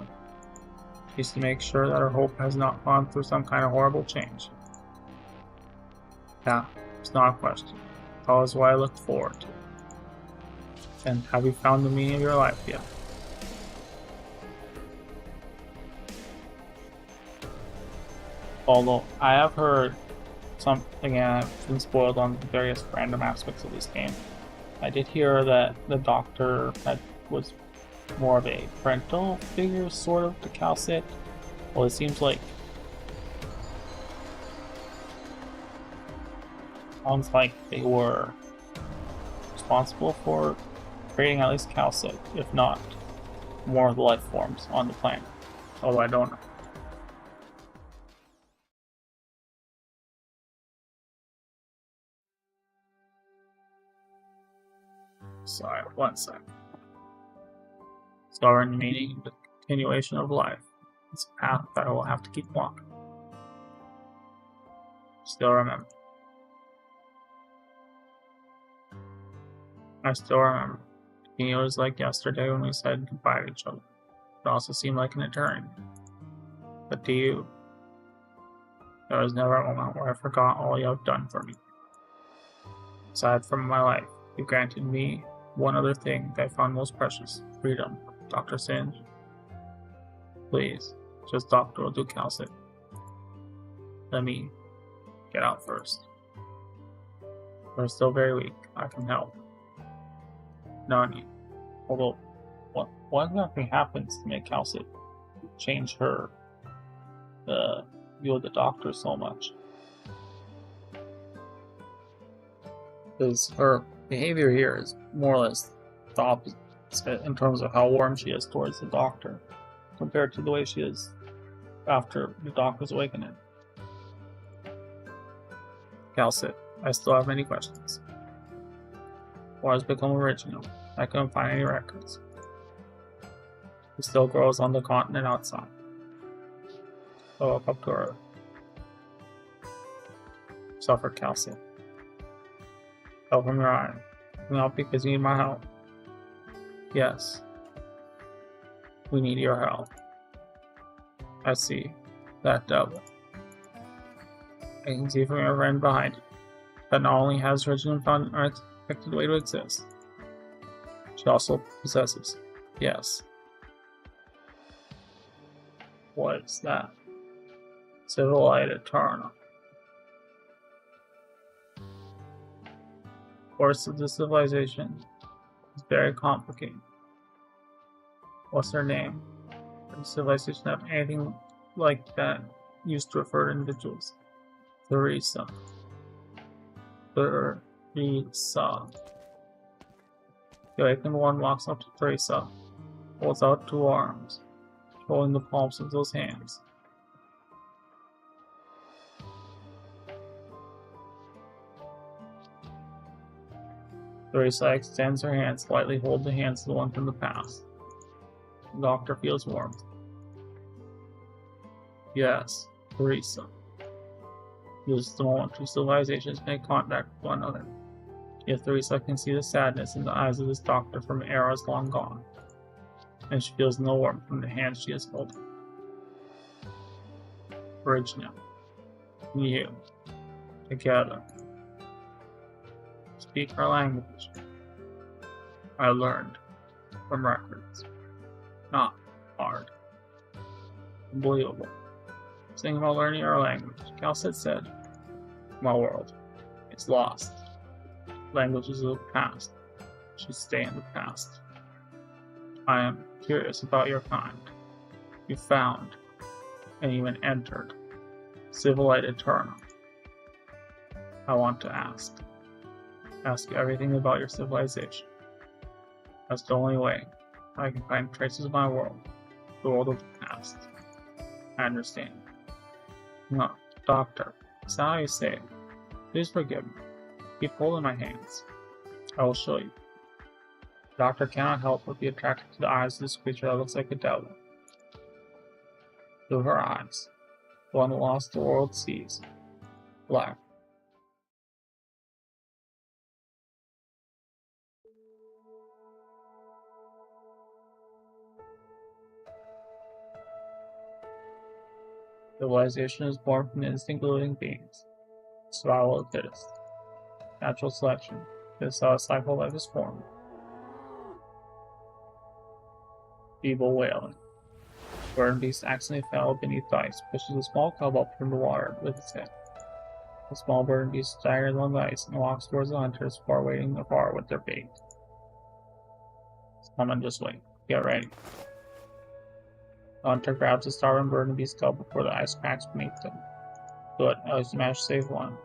She needs to make sure that her hope has not gone through some kind of horrible change. Yeah, it's not a question. It's always what I looked forward to. And have you found the meaning of your life yet? Although I have heard something has been spoiled on various random aspects of this game. I did hear that the doctor was more of a parental figure, sort of, to Calcit. Well, it seems like they were responsible for creating at least Calcit, if not more of the life forms on the planet. Although I don't know. Sorry, one sec. Sovereign meaning, the continuation of life. It's a path that I will have to keep walking. Still remember. I still remember. It was like yesterday when we said goodbye to each other. It also seemed like an eternity. But to you, there was never a moment where I forgot all you have done for me. Aside from my life, you granted me one other thing that I found most precious: freedom. Dr. Singe. Please, just Doctor will do calcit. Let me get out first. We're still very weak. I can help. Nani. Although, what exactly happens to make calcit change her view of the Doctor so much? Because her behavior here is more or less the opposite in terms of how warm she is towards the Doctor compared to the way she is after the Doctor's awakening. Calcit, I still have many questions. What has become of Original? I couldn't find any records. He still grows on the continent outside. I woke up to her. Suffered calcium. Help from your eye. Not because you need my help. Yes. We need your help. I see. That devil. I can see from your friend behind you that not only has Reginald found an unexpected way to exist, she also possesses. Yes. What is that? Civil Light Eternal. The course of the civilization is very complicated. What's her name? Does civilization have anything like that used to refer to individuals? Theresa. The awakened one walks up to Theresa, holds out two arms, holding the palms of those hands. Theresa extends her hand, slightly hold the hands of the one from the past. The Doctor feels warmth. Yes, Theresa. This is the moment two civilizations make contact with one another. Yet Theresa can see the sadness in the eyes of this Doctor from eras long gone, and she feels no warmth from the hands she is holding. Original. You. Together. Speak our language. I learned from records. Not hard. Unbelievable. Saying about learning our language, Calcit said, my world is lost. Languages of the past should stay in the past. I am curious about your kind. You found, and even entered, Civil Light Eternal. I want to ask you everything about your civilization. That's the only way I can find traces of my world, the world of the past. I understand. No, Doctor, that's not how you say it. Please forgive me. Keep holding my hands. I will show you. The Doctor cannot help but be attracted to the eyes of this creature that looks like a devil. Through her eyes, the one who lost the world sees black. Civilization is born from the instinct of living beings. Survival of the fittest. Natural selection. This is how a cycle life is formed. Feeble wailing. Bird beast accidentally fell beneath the ice, pushes a small cub up from the water with its head. The small bird beast staggers on the ice and walks towards the hunters who are waiting afar with their bait. Someone just wait. Get ready. The hunter grabs the starving bird and beast cub before the ice cracks beneath them. Good, at least you managed to save one.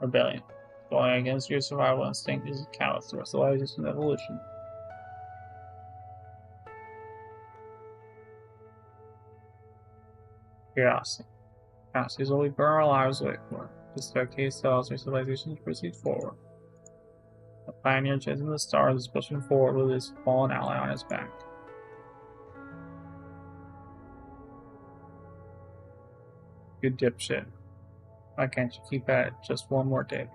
Rebellion. Going against your survival instinct is a catalyst to civilization evolution. Curiosity. Curiosity is what we burn our lives away for. This decade allows our civilization to proceed forward. A pioneer chasing the stars is pushing forward with his fallen ally on his back. You dipshit. Why can't you keep at it just one more day?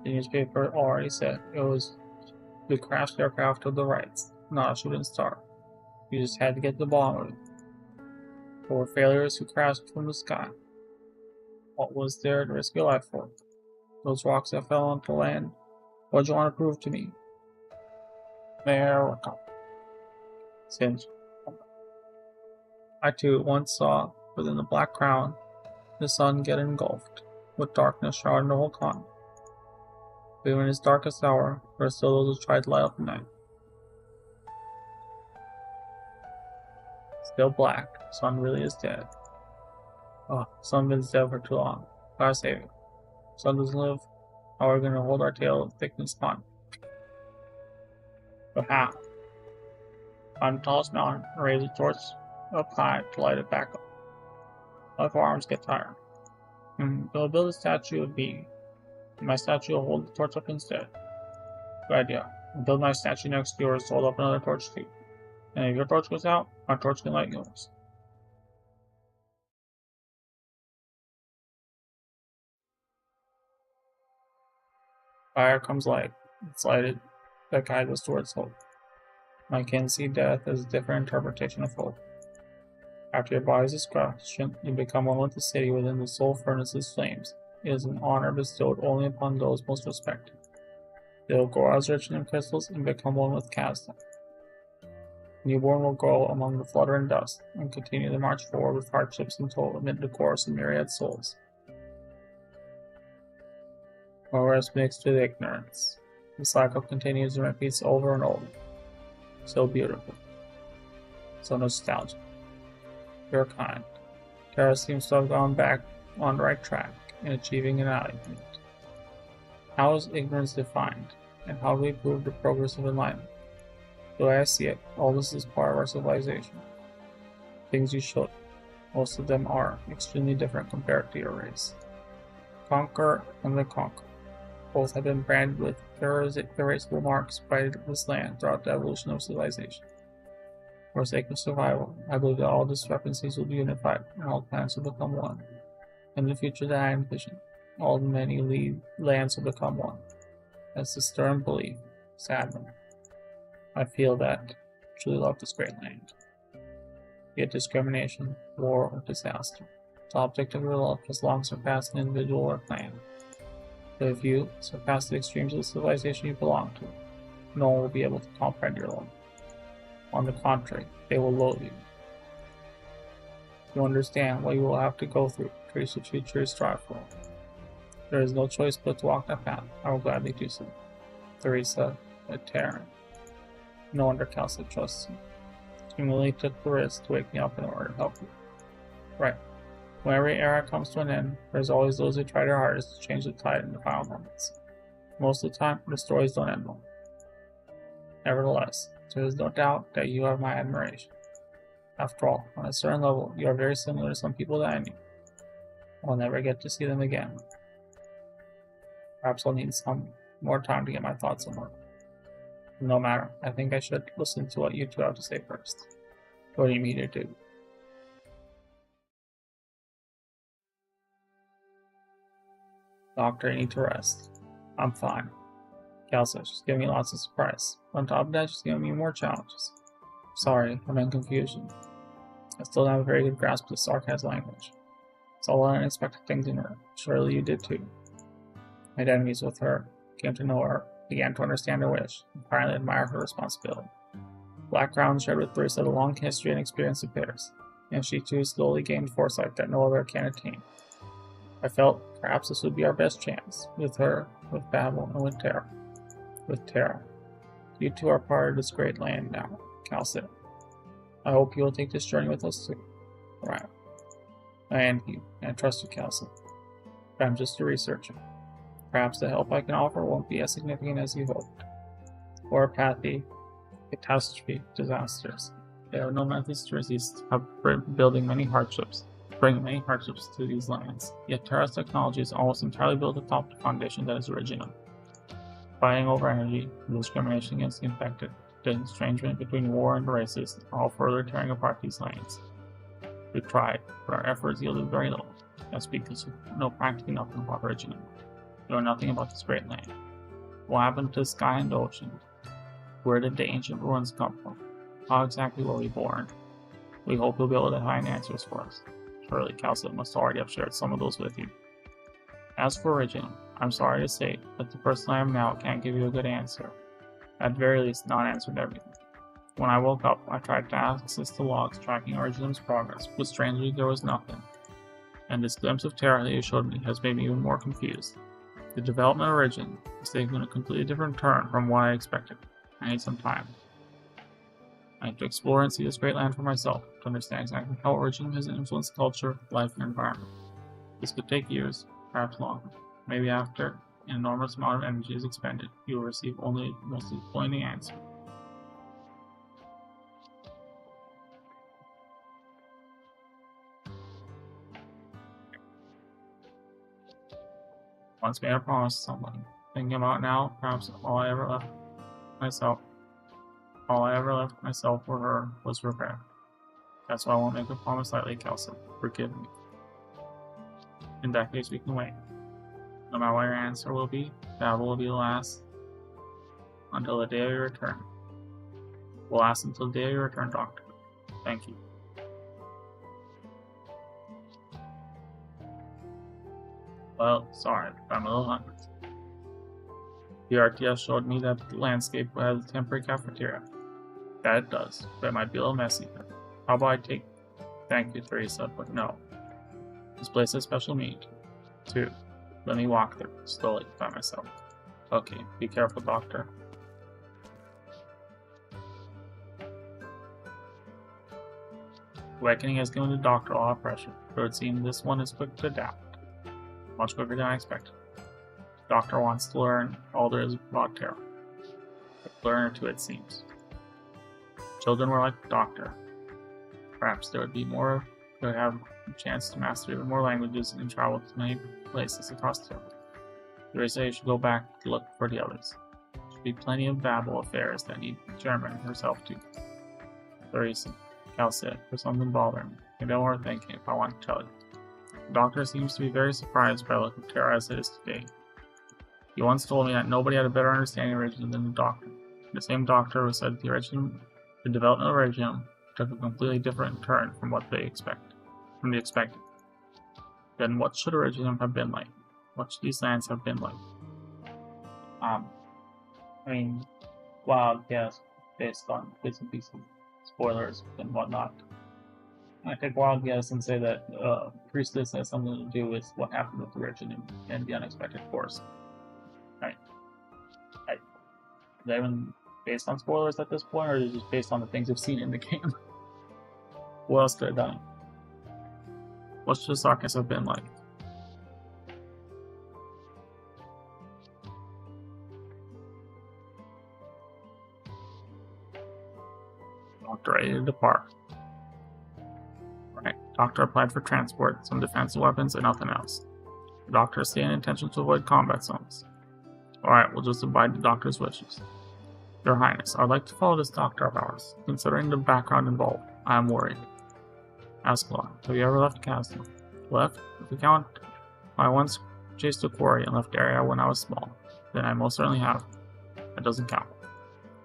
The newspaper already said it was the crashed aircraft of the rights, not a shooting star. You just had to get the ball moving. There were failures who crashed from the sky. What was there to risk your life for? Those rocks that fell onto land? What'd you want to prove to me? America. Singe. I too once saw, within the black crown, the sun get engulfed, with darkness shrouding the whole continent. But even in its darkest hour, there are still those who try to light up the night. Still black, sun really is dead. Oh, sun been dead for too long. Gotta save it. Sun doesn't live. How are we gonna hold our tail thick and spun? But how? Climb the tallest mountain and raise the torch up high to light it back up. What if our arms get tired? They'll build a statue of me. My statue will hold the torch up instead. Good idea. I'll build my statue next to yours to hold up another torch too. And if your torch goes out, our torch can light yours. Fire comes light. It's lighted that guides us towards hope. I can see death as a different interpretation of hope. After your body is crushed, you become one with the city within the soul furnace's flames. It is an honor bestowed only upon those most respected. They will grow as rich in crystals and become one with Kazda. Newborn will grow among the fluttering dust and continue the march forward with hardships until amid the chorus of myriad souls. Progress mixed with ignorance. The cycle continues and repeats over and over. So beautiful. So nostalgic. You're kind. Terra seems to have gone back on the right track in achieving enlightenment. How is ignorance defined, and how do we prove the progress of enlightenment? The way I see it, all this is part of our civilization. Things you showed, most of them are extremely different compared to your race. Conquer and the conquer. Both have been branded with erasable marks by this land throughout the evolution of civilization. For the sake of survival, I believe that all discrepancies will be unified and all planets will become one. In the future that I envision, all the many lands will become one. That's the stern belief, sadly. I feel that I truly love this great land. Be it discrimination, war, or disaster, the object of your love has long surpassed an individual or clan. But if you surpass the extremes of the civilization you belong to, no one will be able to comprehend your love. On the contrary, they will loathe you. You understand what you will have to go through to reach the future you strive for. There is no choice but to walk that path. I will gladly do so. Theresa, a Terran. No wonder Kelsey trusts you. You willingly took the risk to wake me up in order to help you. Right. When every era comes to an end, there's always those who try their hardest to change the tide in the final moments. Most of the time, the stories don't end well. Nevertheless, there is no doubt that you have my admiration. After all, on a certain level, you are very similar to some people that I knew. I'll never get to see them again. Perhaps I'll need some more time to get my thoughts in order. No matter, I think I should listen to what you two have to say first. What do you mean to do? Doctor, I need to rest. I'm fine. Kelsa, she's giving me lots of surprise. On top of that, she's giving me more challenges. Sorry, I'm in confusion. I still don't have a very good grasp of the sarcasm language. It's all unexpected things in her. Surely you did too. Made enemies with her, came to know her, began to understand her wish, and finally admire her responsibility. Black Crown shared with Theresa the long history and experience of Paris, and she too slowly gained foresight that no other can attain. I felt perhaps this would be our best chance, with her, with Babel, and with Terra. With Terra. You two are part of this great land now, Cal said. I hope you will take this journey with us too. Right. I envy you, and I trust you, Kelsey. But I'm just a researcher. Perhaps the help I can offer won't be as significant as you hoped. Orapathy, catastrophe, disasters. There are no methods to resist bringing many hardships to these lands. Yet Terra's technology is almost entirely built atop the foundation that is original. Fighting over energy, the discrimination against the infected, the estrangement between war and the races are all further tearing apart these lands. We tried, but our efforts yielded very little. That's because we know practically nothing about original. You know nothing about this great land. What happened to the sky and the ocean? Where did the ancient ruins come from? How exactly were we born? We hope you'll be able to find answers for us. Surely Calcit must already have shared some of those with you. As for origin, I'm sorry to say that the person I am now can't give you a good answer. At very least, not answered everything. When I woke up, I tried to access the logs tracking Originum's progress, but strangely there was nothing. And this glimpse of terror that you showed me has made me even more confused. The development of Origin is taking a completely different turn from what I expected. I need some time. I need to explore and see this great land for myself, to understand exactly how Originum has influenced culture, life, and environment. This could take years, perhaps longer. Maybe after an enormous amount of energy is expended, you will receive only the most disappointing answer. Once made a promise to someone. Thinking about it now, perhaps all I ever left myself for her was regret. That's why I won't make a promise lightly, Calcit. Forgive me. In that case, we can wait. No matter what your answer will be, Babel will be the last until the day of your return. Will last until the day of your return, Doctor. Thank you. Well, sorry, but I'm a little hungry. The RTS showed me that the landscape has a temporary cafeteria. That it does, but it might be a little messy. How about I take... Thank you, Teresa, but no. This place has special meat, too. Let me walk there, slowly, by myself. Okay, be careful, Doctor. Awakening has given the Doctor a lot of pressure, but it seems this one is quick to adapt. Much quicker than I expected. The Doctor wants to learn all there is about terror. A learner too, it seems. Children were like the Doctor. Perhaps there would be more could have a chance to master even more languages and travel to many places across the world. Teresa, you should go back to look for the others. There should be plenty of Babel affairs that need German herself too. Teresa, Calcit, there's something bothering me. Maybe I'm overthinking if I want to tell you. The Doctor seems to be very surprised by the look of terror as it is today. He once told me that nobody had a better understanding of Originum than the Doctor. The same Doctor who said the development of Originum took a completely different turn from what they expected. Then what should Originum have been like? What should these lands have been like? Wild guess based on bits and pieces, spoilers and whatnot. I take a wild guess and say that Priestess has something to do with what happened with Originum and the unexpected force. Right. Is that even based on spoilers at this point, or is it just based on the things we've seen in the game? What else could have done? What should Sarkis have been like? Doctor ready to depart. Right. Doctor applied for transport, some defensive weapons, and nothing else. The Doctor stated intention to avoid combat zones. Alright, we'll just abide the Doctor's wishes. Your Highness, I'd like to follow this Doctor of ours. Considering the background involved, I am worried. Ascalon, have you ever left Castle? Left? If we count, I once chased a quarry and left the area when I was small. Then I most certainly have. That doesn't count.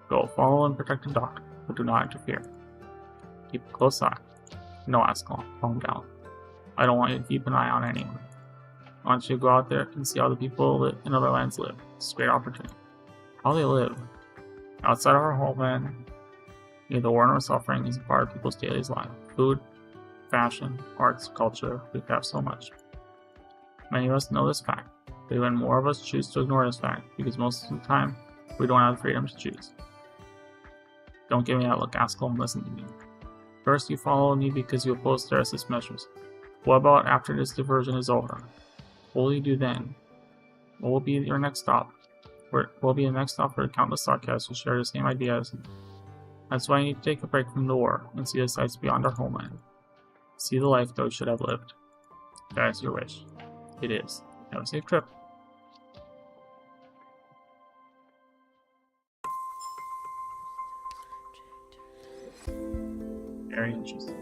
Go, follow and protect the Doctor, but do not interfere. Keep a close eye. No, Ascalon, calm down. I don't want you to keep an eye on anyone. I want you to go out there and see how the people in other lands live. It's a great opportunity. How they live. Outside of our homeland, neither war nor suffering is a part of people's daily life. Food, fashion, arts, culture, we have so much. Many of us know this fact, but even more of us choose to ignore this fact because most of the time, we don't have the freedom to choose. Don't give me that look, Ascalon, listen to me. First, you follow me because you oppose terrorist measures. What about after this diversion is over? What will you do then? What will be your next stop? What will be the next stop for the countless sarcasts who share the same ideas? That's why I need to take a break from the war and see the sights beyond our homeland. See the life that we should have lived. That is your wish. It is. Have a safe trip. Very interesting.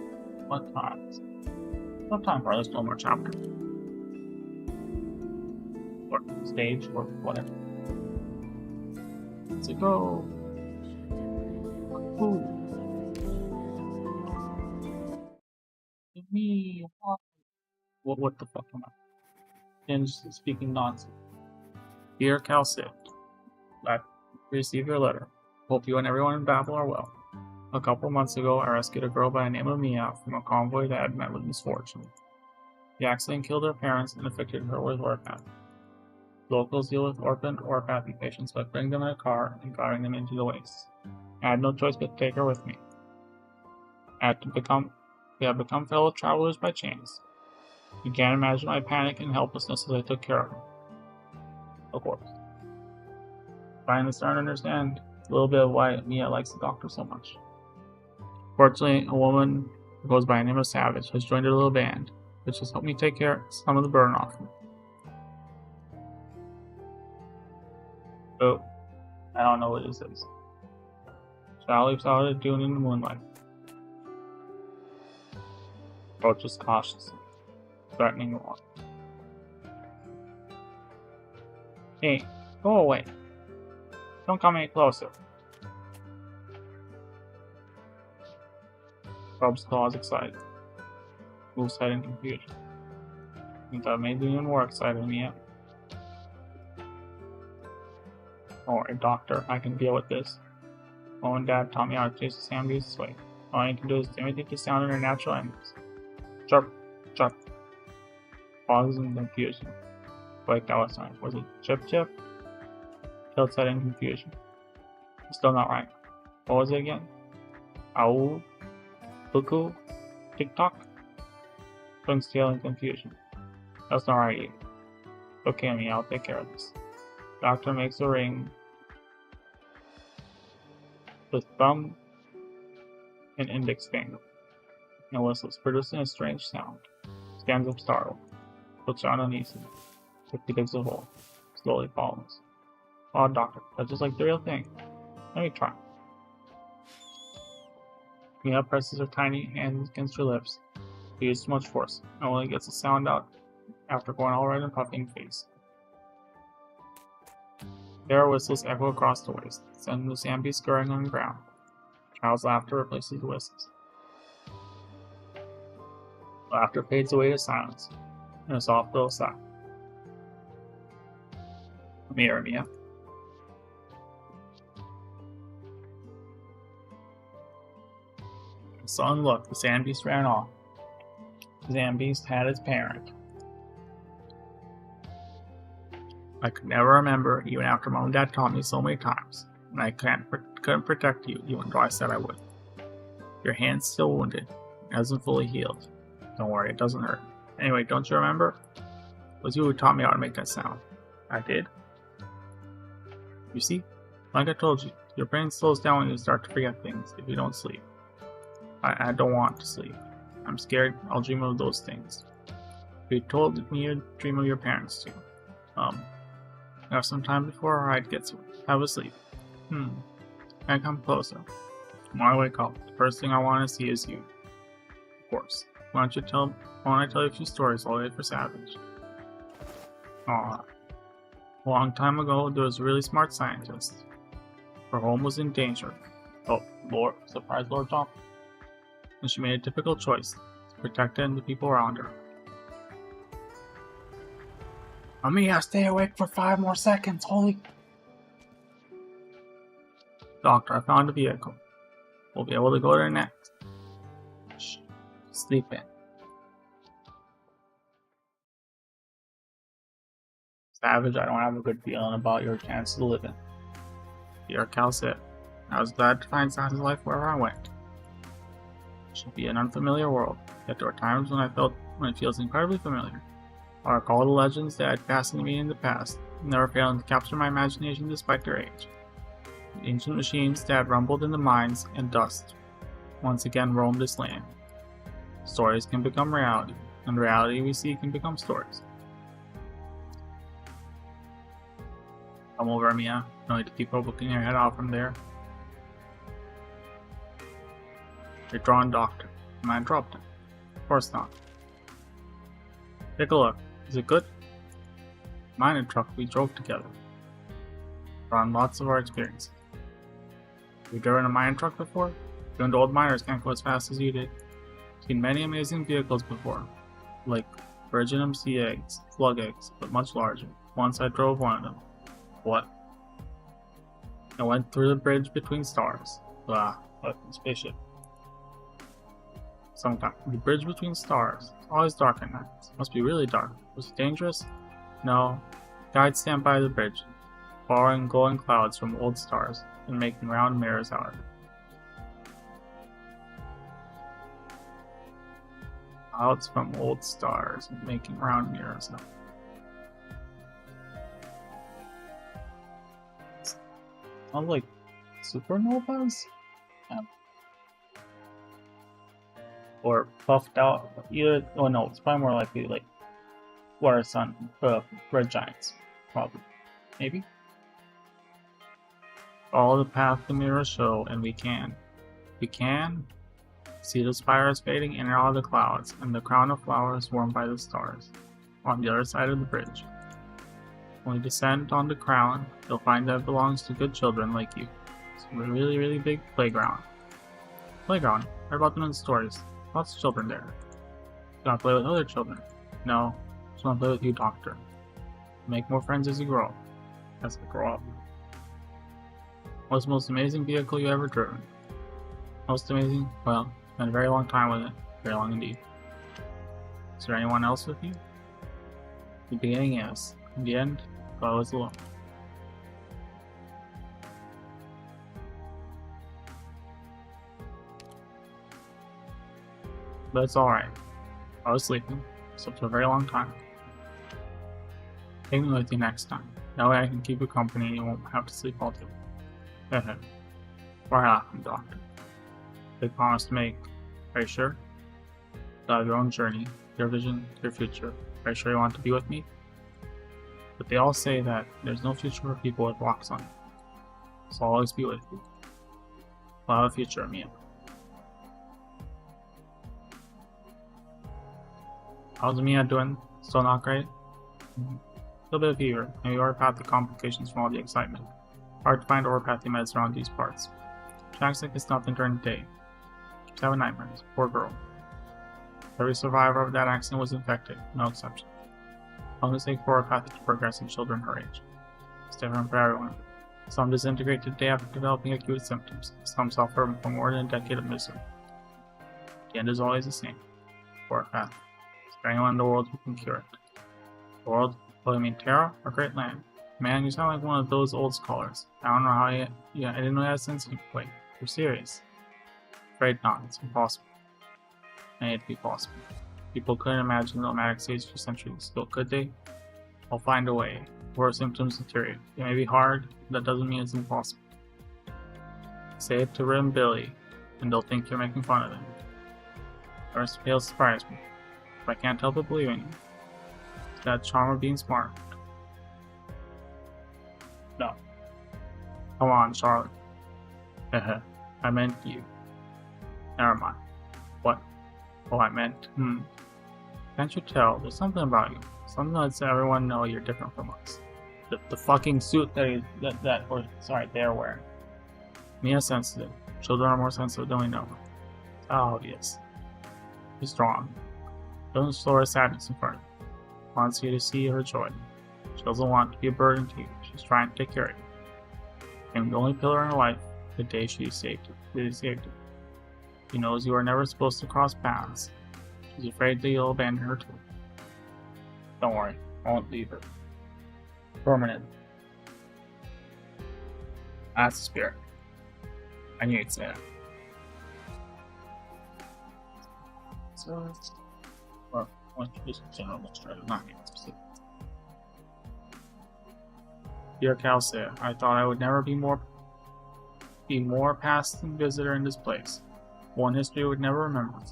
What times? What time for this one more chapter? or stage or whatever. Let's go. Ooh. Give me what the fuck am I? Singe speaking nonsense. Dear Calcit, I received your letter. Hope you and everyone in Babel are well. A couple months ago, I rescued a girl by the name of Mia from a convoy that had met with misfortune. The accident killed her parents and afflicted her with orphaned. Locals deal with orphaned or apathy patients by putting them in a car and driving them into the wastes. I had no choice but to take her with me. We have become fellow travelers by chance. You can't imagine my panic and helplessness as I took care of her. Of course. Finally starting to understand a little bit of why Mia likes the doctor so much. Fortunately, a woman who goes by the name of Savage has joined her little band, which has helped me take some of the burden off me. Oh, I don't know what this is. Shall leaps out of the dune in the moonlight. Approaches cautiously, threatening the water. Hey, go away. Don't come any closer. Rubs claws excited. Moves head in confusion. think that made me even more excited than yet. Don't worry, Doctor. I can deal with this. Mom and Dad taught me how to chase the sound beasts this way. All I need to do is imitate the sound in their natural enemies. Chirp, chirp. Pauses in confusion. Like that was nice. Was it chip chip? Killed said in confusion. Still not right. What was it again? Ow. Buku. TikTok? Swings tail in confusion. That's not right either. Okay, me, I'll take care of this. Doctor makes a ring with thumb and index finger and whistles, producing a strange sound. Stands up startled. Looks around uneasily. Quickly digs a hole. Slowly follows. Oh, Doctor, that's just like the real thing. Let me try. Mia presses her tiny hands against her lips. She uses too much force, and only gets the sound out after going all red and puffing face. Their whistles echo across the waste, sending the sand beast scurrying on the ground. Child's laughter replaces the whistles. Laughter fades away to silence, and a soft little sigh. Mirror, Mia. The son looked, the sand beast ran off. The sand beast had its parent. I could never remember, even after Mom and Dad taught me so many times, and I couldn't protect you, even though I said I would. Your hand's still wounded. It hasn't fully healed. Don't worry, it doesn't hurt. Anyway, don't you remember? It was you who taught me how to make that sound. I did. You see? Like I told you, your brain slows down when you start to forget things if you don't sleep. I don't want to sleep. I'm scared I'll dream of those things. You told me you'd dream of your parents too. Have some time before I'd get to have a sleep. I come closer. When I wake up, the first thing I want to see is you. Of course. Why don't I tell you a few stories while I wait for Savage? A long time ago, there was a really smart scientist. Her home was in danger. Oh, Lord, surprise Lord John. And she made a difficult choice to protect it and the people around her. Mia, stay awake for 5 more seconds, holy... Doctor, I found a vehicle. We'll be able to go there next. Shh. Sleep in. Savage, I don't have a good feeling about your chances of living. Dear Cal said, I was glad to find signs of life wherever I went. It should be an unfamiliar world, yet there are times when it feels incredibly familiar. I recall the legends that had fascinated me in the past, never failing to capture my imagination despite their age. The ancient machines that had rumbled in the mines and dust once again roamed this land. Stories can become reality, and the reality we see can become stories. Come over, Mia. No need to keep poking your head out from there. You're drawn, Doctor. Am I dropped it? Of course not. Take a look. Is it good? mining truck we drove together. On lots of our experiences. You've driven a mining truck before? You and old miners can't go as fast as you did. Seen many amazing vehicles before, like Virgin MC eggs, slug eggs, but much larger. Once I drove one of them. What? I went through the bridge between stars. Blah, fucking spaceship. Sometimes. The bridge between stars. It's always dark at night. It must be really dark. Was it dangerous? No. Guides stand by the bridge, borrowing glowing clouds from old stars and making round mirrors out of it. Clouds from old stars and making round mirrors out of it. Sounds like supernovas? Yeah. Or puffed out. Either, oh no, it's probably more likely like water sun, red giants. Probably. Maybe? Follow the path the mirrors show, and we can see the spires fading in and out of the clouds, and the crown of flowers warmed by the stars on the other side of the bridge. When you descend on the crown, you'll find that it belongs to good children like you. It's a really, really big playground. Playground? Heard about them in stories. Lots of children there. You wanna play with other children? No. Just wanna play with you, Doctor. Make more friends as you grow up. As I grow up. What's the most amazing vehicle you ever driven? Most amazing? Well, spent a very long time with it. Very long indeed. Is there anyone else with you? In the beginning, yes. In the end, I was alone. But it's alright. I was sleeping. Slept for a very long time. Take me with you next time. That way I can keep you company and you won't have to sleep all day. Hehe. Why laughing, Doctor? Big promise to make. Are you sure? You'll have your own journey, your vision, your future. Are you sure you want to be with me? But they all say that there's no future for people with blocks on it. So I'll always be with you. I'll have a future, Mia. How's Mia doing? Still not great? A little bit of fever, maybe orthopathic complications from all the excitement. Hard to find orthopathy meds around these parts. She acts like it's nothing during the day. Keeps having nightmares. Poor girl. Every survivor of that accident was infected, no exception. How long does it take for orthopathy to progress in children her age? It's different for everyone. Some disintegrate the day after developing acute symptoms. Some suffer for more than a decade of misery. The end is always the same. Orthopathy. Is there anyone in the world who can cure it? The world? Oh, you mean Terra? Or Great Land? Man, you sound like one of those old scholars. I don't know how you... Yeah, I didn't know you had sense of... Wait, you're serious? Afraid not. It's impossible. I need to be possible. People couldn't imagine the nomadic stage for centuries, still could they? I'll find a way. Before symptoms deteriorate. It may be hard, but that doesn't mean it's impossible. Say it to Rim Billy, and they'll think you're making fun of them. First fail surprise me. But I can't help but believe in you. It's that charm of being smart. No. Come on, Charlotte. Heh, I meant you. Never mind. What? Oh, I meant, Can't you tell? There's something about you. Something that lets everyone know you're different from us. The fucking suit they're wearing. Mia's sensitive. Children are more sensitive than we know. It's obvious. She's strong. Don't show her sadness in front of you. Wants you to see her joy. She doesn't want to be a burden to you. She's trying to take care of you. And the only pillar in her life, the day she saved you. She knows you are never supposed to cross paths. She's afraid that you'll abandon her too. Don't worry, I won't leave her. Permanent. That's the spirit. I knew you'd say that. So, well, I want to do some general administrative, not getting specific. Dear Calcea, I thought I would never be more past than visitor in this place. One history would never remember it.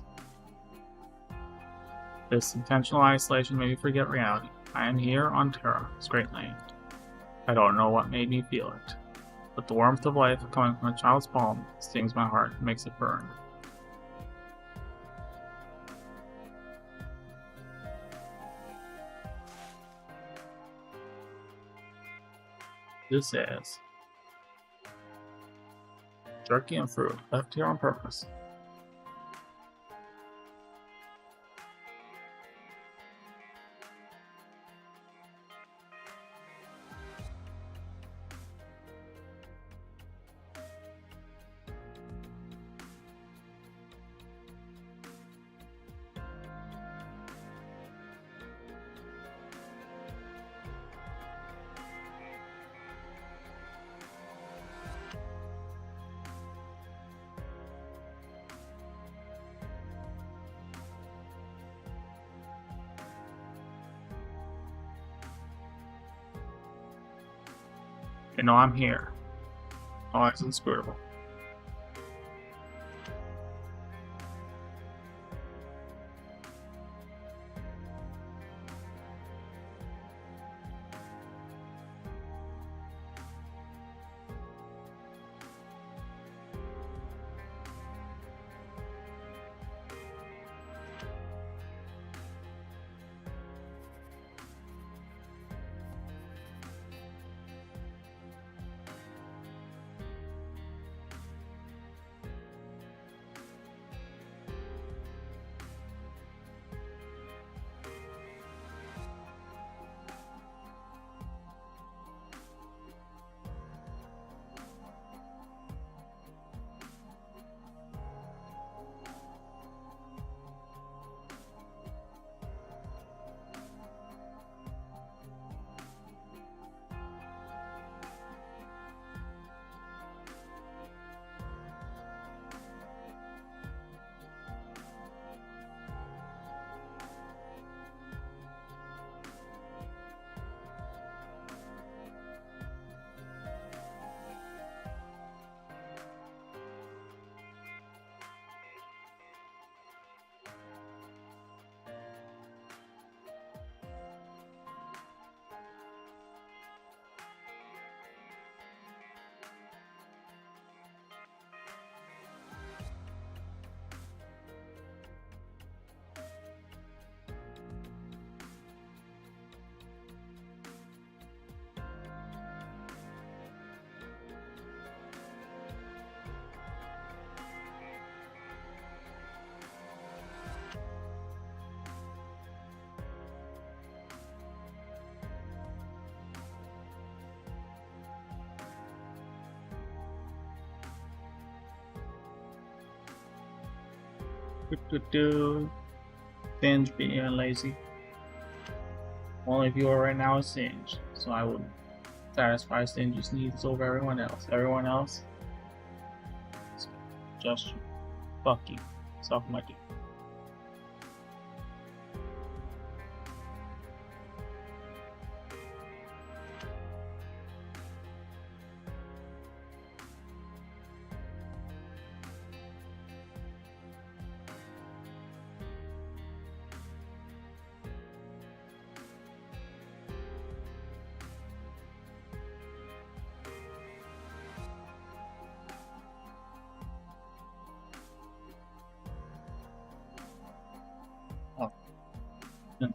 This intentional isolation made me forget reality. I am here on Terra, this great land. I don't know what made me feel it, but the warmth of life coming from a child's palm stings my heart and makes it burn. This is jerky and fruit, left here on purpose. You know I'm here. Always inscrutable. Singe being lazy. Only viewer right now is Singe, so I would satisfy Singe's needs over everyone else. Everyone else, just fuck you, suck my dick.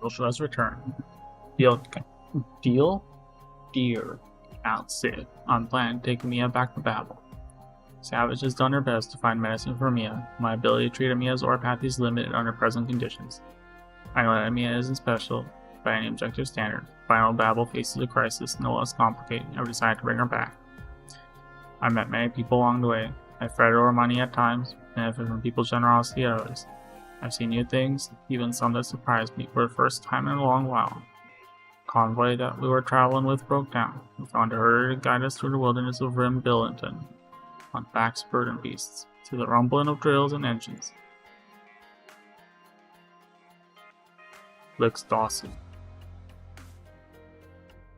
Social has returned. Dear Count Sid, on plan taking Mia back to Babel. Savage has done her best to find medicine for Mia. My ability to treat Mia's orpathy is limited under present conditions. I know that Mia isn't special by any objective standard. Final Babel faces a crisis no less complicated. I've decided to bring her back. I met many people along the way. I fretted over money at times, benefited from people's generosity at others. I've seen new things, even some that surprised me for the first time in a long while. The convoy that we were traveling with broke down. We found a herder to guide us through the wilderness of Rim Billington, on backs of burden beasts, to the rumbling of drills and engines. Licks Dawson.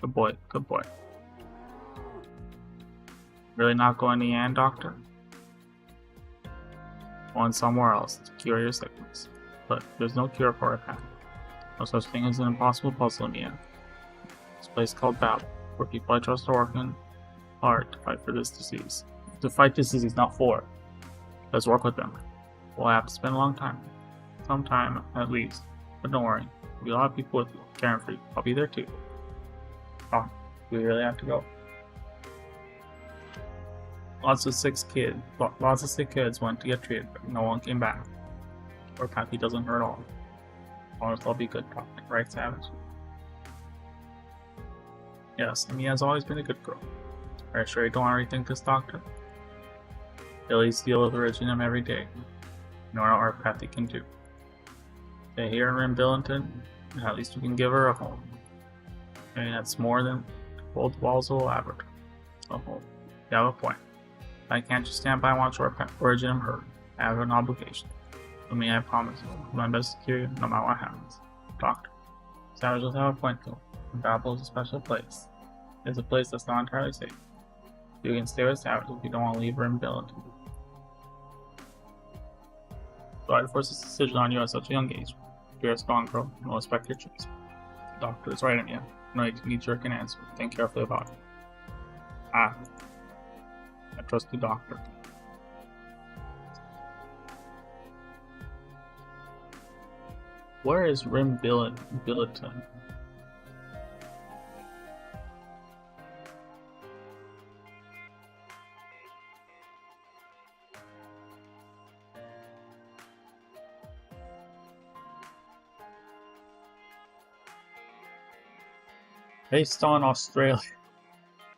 Good boy, good boy. Really not going to Yan, Doctor? Going somewhere else to cure your sickness. But there's no cure for it, Pat. No such thing as an impossible puzzle in the end. This place called Babel, where people I trust are working hard to fight for this disease. To fight this disease, not for. Let's work with them. We'll have to spend a long time. Some time, at least. But don't worry. There'll be a lot of people with you, caring for you. I'll be there too. Oh, do we really have to go? Lots of sick kids went to get treated, but no one came back. Or Pappy doesn't hurt all. Honest, I'll be good doctor, right, Savage? Yes, Mia's always been a good girl. Are you sure you don't want to rethink this, doctor? Billy's deal with Originum every day. No matter what Pappy can do. Stay here in Rim Billington, and at least we can give her a home. I mean, that's more than both walls of a laboratory. A home. You have a point. I can't just stand by and watch Originum hurt. I have an obligation. For me, I promise you, my best to cure you, no matter what happens. Doctor. Savage does have a point though. Babel is a special place. It's a place that's not entirely safe. You can stay with Savage if you don't want to leave Rim Billington. So I force this decision on you at such a young age. You're a strong girl, and will respect your choice. The doctor is right on you. No knee-jerk an answer. Think carefully about it. I trust the doctor. Where is Rim Billington? Based on Australia.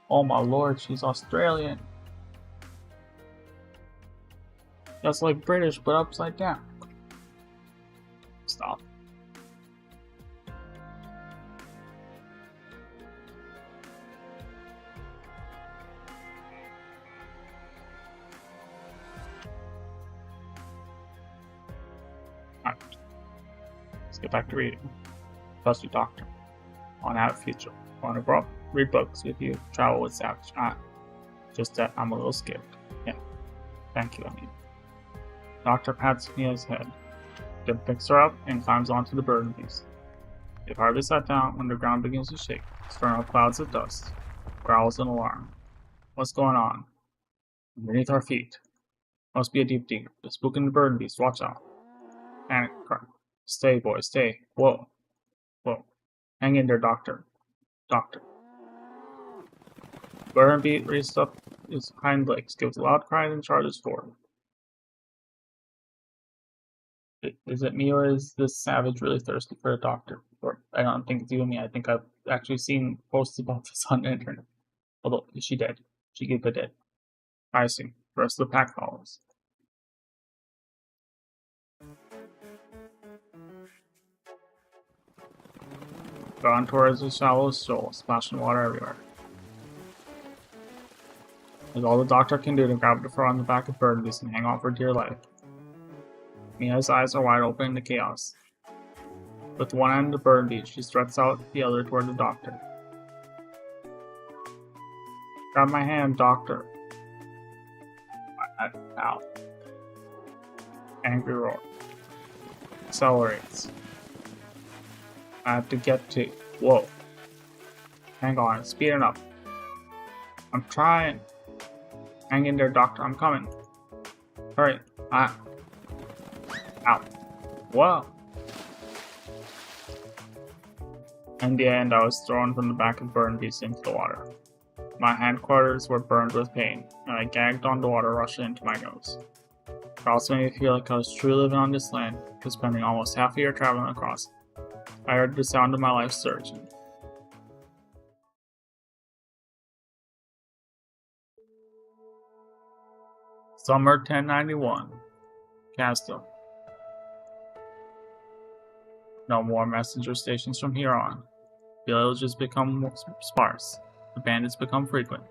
Oh my lord, she's Australian. That's like British, but upside down. Stop. Alright. Let's get back to reading. Trust your doctor. On our future. I want to grow up, read books with you, travel with Savage. Just that I'm a little scared. Yeah. Thank you, I mean. Doctor pats Mia's head, then picks her up and climbs onto the burden beast. They've hardly sat down when the ground begins to shake, stirring up clouds of dust. Growls in alarm. What's going on? Underneath our feet. Must be a deep dig. The spook in the burden beast, watch out. Panic cry. Stay, boy, stay. Whoa. Whoa. Hang in there, doctor. Doctor. Burden beast raises up his hind legs, gives a loud cry, and charges forward. Is it me or is this Savage really thirsty for a doctor? Or I don't think it's even me. I think I've actually seen posts about this on the internet. Although, is she dead? She gave the dead. I see. The rest of the pack follows. Gone towards the shallow shoal, splashing water everywhere. It's all the doctor can do to grab the fur on the back of Burden Beast and hang on for dear life. Mia's eyes are wide open in the chaos. With one hand of the Burden Beast, she struts out the other toward the doctor. Grab my hand, doctor. Ow. Angry roar. Accelerates. I have to get to. Whoa. Hang on, speeding up. I'm trying. Hang in there, doctor, I'm coming. Hurry. Ow. Whoa. In the end, I was thrown from the back of Burn Beast into the water. My hindquarters were burned with pain, and I gagged on the water rushing into my nose. It also made me feel like I was truly living on this land, after spending almost half a year traveling across. I heard the sound of my life surging. Summer 1091. Castle. No more messenger stations from here on. Villages become sparse. The bandits become frequent.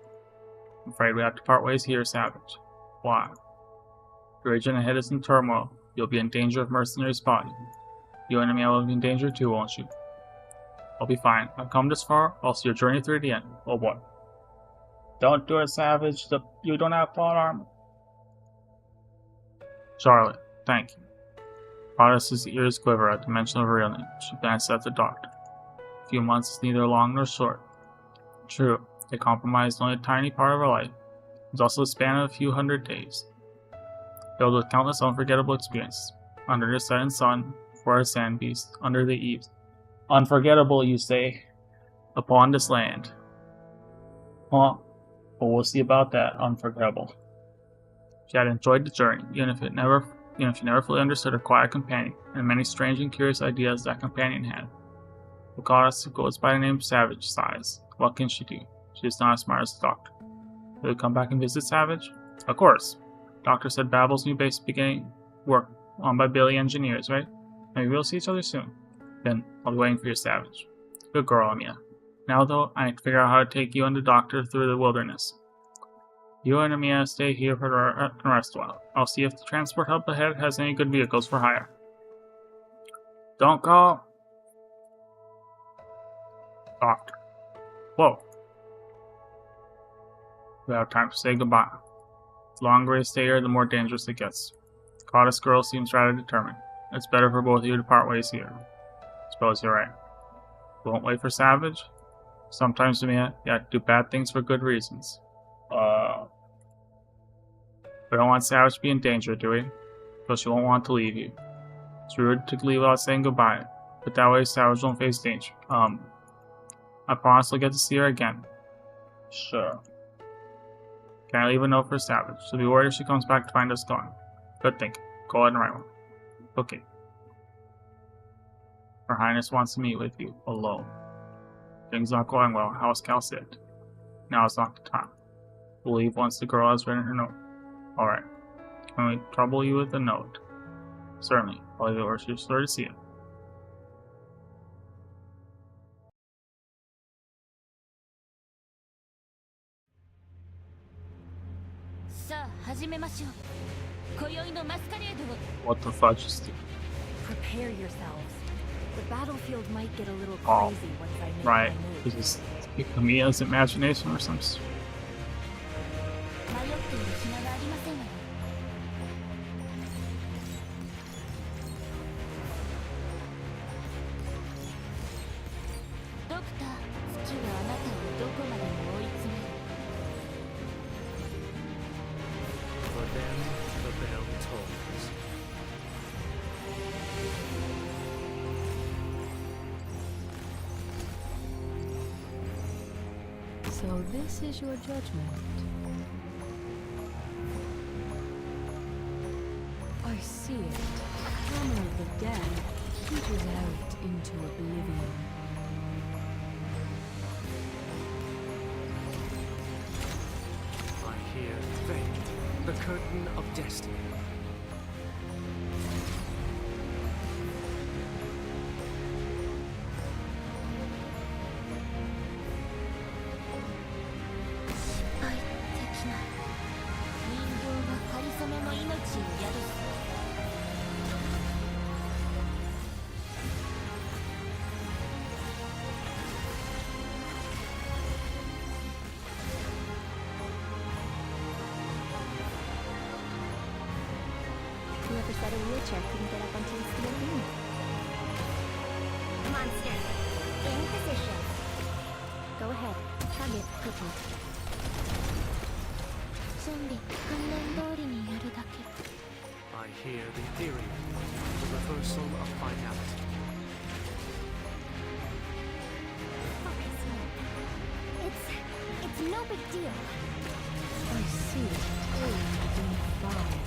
I'm afraid we have to part ways here, Savage. Why? Your region ahead is in turmoil. You'll be in danger of mercenary spotting. You and me will be in danger too, won't you? I'll be fine. I've come this far. I'll see your journey through the end. Oh boy. Don't do it, Savage. You don't have plot armor. Charlotte, thank you. Goddess's ears quiver at the mention of her real name. She glanced at the doctor. A few months is neither long nor short. True, it compromised only a tiny part of her life. It was also a span of a few hundred days, filled with countless unforgettable experiences. Under the setting sun, before a sand beast, under the eaves. Unforgettable, you say? Upon this land. Huh? Well, we'll see about that. Unforgettable. She had enjoyed the journey, even if she never fully understood her quiet companion and the many strange and curious ideas that companion had. The goddess goes by the name Savage sighs. What can she do? She is not as smart as the doctor. Will you come back and visit Savage? Of course. Doctor said Babel's new base beginning work on by Billy engineers, right? Maybe we'll see each other soon. Then I'll be waiting for you, Savage. Good girl, Amia. Now though, I need to figure out how to take you and the doctor through the wilderness. You and Amia stay here for the rest a while. I'll see if the transport hub ahead has any good vehicles for hire. Don't call. Doctor. Whoa. We have time to say goodbye. The longer we stay here, the more dangerous it gets. The goddess girl seems rather determined. It's better for both of you to part ways here. Suppose you're right. We won't wait for Savage? Sometimes, Amia, you have to do bad things for good reasons. We don't want Savage to be in danger, do we? So she won't want to leave you. It's rude to leave without saying goodbye, but that way Savage won't face danger. I promise we'll get to see her again. Sure. Can I leave a note for Savage? She'll be worried if she comes back to find us gone. Good thinking. Go ahead and write one. Okay. Her Highness wants to meet with you, alone. Things not going well. How's Cal sit? Now is not the time. We'll leave once the girl has written her note. Alright. Can we trouble you with a note? Certainly. I'll leave it where she's sure to see it. What the fudge is this? Prepare yourselves. The battlefield might get a little Oh, crazy once I make right. my move. Is this Amia's imagination or something? For them, the bell tolls. So this is your judgment. I see it. Hammer of the dead peters out into oblivion. I hear fate, the curtain of destiny. Whoever said a wheelchair couldn't get up onto the steel beam. Monster, in position. Go ahead, hug it quickly. I hear the theory, the reversal of finality. It's no big deal. I see it totally within the fire.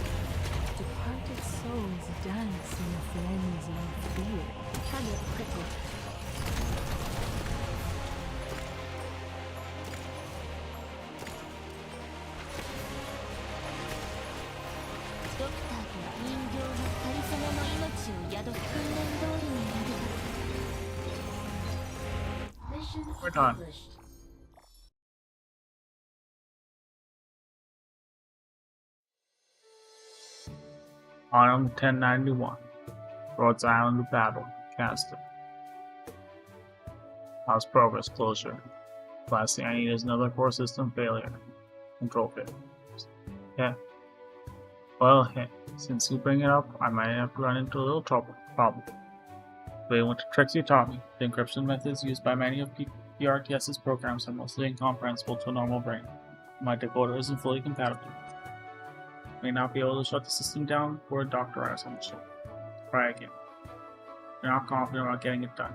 Departed souls dance in a frenzy of fear. Hug it quickly. We're done. Autumn 1091. Rhodes Island of Babel. Castle. House progress closure. Last thing I need is another core system failure. Control failures. Yeah. Well, hey, since you bring it up, I might have run into a little trouble. Problem. They went to tricks you taught me. The encryption methods used by many of PRTS's programs are mostly incomprehensible to a normal brain. My decoder isn't fully compatible. May not be able to shut the system down for a doctor eyes on the ship. Try again. You're not confident about getting it done.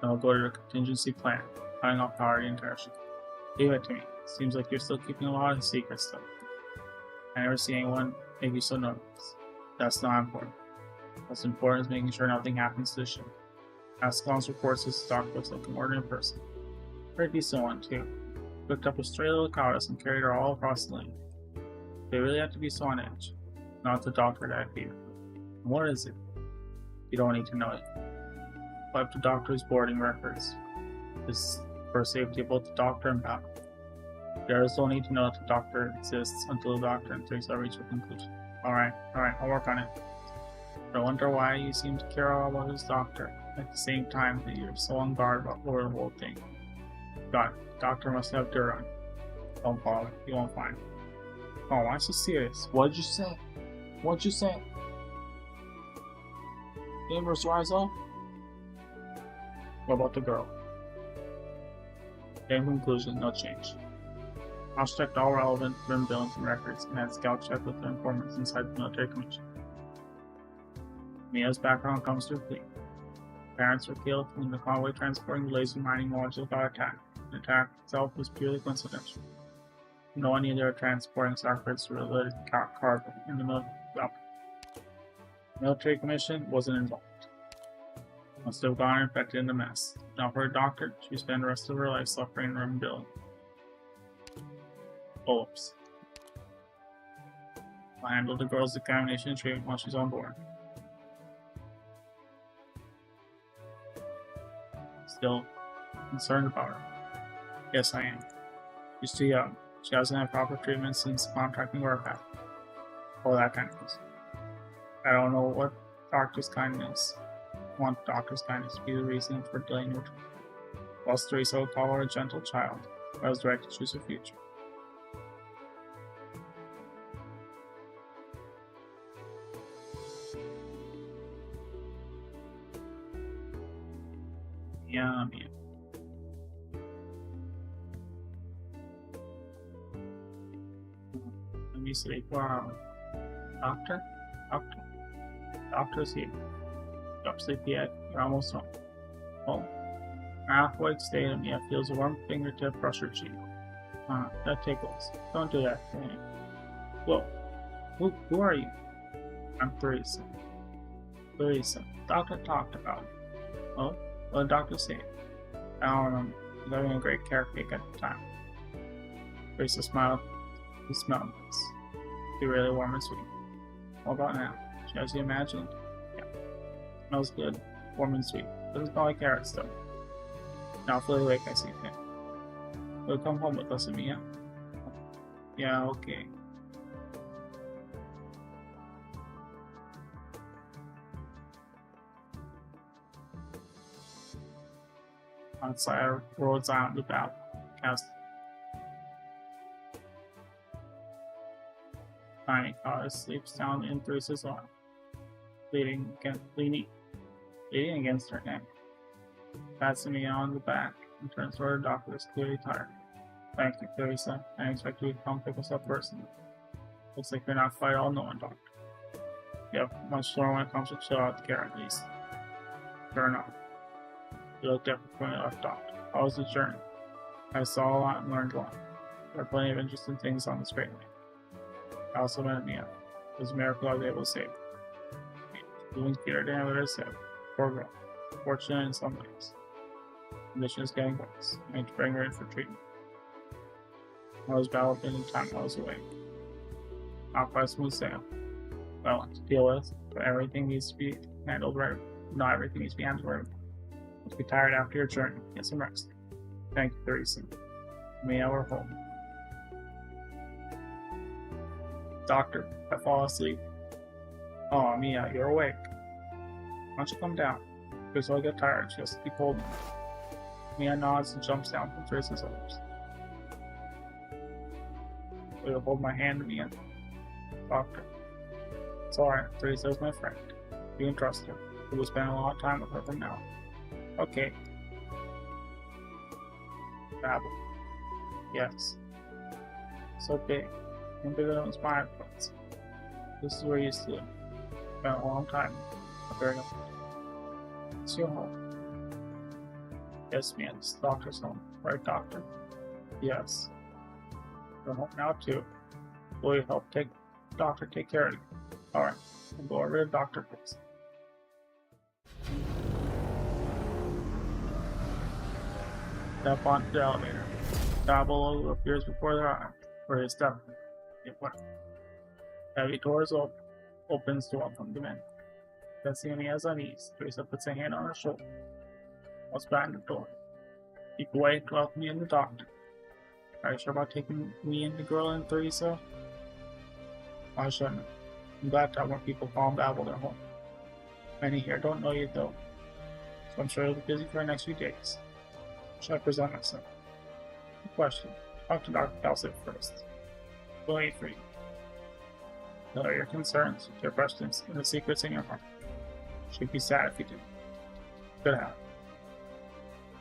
Then I'll go to the contingency plan, cutting off power to the entire ship. Leave it to me. Seems like you're still keeping a lot of secret stuff. I never see anyone make you so nervous. That's not important. What's important is making sure nothing happens to the ship. Ascalon's reports this stock looks like an ordinary person. Pretty decent one, too. Picked up a stray little goddess and carried her all across the lane. They really have to be so on edge. Not the doctor that I fear. What is it? You don't need to know it. Wipe the doctor's boarding records. This is for safety of both the doctor and Babel. The others don't need to know that the doctor exists until the doctor and Teresa reach a conclusion. Alright, I'll work on it. I wonder why you seem to care all about his doctor, at the same time that you're so on guard over the whole thing. God, the doctor must have dirt on you. Don't bother, you won't find it. Oh, why so serious? What'd you say? What'd you say? Gamers rise up? What about the girl? Same conclusion, no change. I'll check all relevant rim billings and records and had scout check with the informants inside the military commission. Mia's background comes through fleet. Parents were killed when the convoy transporting the laser mining module got attacked. The attack itself was purely coincidental. No one knew they were transporting secrets related to cargo in the military commission wasn't involved. Must have gone infected in the mess. Now for a doctor, she spent the rest of her life suffering from billing. Oops. I'll handle the girl's examination and treatment while she's on board. Still concerned about her. Yes, I am. She's too young. She hasn't had proper treatment since contracting work happened. All that kind of thing. I don't know what doctor's kindness. I want doctor's kindness to be the reason for delaying her treatment. Whilst Teresa would call her a gentle child, I was directed to choose her future. Yeah. Let me sleep. Wow. Doctor? Doctor's here. Don't sleep yet. You're almost home. Home. Half-awake state of Mia feels a warm fingertip brush her cheek. That tickles. Don't do that to me. Whoa. Who are you? I'm Teresa. Doctor talked about it. Oh? What did the doctor say? I don't remember. He was having a great carrot cake at the time. Teresa smiled. He smelled nice. Be really warm and sweet. What about now? She as you imagined? Yeah. Smells good. Warm and sweet. Doesn't smell like carrots though. Now fully awake, I see him. Will you come home with us, Mia? Yeah, okay. Outside roads out and about. Cast. Tiny car sleeps down in Teresa's arm, leaning against her neck. Pats me on the back and turns to her. Doctor is clearly tired. Thank you, Teresa. I expect you to come pick us up personally. Looks like you're not quite all knowing, Doctor. You have much slower when it comes to chill out the care, at least. Fair enough. You looked up before you left, Doctor. How was the journey? I saw a lot and learned a lot. There are plenty of interesting things on this great lake. I also met Mia. It was a miracle I was able to save her. Moving Peter to have her saved. Poor girl. Fortunate in some ways. Condition is getting worse. I need to bring her in for treatment. I was developing in time I was away. Not quite smooth sail. Well, to deal with, but everything needs to be handled right. Not everything needs to be handled right. Don't be tired after your journey. Get some rest. Thank you, Teresa. Mia, we're home. Doctor, I fall asleep. Oh, Mia, you're awake. Why don't you come down? Because I'll get tired, she has to keep holding me. Mia nods and jumps down from Teresa's arms. Will you hold my hand, Mia? Doctor. It's alright, Teresa's my friend. You can trust her. We will spend a lot of time with her from now. Okay. Babel. Yes. So big. And bigger than its fireplace. This is where you used to live. Spent a long time. Very old. It's your home. Yes, man, it's the doctor's home. Right, doctor? Yes. You're home now, too. Will you help take Doctor take care of you. Alright, we'll go over to the doctor please. Step onto the elevator. Babel appears before their eyes. For his step. Heavy doors opens to welcome them in. Sensing he has unease, Teresa puts a hand on her shoulder. Walks behind the door. Keep away to welcome me and the doctor. Are you sure about taking me and the girl in, Teresa? Why shouldn't I? I'm glad to have more people call Babel their home. Many here don't know you though, so I'm sure you'll be busy for the next few days. Should I present myself? Good question. Talk to Dr. Calcic first. We'll wait for you. Tell her your concerns, your questions, and the secrets in your heart. She'd be sad if you didn't. Good have.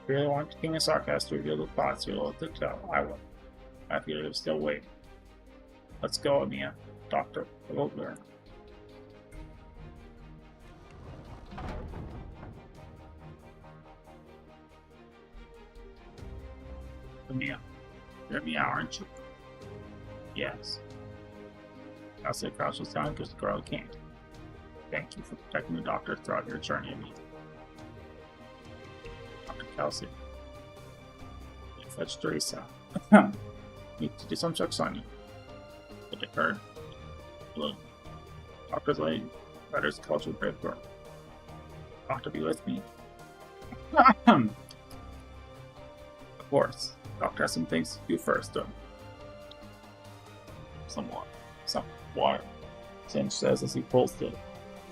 If you really want King of Sarcas to reveal the thoughts you're able to tell, I will. I feel you're still waiting. Let's go, Amia. Doctor, we'll learn. Amia. You're Amia, aren't you? Yes. I'll say crouches down because the girl can't. Thank you for protecting the doctor throughout your journey, Amia. Dr. Kelsey. Fetch Teresa. Need to do some checks on you. Look at her. Look. Doctor's lady. Writer's culture brave girl. Doctor, be with me. Of course. Doctor has some things to do first, though. Some water. Some water. Singe says as he pulls the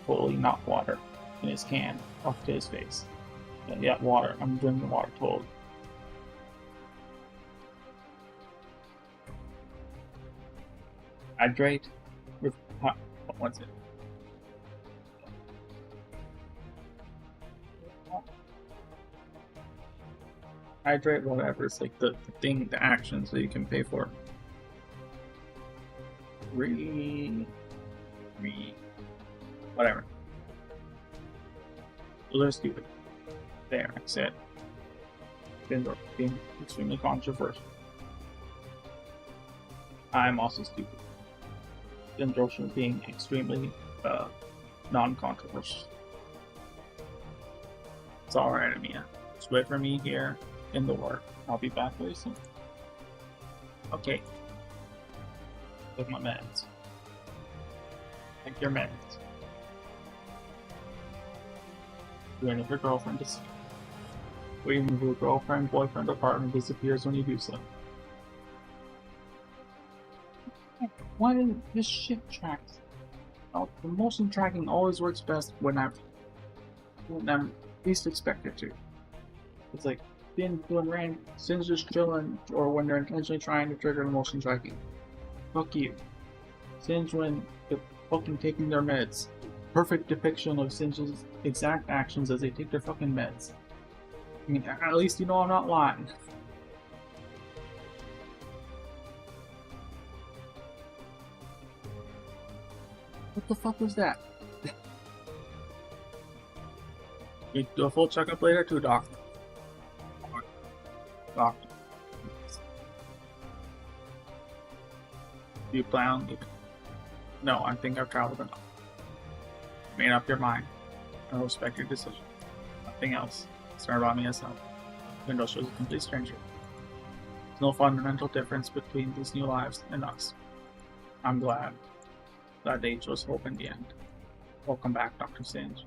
totally not water in his can off to his face. Yeah, water. I'm drinking water, totally. Hydrate with hot. What's it? Hydrate, whatever. It's like the thing, the action, so you can pay for it. Whatever. Those are stupid. There, I said. Being extremely controversial. I'm also stupid. Dendrotion being extremely non-controversial. It's alright, Amia. Just wait for me here in the work. I'll be back very soon. Okay. Take my meds. Take your meds. Wait if your girlfriend is waiting if your girlfriend, boyfriend, or partner disappears when you do so. Why did this shit tracks? Oh, the motion tracking always works best when I'm least expected to. It's like being doing rain, Singe just chilling, or when they're intentionally trying to trigger the motion tracking. Fuck you. Singe when they're fucking taking their meds. Perfect depiction of Singe's exact actions as they take their fucking meds. I mean, at least you know I'm not lying. What the fuck was that? You do a full checkup later too, doctor. Doctor. Do you plan on leaving? No, I think I've traveled enough. Made up your mind. I respect your decision. Nothing else. It's not about me as well. Window shows a complete stranger. There's no fundamental difference between these new lives and us. I'm glad. That day chose hope in the end. Welcome back, Dr. Singe.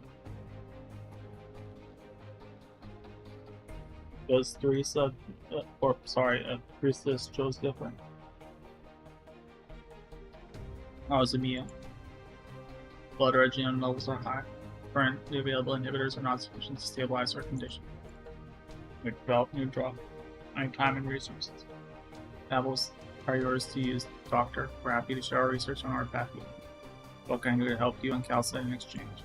Does Teresa, Priestess chose different? How is Amia? Blood regimen levels are high. Currently available inhibitors are not sufficient to stabilize her condition. We develop new drug. I need time and resources. Levels are yours to use, Doctor. We're happy to share our research on our path. What can I do to help you and Calcit in exchange?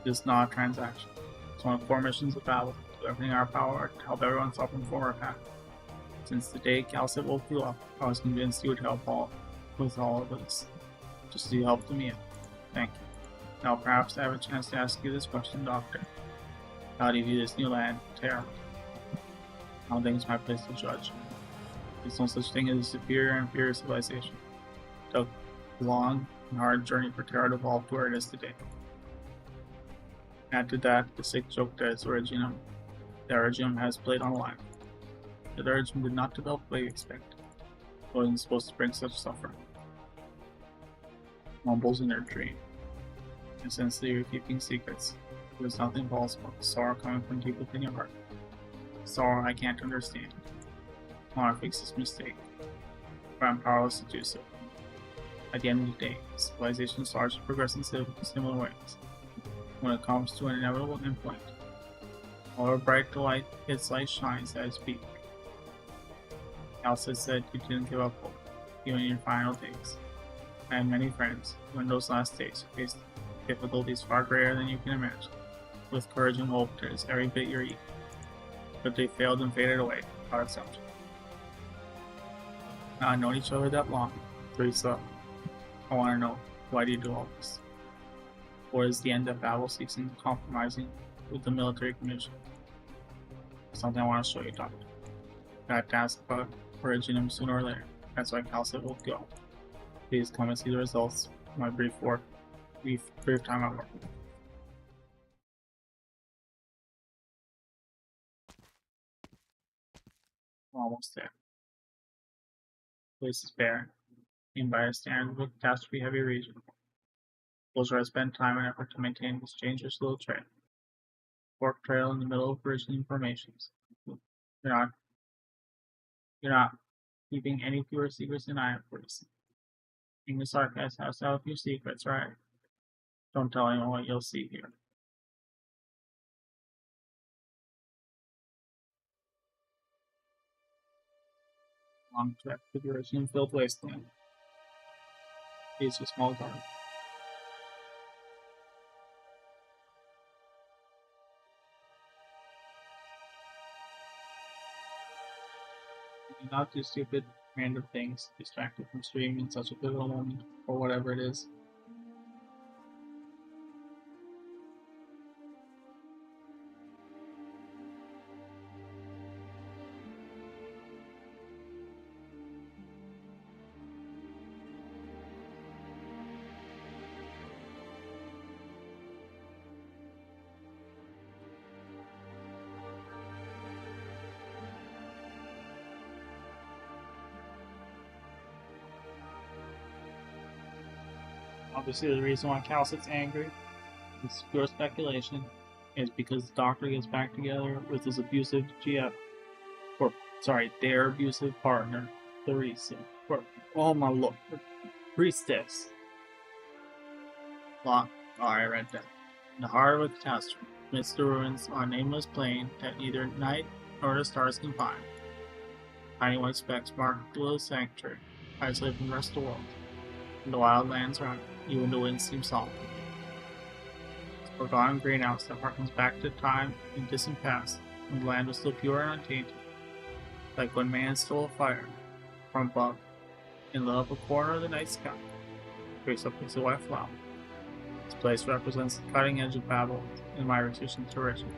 This is not a transaction. It's one of the 4 missions of Babel. Do everything in our power to help everyone suffering from our path. Since the day Calcit woke you up, I was convinced you would help with all of this. Just as you helped me. Thank you. Now perhaps I have a chance to ask you this question, Doctor. How do you view this new land, Terra? I don't think it's my place to judge. There's no such thing as a superior and inferior civilization. It took long and hard journey for Terra to evolve to where it is today. Add to that the sick joke that is Originum. The Originum has played on life. The Originum did not develop the way you expected. It wasn't supposed to bring such suffering. Mumbles in their dream. And since you're keeping secrets, there's nothing false about the sorrow coming from deep within your heart. Sorrow I can't understand. I want to fix this mistake, but I'm powerless to do so. At the end of the day, civilization starts to progress in similar ways. When it comes to an inevitable endpoint, however bright the light, its light shines at its peak. Elsa said you didn't give up hope, even in your final days. I have many friends who in those last days faced difficulties far greater than you can imagine. With courage and hope, there is every bit your equal. But they failed and faded away without exception. Now I've known each other that long, Teresa. I want to know, why do you do all this? What is the end that Babel seeks in compromising with the military commission? Something I want to show you, Doctor. Got to ask about Originum sooner or later. That's why Cal said we'll go. Please come and see the results of my brief time at work. We're almost there. The place is barren, seen by a standard of a catastrophe-heavy region. Those where I spend time and effort to maintain this dangerous little trail. Fork trail in the middle of Originum formations. You're not keeping any fewer secrets than I have, please. King the Sarcast has to have a few secrets, right? Don't tell anyone what you'll see here. Long trek to the Originum-filled wasteland. These are small garden. Not do stupid, random things, distracted from streaming in such a pivotal moment, or whatever it is. Obviously, the reason why Cal sits angry is pure speculation. Is because the Doctor gets back together with his abusive their abusive partner, Teresa. Oh my lord, priestess. I read that. In the heart of a catastrophe, amidst the ruins on a nameless plain that neither night nor the stars can find. Tiny white specks mark the little sanctuary, isolated from the rest of the world. In the wild lands around it, even the wind seems soft. It's a forgotten greenhouse that harkens back to time in distant past, when the land was still pure and untainted. Like when man stole a fire from above and lit up a corner of the night sky, traced up into a white flower. This place represents the cutting edge of Babel in my research into Originum.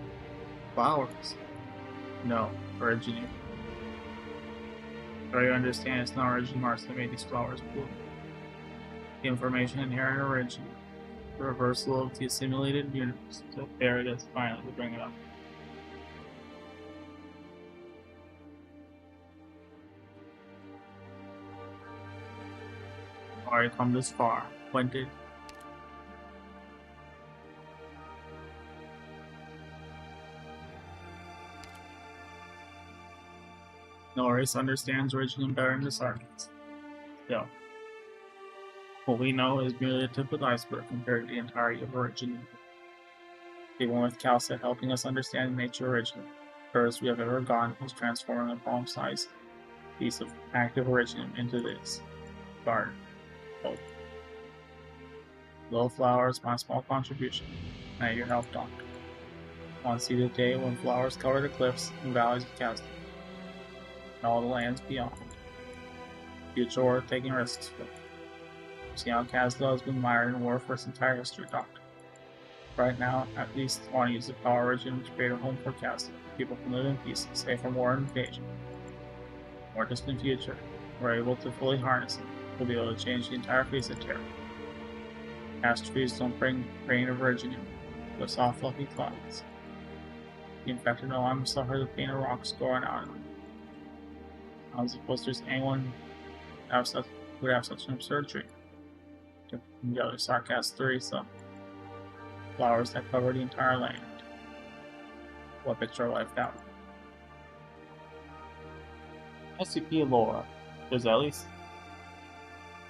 Flowers? No, Originum. So you understand it's not Originum Mars that made these flowers bloom. The information inherent in Originum, the reversal of the assimilated universe. So there it is, finally, to bring it up. Already come this far. When did Norris understands Originum better than the Sarkans. Still, what we know is merely a tip of the iceberg compared to the entirety of Originum. Even with Calcet helping us understand the nature of Originum, the furthest we have ever gone was transforming a palm-sized piece of active Originum into this garden. Hope. Little flowers, my small contribution. Now your help, Doctor. I want to see the day when flowers cover the cliffs and valleys of Castle, and all the lands beyond. Future worth taking risks with. See how Castle has been mired in war for its entire history, Doctor. Right now, at least, I want to use the power of Originum to create a home for Castle. People can live in peace, safe from war and invasion. More distant future, we're able to fully harness it. We'll be able to change the entire face of Terra. Ash trees don't bring rain or Virginia, but soft, fluffy clouds. The infected alarm saw her the pain of rocks growing out of them. How is it supposed to just anyone would have such an absurd dream? To yell sarcastic Teresa. Flowers that cover the entire land. What picture of life that one? SCP lore. There's at least,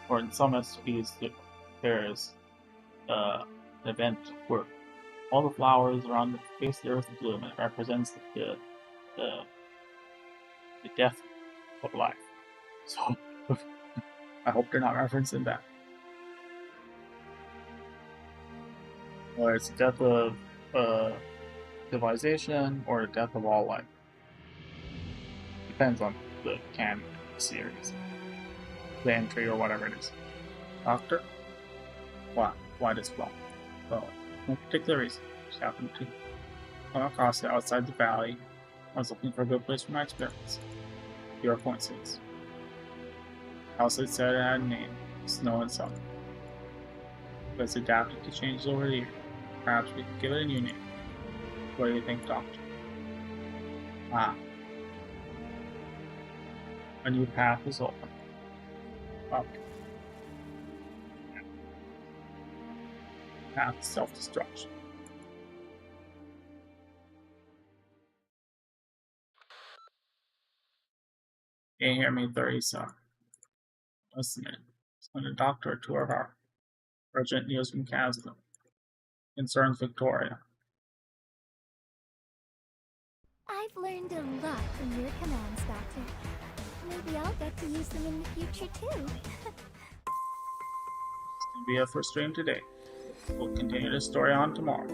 or in some SCPs, there's an event where all the flowers around the face of the earth bloom, and it represents the death of life. So, I hope they're not referencing that. Or it's the death of civilization or the death of all life. Depends on the canon series, the entry, or whatever it is. Doctor? Why this flower? Well, no particular reason. Just happened to come across it outside the valley. I was looking for a good place for my experiments. Pure coincidence. Also, it said it had a name, Snow and Summer. But it's adapted to changes over the year. Perhaps we could give it a new name. What do you think, Doctor? A new path is open. Okay. Path to self-destruction. Can you hear me, Theresa? Listen in. Send a doctor a tour of our urgent news from Castle. Concerns Victoria. I've learned a lot from your commands, Doctor. Maybe I'll get to use them in the future, too. This will be it for stream today. We'll continue this story on tomorrow.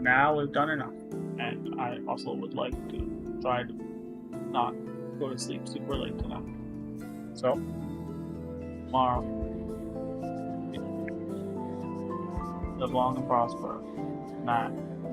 Now we've done enough, and I also would like to try to not go to sleep super late tonight. So, tomorrow, live long and prosper. Night.